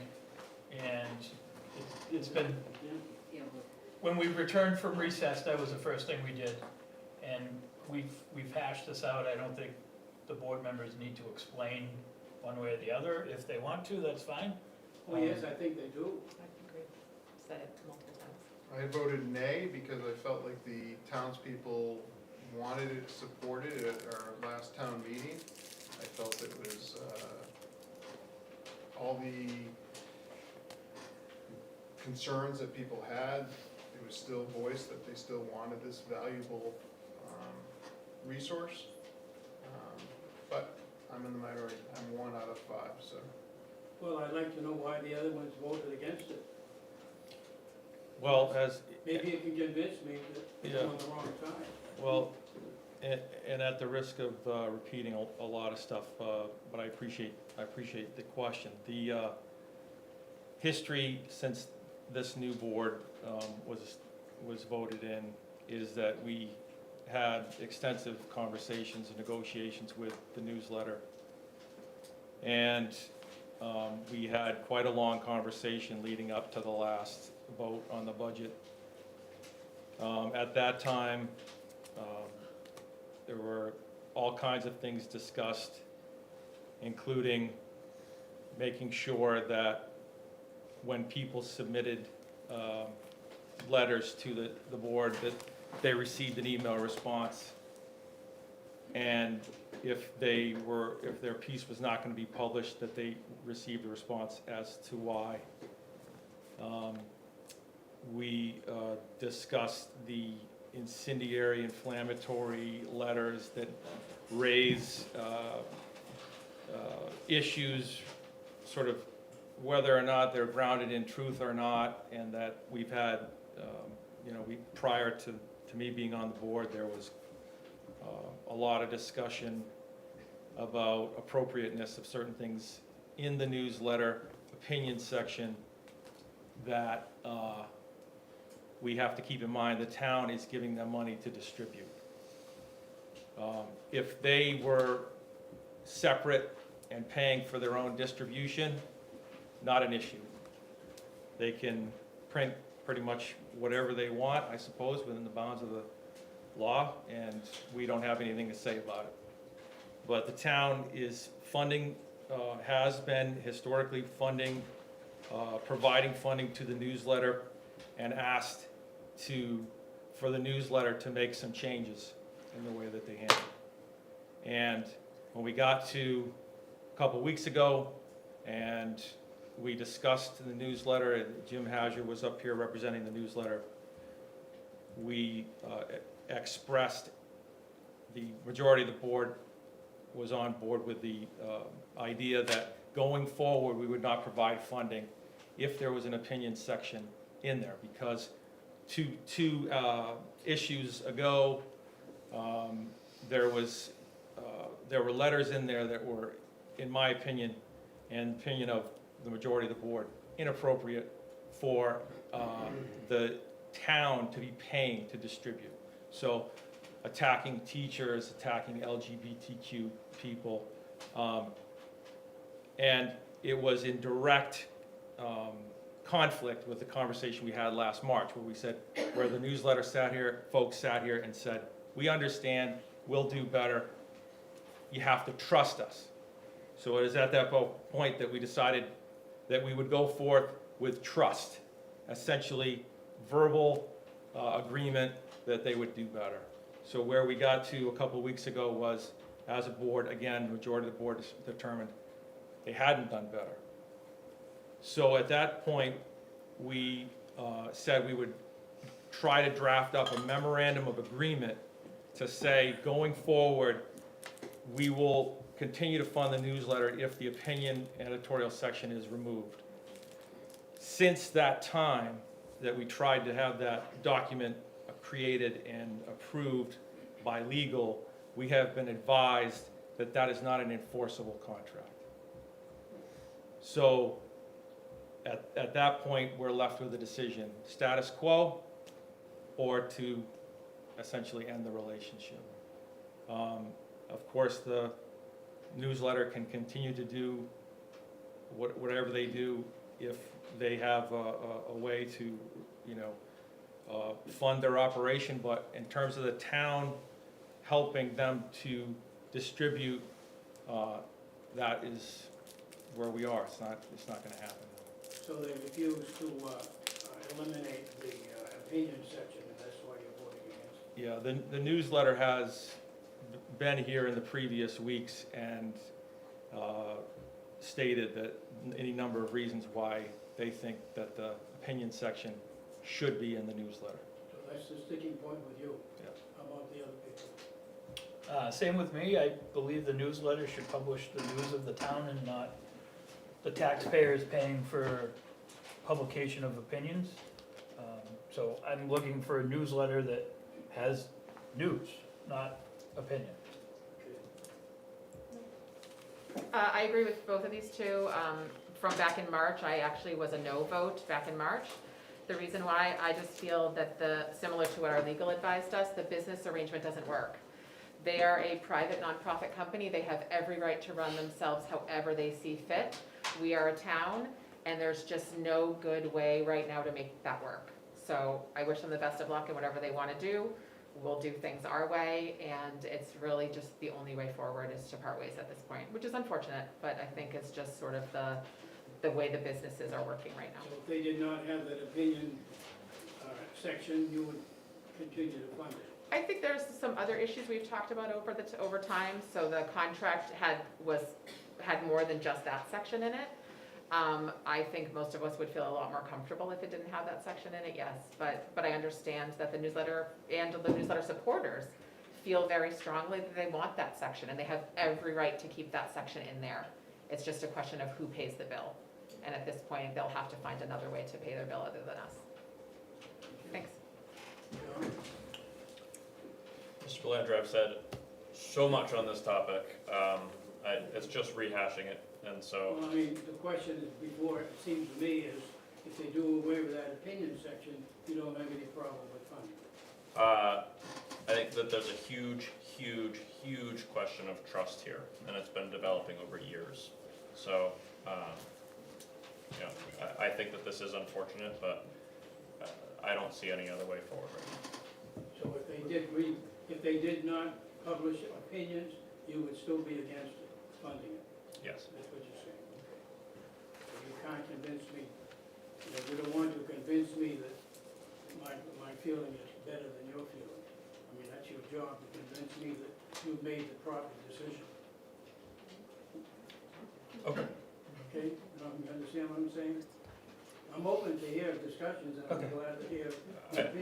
Speaker 1: And it's been,
Speaker 3: Yeah,
Speaker 1: when we returned from recess, that was the first thing we did. And we've hashed this out. I don't think the board members need to explain one way or the other. If they want to, that's fine.
Speaker 11: Oh, yes, I think they do.
Speaker 6: I agree. Said it multiple times.
Speaker 4: I voted nay because I felt like the townspeople wanted it supported at our last town meeting. I felt it was, all the concerns that people had, it was still voiced that they still wanted this valuable, resource. But I'm in the minority, I'm 1 out of 5, so.
Speaker 11: Well, I'd like to know why the other ones voted against it.
Speaker 2: Well, as,
Speaker 11: Maybe you can convince me that it's
Speaker 2: Yeah.
Speaker 11: on the wrong side.
Speaker 2: well, and at the risk of repeating a lot of stuff, but I appreciate the question. The history since this new board was voted in is that we had extensive conversations and negotiations with the newsletter. And we had quite a long conversation leading up to the last vote on the budget. At that time, there were all kinds of things discussed, including making sure that when people submitted letters to the board, that they received an email response. And if their piece was not gonna be published, that they received a response as to why. We discussed the incendiary, inflammatory letters that raise issues, sort of whether or not they're grounded in truth or not, and that we've had, prior to me being on the board, there was a lot of discussion about appropriateness of certain things in the newsletter opinion section that we have to keep in mind. The town is giving them money to distribute. If they were separate and paying for their own distribution, not an issue. They can print pretty much whatever they want, I suppose, within the bounds of the law, and we don't have anything to say about it. But the town is funding, has been historically funding, providing funding to the newsletter, and asked for the newsletter to make some changes in the way that they handle it. And when we got to a couple weeks ago, and we discussed the newsletter, and Jim Hager was up here representing the newsletter, we expressed, the majority of the board was on board with the idea that going forward, we would not provide funding if there was an opinion section in there, because two issues ago, there were letters in there that were, in my opinion, and opinion of the majority of the board, inappropriate for the town to be paying to distribute. So attacking teachers, attacking LGBTQ people. And it was in direct conflict with the conversation we had last March, where we said, where the newsletter sat here, folks sat here and said, we understand, we'll do better, you have to trust us. So it is at that point that we decided that we would go forth with trust, essentially verbal agreement that they would do better. So where we got to a couple of weeks ago was, as a board, again, majority of the board determined they hadn't done better. So at that point, we said we would try to draft up a memorandum of agreement to say, going forward, we will continue to fund the newsletter if the opinion editorial section is removed. Since that time that we tried to have that document created and approved by legal, we have been advised that that is not an enforceable contract. So at that point, we're left with a decision, status quo or to essentially end the relationship. Of course, the newsletter can continue to do whatever they do if they have a way to, fund their operation, but in terms of the town helping them to distribute, that is where we are. It's not gonna happen.
Speaker 11: So they refused to eliminate the opinion section, and that's why you're voting against it?
Speaker 2: Yeah, the newsletter has been here in the previous weeks and stated that any number of reasons why they think that the opinion section should be in the newsletter.
Speaker 11: So that's the sticking point with you?
Speaker 2: Yeah.
Speaker 11: How about the other people?
Speaker 1: Same with me. I believe the newsletter should publish the news of the town and not the taxpayers paying for publication of opinions. So I'm looking for a newsletter that has news, not opinion.
Speaker 6: I agree with both of these two. From back in March, I actually was a no vote back in March. The reason why, I just feel that similar to what our legal advised us, the business arrangement doesn't work. They are a private nonprofit company. They have every right to run themselves however they see fit. We are a town, and there's just no good way right now to make that work. So I wish them the best of luck in whatever they want to do. We'll do things our way, and it's really just the only way forward is to part ways at this point, which is unfortunate, but I think it's just sort of the way the businesses are working right now.
Speaker 11: So if they did not have that opinion section, you would continue to fund it?
Speaker 6: I think there's some other issues we've talked about over time, so the contract had more than just that section in it. I think most of us would feel a lot more comfortable if it didn't have that section in it, yes, but I understand that the newsletter and the newsletter supporters feel very strongly that they want that section, and they have every right to keep that section in there. It's just a question of who pays the bill, and at this point, they'll have to find another way to pay their bill other than us. Thanks.
Speaker 11: John?
Speaker 9: Mr. Belanger, I've said so much on this topic, it's just rehashing it, and so.
Speaker 11: Well, I mean, the question is, before, it seems to me, is if they do away with that opinion section, you don't have any problem with funding.
Speaker 9: I think that there's a huge, huge, huge question of trust here, and it's been developing over years. So, I think that this is unfortunate, but I don't see any other way forward right now.
Speaker 11: So if they did not publish opinions, you would still be against it, funding it?
Speaker 9: Yes.
Speaker 11: That's what you're saying, okay. So you can't convince me, you don't want to convince me that my feeling is better than your feeling. I mean, that's your job, to convince me that you made the proper decision.
Speaker 9: Okay.
Speaker 11: Okay, you understand what I'm saying? I'm open to hear discussions, and I'm
Speaker 1: Okay.
Speaker 11: glad to hear.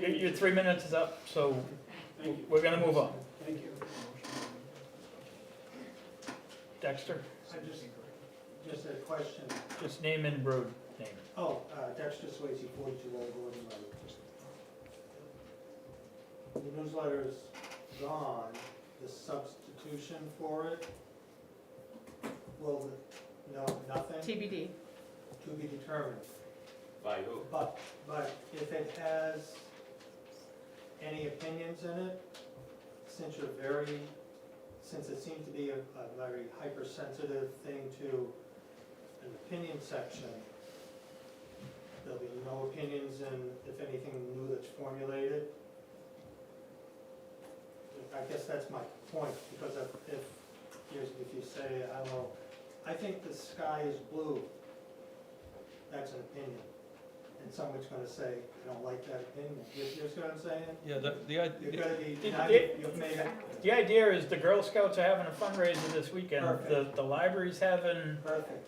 Speaker 1: Your 3 minutes is up, so
Speaker 11: Thank you.
Speaker 1: we're gonna move on.
Speaker 11: Thank you.
Speaker 1: Dexter,
Speaker 7: Just a question.
Speaker 1: just name and road name.
Speaker 7: Oh, Dexter Swayze, 42 Old Gordon Road. The newsletter is gone, the substitution for it, no, nothing?
Speaker 6: TBD.
Speaker 7: To be determined.
Speaker 9: By who?
Speaker 7: But if it has any opinions in it, since it seems to be a very hypersensitive thing to an opinion section, there'll be no opinions in, if anything new that's formulated. I guess that's my point, because if you say, I don't know, I think the sky is blue, that's an opinion. And someone's gonna say, I don't like that opinion. You see what I'm saying?
Speaker 2: Yeah,
Speaker 7: You've gotta be,
Speaker 1: The-
Speaker 7: now
Speaker 1: the-
Speaker 7: you've made it.
Speaker 1: The idea is the Girl Scouts are having a fundraiser this weekend.
Speaker 7: Perfect.
Speaker 1: The library's having
Speaker 7: Perfect.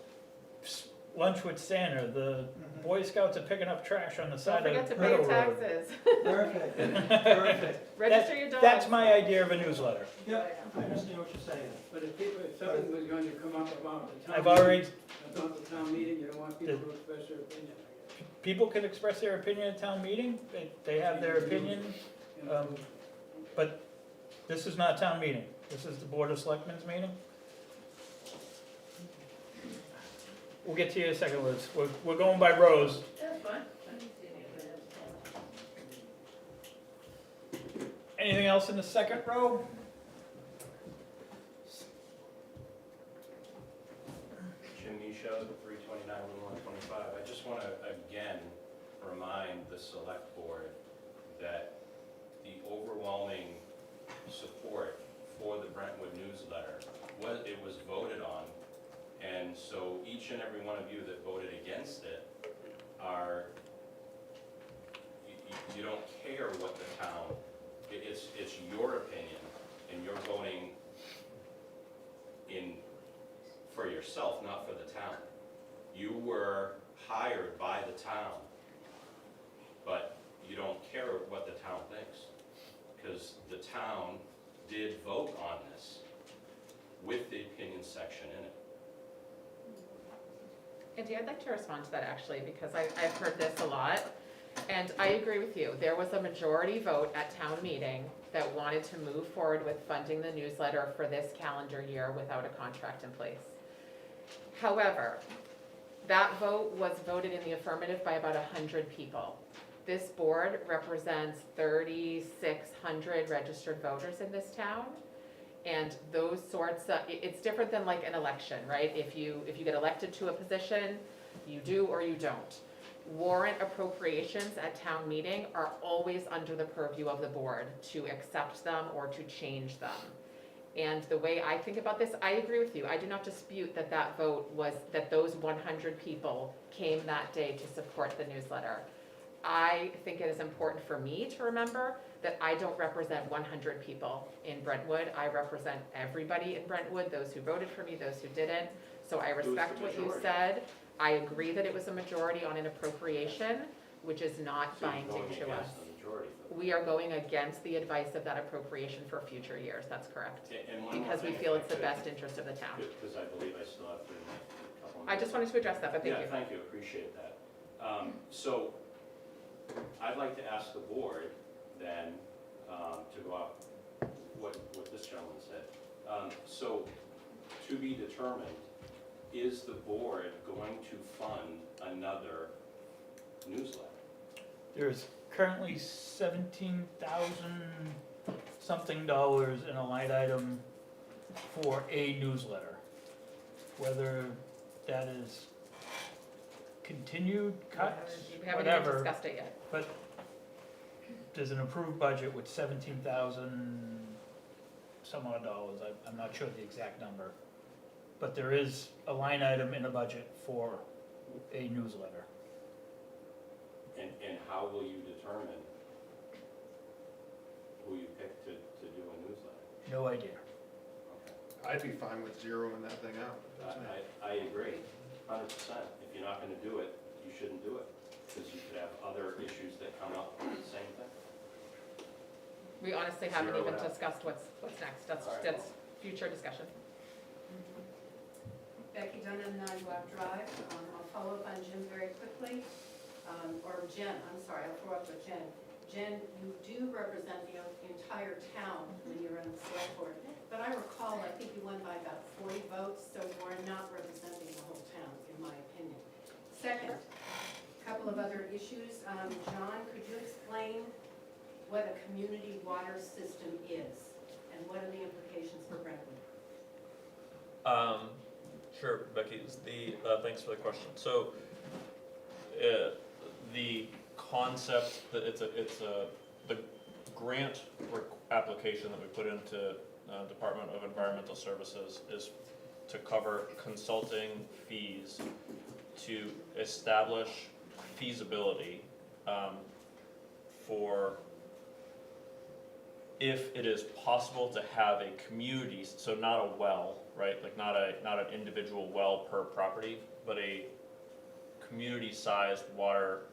Speaker 1: lunch with Santa. The Boy Scouts are picking up trash on the
Speaker 6: Don't
Speaker 1: side
Speaker 6: forget
Speaker 1: of
Speaker 6: to pay your
Speaker 1: Riddle Road.
Speaker 6: taxes.
Speaker 7: Perfect, perfect.
Speaker 6: Register your dogs.
Speaker 1: That's my idea of a newsletter.
Speaker 7: Yep, I understand what you're saying.
Speaker 11: But if something was going to come up about the town.
Speaker 1: I've already,
Speaker 11: About the town meeting, you don't want people to express their opinion, I guess.
Speaker 1: people can express their opinion at town meeting. They have their opinion. But this is not town meeting. This is the Board of Selectmen's meeting. We'll get to you in a second, Liz. We're going by rows.
Speaker 3: That's fine.
Speaker 1: Anything else in the second row?
Speaker 15: Jim Misha, 329 Route 125. I just want to again remind the select board that the overwhelming support for the Brentwood newsletter, it was voted on, and so each and every one of you that voted against it are, you don't care what the town, it's your opinion, and you're voting for yourself, not for the town. You were hired by the town, but you don't care what the town thinks, because the town did vote on this with the opinion section in it.
Speaker 6: Andy, I'd like to respond to that actually, because I've heard this a lot, and I agree with you. There was a majority vote at town meeting that wanted to move forward with funding the newsletter for this calendar year without a contract in place. However, that vote was voted in the affirmative by about 100 people. This board represents 3,600 registered voters in this town. And those sorts of, it's different than like an election, right? If you get elected to a position, you do or you don't. Warrant appropriations at town meeting are always under the purview of the board to accept them or to change them. And the way I think about this, I agree with you. I do not dispute that that vote was, that those 100 people came that day to support the newsletter. I think it is important for me to remember that I don't represent 100 people in Brentwood. I represent everybody in Brentwood, those who voted for me, those who didn't. So I respect what you said. I agree that it was a majority on an appropriation, which is not binding to us. We are going against the advice of that appropriation for future years, that's correct. Because we feel it's the best interest of the town.
Speaker 15: Because I believe I still have a couple minutes.
Speaker 6: I just wanted to address that, but thank you.
Speaker 15: Yeah, thank you, appreciate that. So I'd like to ask the board then to go up what this gentleman said. So to be determined, is the board going to fund another newsletter?
Speaker 1: There's currently 17,000 something dollars in a line item for a newsletter. Whether that is continued, cut,
Speaker 6: We haven't even
Speaker 1: whatever,
Speaker 6: discussed it yet.
Speaker 1: but there's an approved budget with 17,000 some odd dollars. I'm not sure the exact number. But there is a line item in a budget for a newsletter.
Speaker 15: And how will you determine who you pick to do a newsletter?
Speaker 1: No idea.
Speaker 15: Okay.
Speaker 4: I'd be fine with zeroing that thing out.
Speaker 15: I agree, 100%. If you're not gonna do it, you shouldn't do it, because you could have other issues that come up with the same thing.
Speaker 6: We honestly haven't
Speaker 15: Zero
Speaker 6: even
Speaker 15: it out.
Speaker 6: discussed what's next. That's
Speaker 15: All right,
Speaker 6: that's future discussion.
Speaker 16: Becky Dunham, 9 Block Drive. I'll follow up on Jim very quickly. Or Jen, I'm sorry, I'll throw up with Jen. Jen, you do represent the entire town when you're on the select board. But I recall, I think you won by about 40 votes, so you are not representing the whole town, in my opinion. Second, a couple of other issues. John, could you explain what a community water system is? and what are the implications for Brentwood?
Speaker 9: Sure, Becky, thanks for the question. So, the concept, that the grant application that we put into Department of Environmental Services is to cover consulting fees to establish feasibility for if it is possible to have a community, so not a well, right, like not an individual well per property, but a community-sized water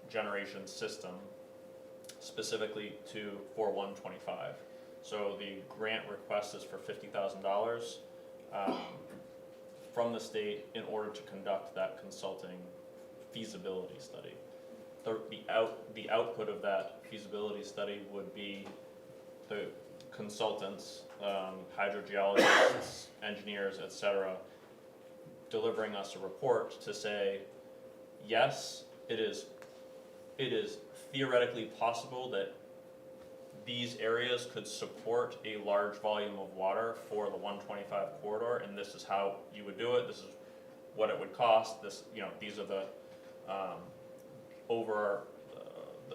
Speaker 9: generation system specifically for 125. So the grant request is for $50,000 from the state in order to conduct that consulting feasibility study. The output of that feasibility study would be the consultants, hydrogeologists, engineers, etc., delivering us a report to say, yes, it is theoretically possible that these areas could support a large volume of water for the 125 corridor, and this is how you would do it. This is what it would cost. This are the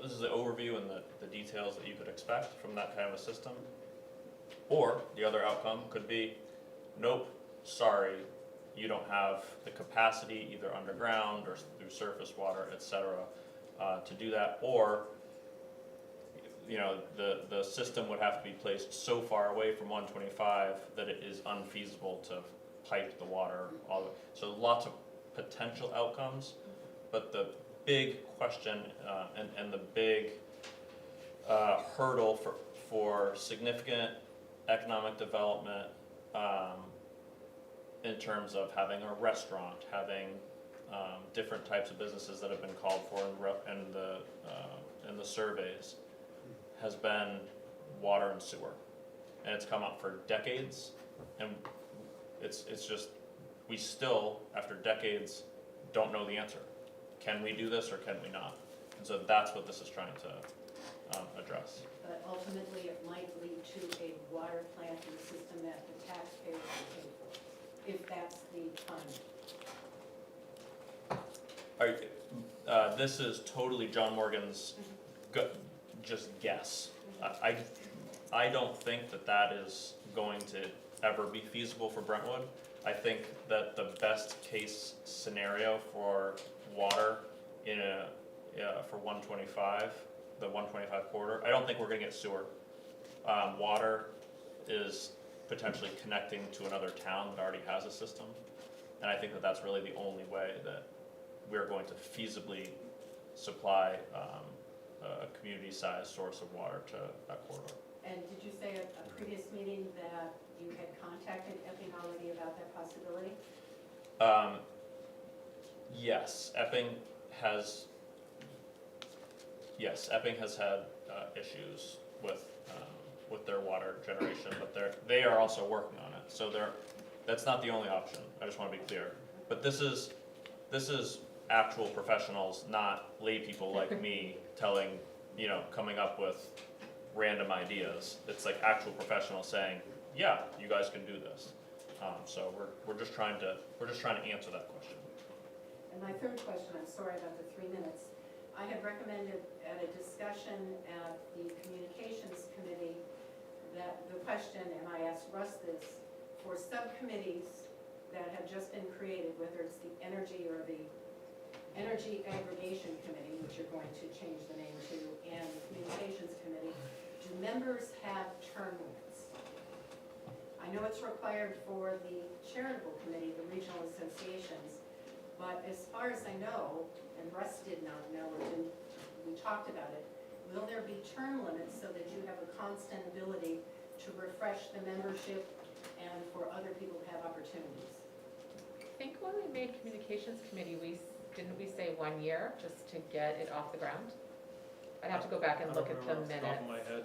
Speaker 9: this is the overview and the details that you could expect from that kind of a system. Or the other outcome could be, nope, sorry, you don't have the capacity either underground or through surface water, etc., to do that. Or the system would have to be placed so far away from 125 that it is unfeasible to pipe the water all the way. So lots of potential outcomes, but the big question and the big hurdle for significant economic development in terms of having a restaurant, having different types of businesses that have been called for in the surveys, has been water and sewer, and it's come up for decades, and it's just, we still after decades don't know the answer. Can we do this or can we not? And so that's what this is trying to address.
Speaker 16: But ultimately, it might lead to a water plant in the system that the taxpayers will pay for, if that's the plan.
Speaker 9: This is totally John Morgan's just guess. I don't think that is going to ever be feasible for Brentwood. I think that the best case scenario for water for 125, the 125 corridor, I don't think we're going to get sewer. Water is potentially connecting to another town that already has a system, and I think that's really the only way that we're going to feasibly supply a community-sized source of water to that corridor.
Speaker 16: And did you say at a previous meeting that you had contacted Epping already about that possibility?
Speaker 9: Yes, Epping has had issues with their water generation, but they are also working on it. So that's not the only option. I just want to be clear. But this is actual professionals, not lay people like me coming up with random ideas. It's like actual professionals saying, yeah, you guys can do this. So we're just trying to answer that question.
Speaker 16: And my third question, I'm sorry about the 3 minutes. I had recommended at a discussion at the Communications Committee that the question, and I asked Russ this, for subcommittees that have just been created, whether it's the Energy or the Energy Aggregation Committee, which you're going to change the name to, and the Communications Committee, do members have term limits? I know it's required for the charitable committee, the regional associations, but as far as I know, and Russ did not know, we talked about it, will there be term limits so that you have a constant ability to refresh the membership and for other people to have opportunities?
Speaker 6: I think when we made communications committee, didn't we say 1 year just to get it off the ground? I'd have to go back and look at the minutes.
Speaker 2: Off the top of my head.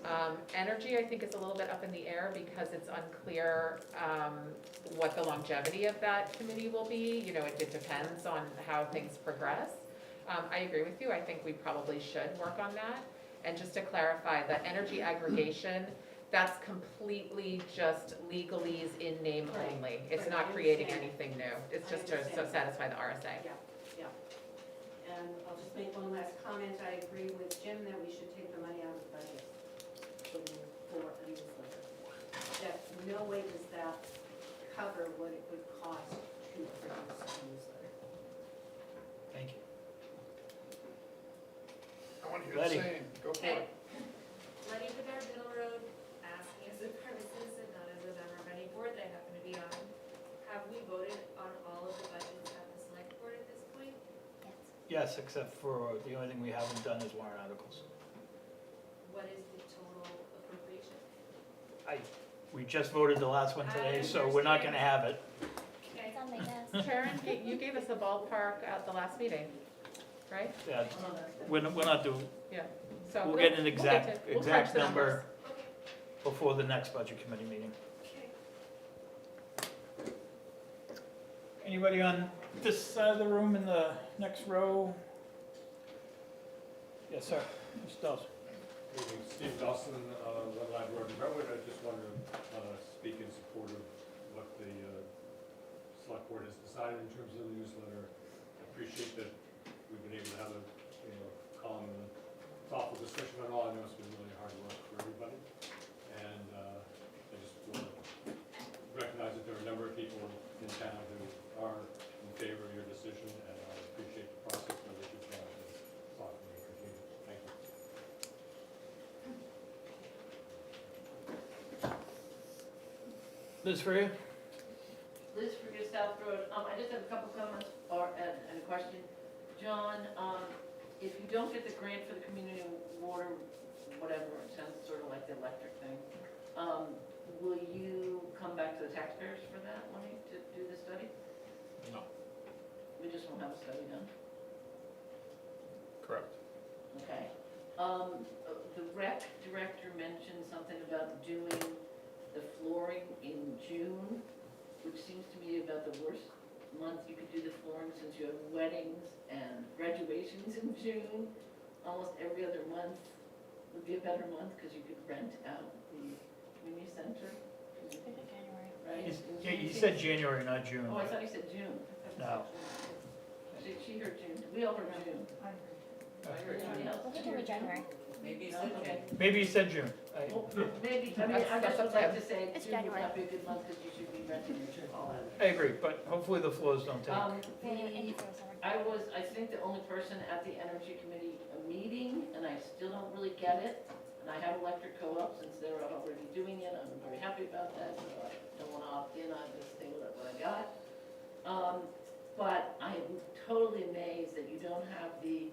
Speaker 2: No.
Speaker 6: Energy, I think, is a little bit up in the air because it's unclear what the longevity of that committee will be. It depends on how things progress. I agree with you. I think we probably should work on that. And just to clarify, the energy aggregation, That's completely just legalese in name
Speaker 16: Right,
Speaker 6: only. It's
Speaker 16: right,
Speaker 6: not
Speaker 16: I
Speaker 6: creating
Speaker 16: understand.
Speaker 6: anything new. It's
Speaker 16: I
Speaker 6: just to
Speaker 16: understand.
Speaker 6: satisfy the RSA.
Speaker 16: Yeah. And I'll just make one last comment. I agree with Jim that we should take the money out of the budget for a newsletter. That no way does that cover what it would cost to produce a newsletter.
Speaker 1: Thank you.
Speaker 4: I wanna hear the
Speaker 1: Letty.
Speaker 4: same, go for
Speaker 17: Okay.
Speaker 4: it.
Speaker 17: Letty Bedard, Middle Road, asking as a private citizen, not as a member of any board that I happen to be on. Have we voted on all of the budgets at the select board at this point?
Speaker 1: Yes, except for the only thing we haven't done is warrant articles.
Speaker 17: What is the total appropriation?
Speaker 1: We just voted the last one today, so we're not gonna have it.
Speaker 17: Okay,
Speaker 5: It's on my desk.
Speaker 6: Karen, you gave us a ballpark at the last meeting, right?
Speaker 1: Yeah, we're not doing,
Speaker 6: Yeah. So
Speaker 1: we'll get an
Speaker 6: we'll
Speaker 1: exact,
Speaker 6: to- we'll
Speaker 1: exact
Speaker 6: crunch the numbers.
Speaker 1: number before the next budget committee meeting.
Speaker 17: okay.
Speaker 1: Anybody on this side of the room in the next row? Yes, sir. Mr. Dawson.
Speaker 18: Steve Dawson, Red Line Road in Brentwood. I just wanted to speak in support of what the select board has decided in terms of the newsletter. I appreciate that we've been able to have a calm and thoughtful discussion on all. I know it's been really hard work for everybody. And I just want to recognize that there are a number of people in town who are in favor of your decision, and I appreciate the process by which you've gone to thoughtfully continue. Thank you.
Speaker 1: Liz, for you?
Speaker 3: Liz for your South Road, I just have a couple comments and a question. John, if you don't get the grant for the community water, whatever, it sounds sort of like the electric thing, will you come back to the taxpayers for that money to do the study?
Speaker 9: No.
Speaker 3: We just won't have a study done?
Speaker 9: Correct.
Speaker 3: Okay. The rec director mentioned something about doing the flooring in June, which seems to me about the worst month you could do the flooring since you have weddings and graduations in June. Almost every other month would be a better month because you could rent out the community center, right?
Speaker 1: Yeah, you said January, not June.
Speaker 3: Oh, I thought you said June.
Speaker 1: No.
Speaker 3: She heard June. We all heard June. I heard somebody else.
Speaker 5: We'll take it in January.
Speaker 3: Maybe so, okay.
Speaker 1: Maybe you said June.
Speaker 3: Well, maybe, I mean, I just would like to say
Speaker 5: It's
Speaker 3: June would
Speaker 5: January.
Speaker 3: not be a good month because you should be renting your all out.
Speaker 1: I agree, but hopefully the floors don't take.
Speaker 3: I think the only person at the energy committee meeting, and I still don't really get it, and I have electric co-op since they're already doing it, I'm very happy about that, so I don't wanna opt in, I just stay with what I got. But I am totally amazed that you don't have the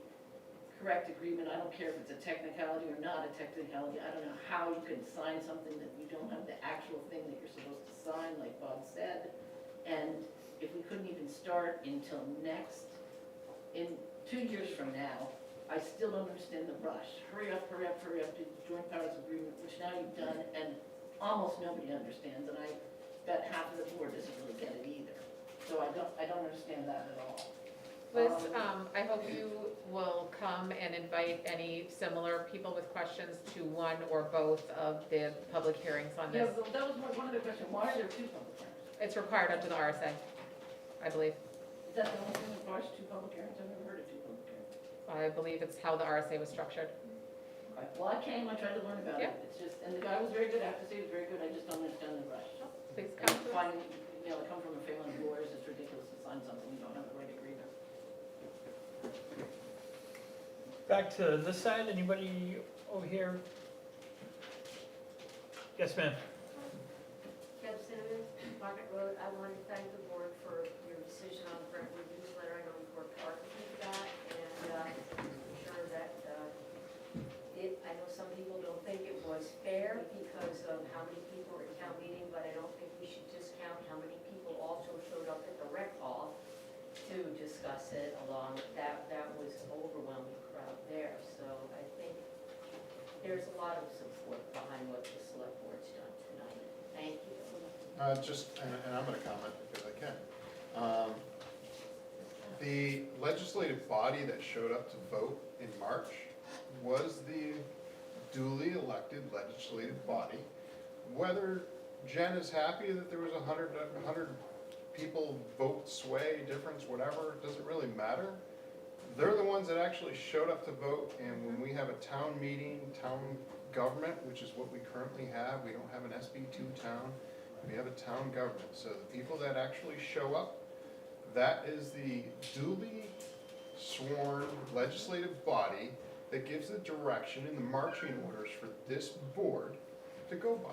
Speaker 3: correct agreement, I don't care if it's a technicality or not a technicality, I don't know how you can sign something that you don't have the actual thing that you're supposed to sign, like Bob said. And if we couldn't even start until in 2 years from now, I still don't understand the rush. Hurry up, hurry up, hurry up, do the joint powers agreement, which now you've done, and almost nobody understands, and I bet half of the board doesn't really get it either. So I don't understand that at all.
Speaker 6: Liz, I hope you will come and invite any similar people with questions to one or both of the public hearings on
Speaker 3: Yeah,
Speaker 6: this.
Speaker 3: but that was one other question, why are there two public hearings?
Speaker 6: It's required under the RSA, I believe.
Speaker 3: Is that the only thing that requires two public hearings? I've never heard of two public hearings.
Speaker 6: I believe it's how the RSA was structured.
Speaker 3: Okay. Well, I came, I tried to learn about it,
Speaker 6: Yeah.
Speaker 3: it's just, and the guy was very good, I have to say, he was very good, I just don't understand the rush.
Speaker 6: Please come to us.
Speaker 3: Finding, I come from a family of lawyers, it's ridiculous to sign something you don't have the right agreement.
Speaker 1: Back to this side, anybody over here? Yes, ma'am.
Speaker 8: Deb Simmons, Market Road, I want to thank the board for your decision on the Brentwood newsletter. I know we've worked hard to do that, and I'm sure that I know some people don't think it was fair because of how many people were at town meeting, but I don't think we should discount how many people also showed up at the rec hall to discuss it along. That was an overwhelming crowd there, so I think there's a lot of support behind what the select board's done tonight. Thank you.
Speaker 4: And I'm gonna comment because I can. The legislative body that showed up to vote in March was the duly elected legislative body. whether Jen is happy that there was 100 people vote sway, difference, whatever, it doesn't really matter. They're the ones that actually showed up to vote, and when we have a town meeting, town government, which is what we currently have, we don't have an SB2 town, we have a town government. So the people that actually show up, that is the duly sworn legislative body that gives the direction and the marching orders for this board to go by.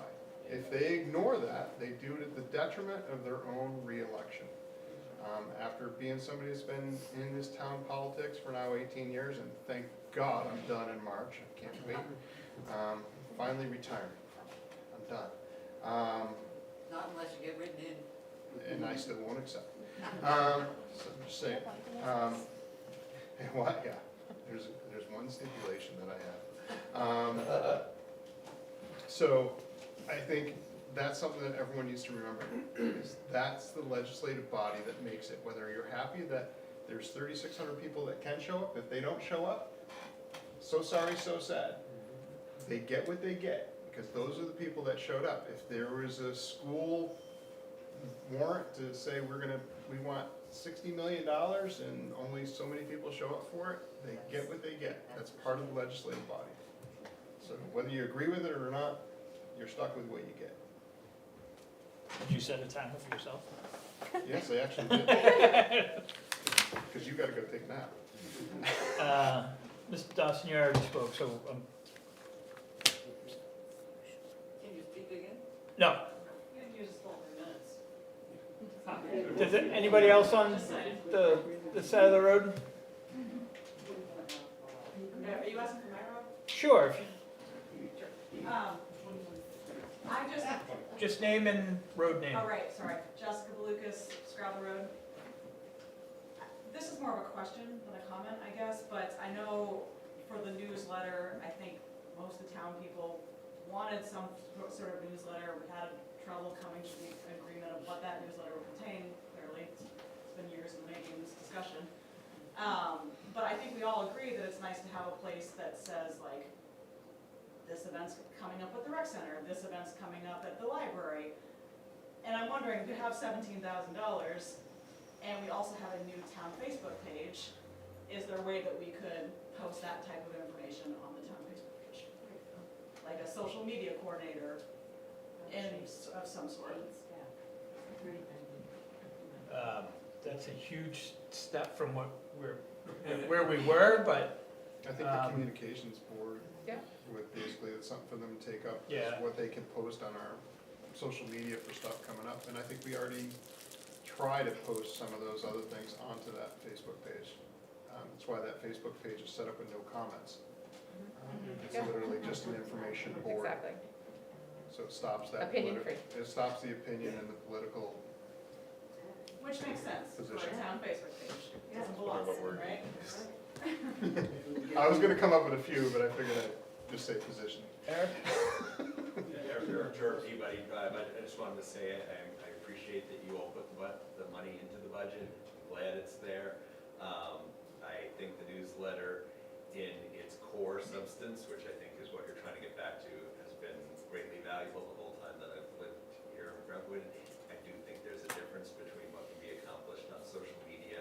Speaker 4: If they ignore that, they do it at the detriment of their own reelection. After being somebody that's been in this town politics for now 18 years, and thank God I'm done in March, I can't wait. Finally retiring. I'm done.
Speaker 3: Not unless you get written in.
Speaker 4: And I still won't accept. So I'm just saying. What? Yeah. There's one stipulation that I have. So I think that's something that everyone needs to remember. Is that's the legislative body that makes it. Whether you're happy that there's 3,600 people that can show up, if they don't show up, so sorry, so sad. They get what they get, because those are the people that showed up. If there was a school warrant to say we want $60 million and only so many people show up for it, they get what they get. That's part of the legislative body. So whether you agree with it or not, you're stuck with what you get.
Speaker 1: Did you set a timer for yourself?
Speaker 4: Yes, I actually did. Because you gotta go take a nap.
Speaker 1: Mr. Dawson, you already spoke, so,
Speaker 3: Can you speak again?
Speaker 1: no.
Speaker 3: You can use 4 minutes.
Speaker 1: Does anybody else on the side of the road?
Speaker 16: Are you asking for my road?
Speaker 1: Sure,
Speaker 16: I
Speaker 1: just name and road name.
Speaker 16: oh, right, sorry, Jessica Belucas, Scrabble Road. This is more of a question than a comment, I guess, but I know for the newsletter, I think most of the town people wanted some sort of newsletter. We had trouble coming to the agreement of what that newsletter would contain, clearly. It's been years in the making, this discussion. But I think we all agree that it's nice to have a place that says, like, this event's coming up at the rec center, this event's coming up at the library. And I'm wondering, if we have $17,000, and we also have a new town Facebook page, is there a way that we could post that type of information on the town Facebook page? Like a social media coordinator of some sort.
Speaker 1: That's a huge step from where we were, but
Speaker 4: I think the communications board
Speaker 6: Yeah.
Speaker 4: would basically, it's something for them to take up,
Speaker 1: Yeah.
Speaker 4: is what they can post on our social media for stuff coming up. And I think we already try to post some of those other things onto that Facebook page. That's why that Facebook page is set up with no comments. It's
Speaker 6: Yeah.
Speaker 4: literally just an information board.
Speaker 6: Exactly.
Speaker 4: So it stops that.
Speaker 6: Opinion
Speaker 4: It stops the opinion and the political.
Speaker 16: Which makes sense for a
Speaker 4: Position.
Speaker 16: town Facebook page. Doesn't belong, right?
Speaker 4: I was gonna come up with a few, but I figured I'd just say position.
Speaker 1: Eric?
Speaker 19: Eric Jerky, buddy, I just wanted to say, I appreciate that you all put the money into the budget, glad it's there. I think the newsletter in its core substance, which I think is what you're trying to get back to, has been greatly valuable the whole time that I've lived here in Brentwood. I do think there's a difference between what can be accomplished on social media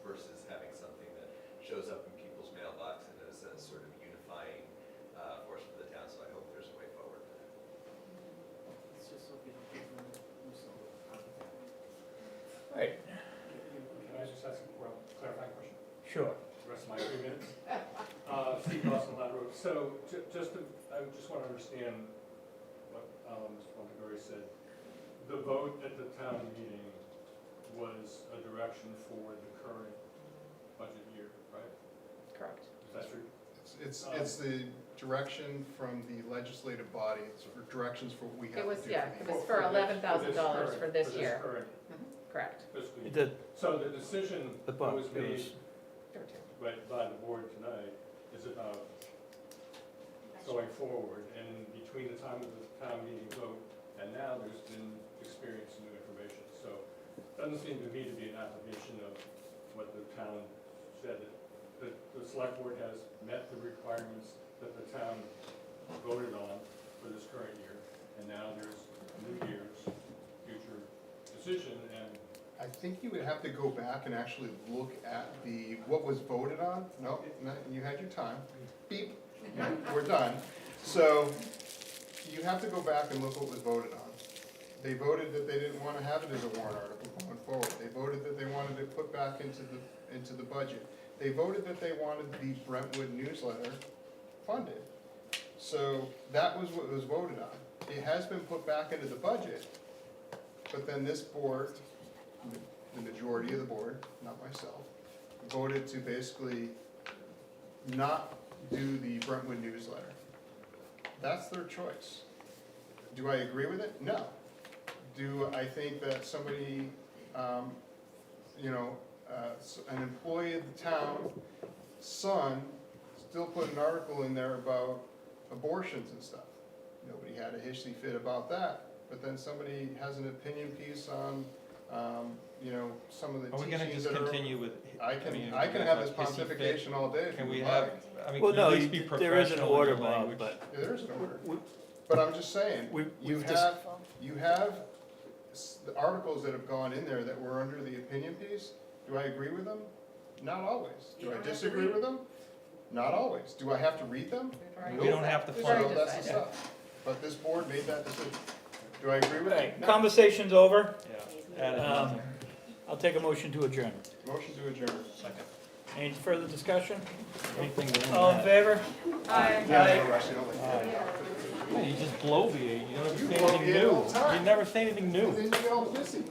Speaker 19: versus having something that shows up in people's mailbox and is a sort of unifying force for the town, so I hope there's a way forward to that.
Speaker 1: All right,
Speaker 18: Can I just ask a clarifying question?
Speaker 1: sure.
Speaker 18: The rest of my 3 minutes? Steve Dawson, Lat Road. So I just want to understand what Mr. Montgomery said. The vote at the town meeting was a direction for the current budget year, right?
Speaker 6: Correct.
Speaker 18: Is that true?
Speaker 4: It's the direction from the legislative body, it's for directions for what we have
Speaker 6: It was,
Speaker 4: to do.
Speaker 6: yeah,
Speaker 4: for
Speaker 6: it
Speaker 4: the
Speaker 6: was for $11,000 for this year.
Speaker 18: current
Speaker 6: Correct.
Speaker 18: fiscal year.
Speaker 1: The,
Speaker 18: So the decision
Speaker 1: the
Speaker 18: that
Speaker 1: book
Speaker 18: was made
Speaker 1: goes,
Speaker 18: by the board tonight is about going forward, and between the time of the town meeting vote and now, there's been experience and new information. So it doesn't seem to me to be an application of what the town said, that the select board has met the requirements that the town voted on for this current year, and now there's New Year's future decision, and
Speaker 4: I think you would have to go back and actually look at what was voted on. No, you had your time. Beep, we're done. So you have to go back and look what was voted on. They voted that they didn't want to have it as a warrant article going forward. They voted that they wanted it put back into the budget. They voted that they wanted the Brentwood newsletter funded. So that was what was voted on. It has been put back into the budget, but then this board, the majority of the board, not myself, voted to basically not do the Brentwood newsletter. That's their choice. Do I agree with it? No. Do I think that somebody, an employee of the town, son, still put an article in there about abortions and stuff? Nobody had a hissy fit about that, but then somebody has an opinion piece on, some of the
Speaker 2: Are we gonna
Speaker 4: teachings
Speaker 2: just
Speaker 4: that are.
Speaker 2: continue with?
Speaker 4: I can
Speaker 2: mean,
Speaker 4: have this
Speaker 2: like hissy fit?
Speaker 4: pontification all day if
Speaker 2: Can
Speaker 4: you
Speaker 2: we
Speaker 4: would
Speaker 2: have,
Speaker 4: like.
Speaker 2: I mean,
Speaker 1: Well,
Speaker 2: can you
Speaker 1: no,
Speaker 2: at least be
Speaker 1: there is an
Speaker 2: professional in
Speaker 1: order,
Speaker 2: your
Speaker 1: Bob,
Speaker 2: language?
Speaker 1: but
Speaker 4: Yeah, there is an order. But I'm just saying, you
Speaker 1: we've
Speaker 4: have the articles that have gone in there that were under the opinion piece. Do I agree with them? Not always.
Speaker 3: You
Speaker 4: Do I
Speaker 3: don't have to
Speaker 4: disagree
Speaker 3: read
Speaker 4: with them? Not always. Do I have to read them?
Speaker 2: We don't have to
Speaker 6: We've
Speaker 2: fund
Speaker 6: already
Speaker 4: So that's the
Speaker 6: decided.
Speaker 4: stuff. But this board made that decision. Do I agree with
Speaker 1: Okay,
Speaker 4: it? No.
Speaker 1: conversation's over.
Speaker 2: Yeah, added nothing.
Speaker 1: I'll take a motion to adjourn.
Speaker 4: Motion to adjourn.
Speaker 9: Second.
Speaker 1: Any further discussion?
Speaker 2: Anything to end
Speaker 1: All in
Speaker 2: that.
Speaker 1: favor?
Speaker 6: Aye.
Speaker 4: Yeah, no rush, you don't like
Speaker 2: Aye.
Speaker 4: that.
Speaker 2: Yeah, you just bloviate, you never say
Speaker 4: You
Speaker 2: anything
Speaker 4: bloviate all
Speaker 2: new.
Speaker 4: the time.
Speaker 2: You never say anything new.
Speaker 4: Then you get all pissy.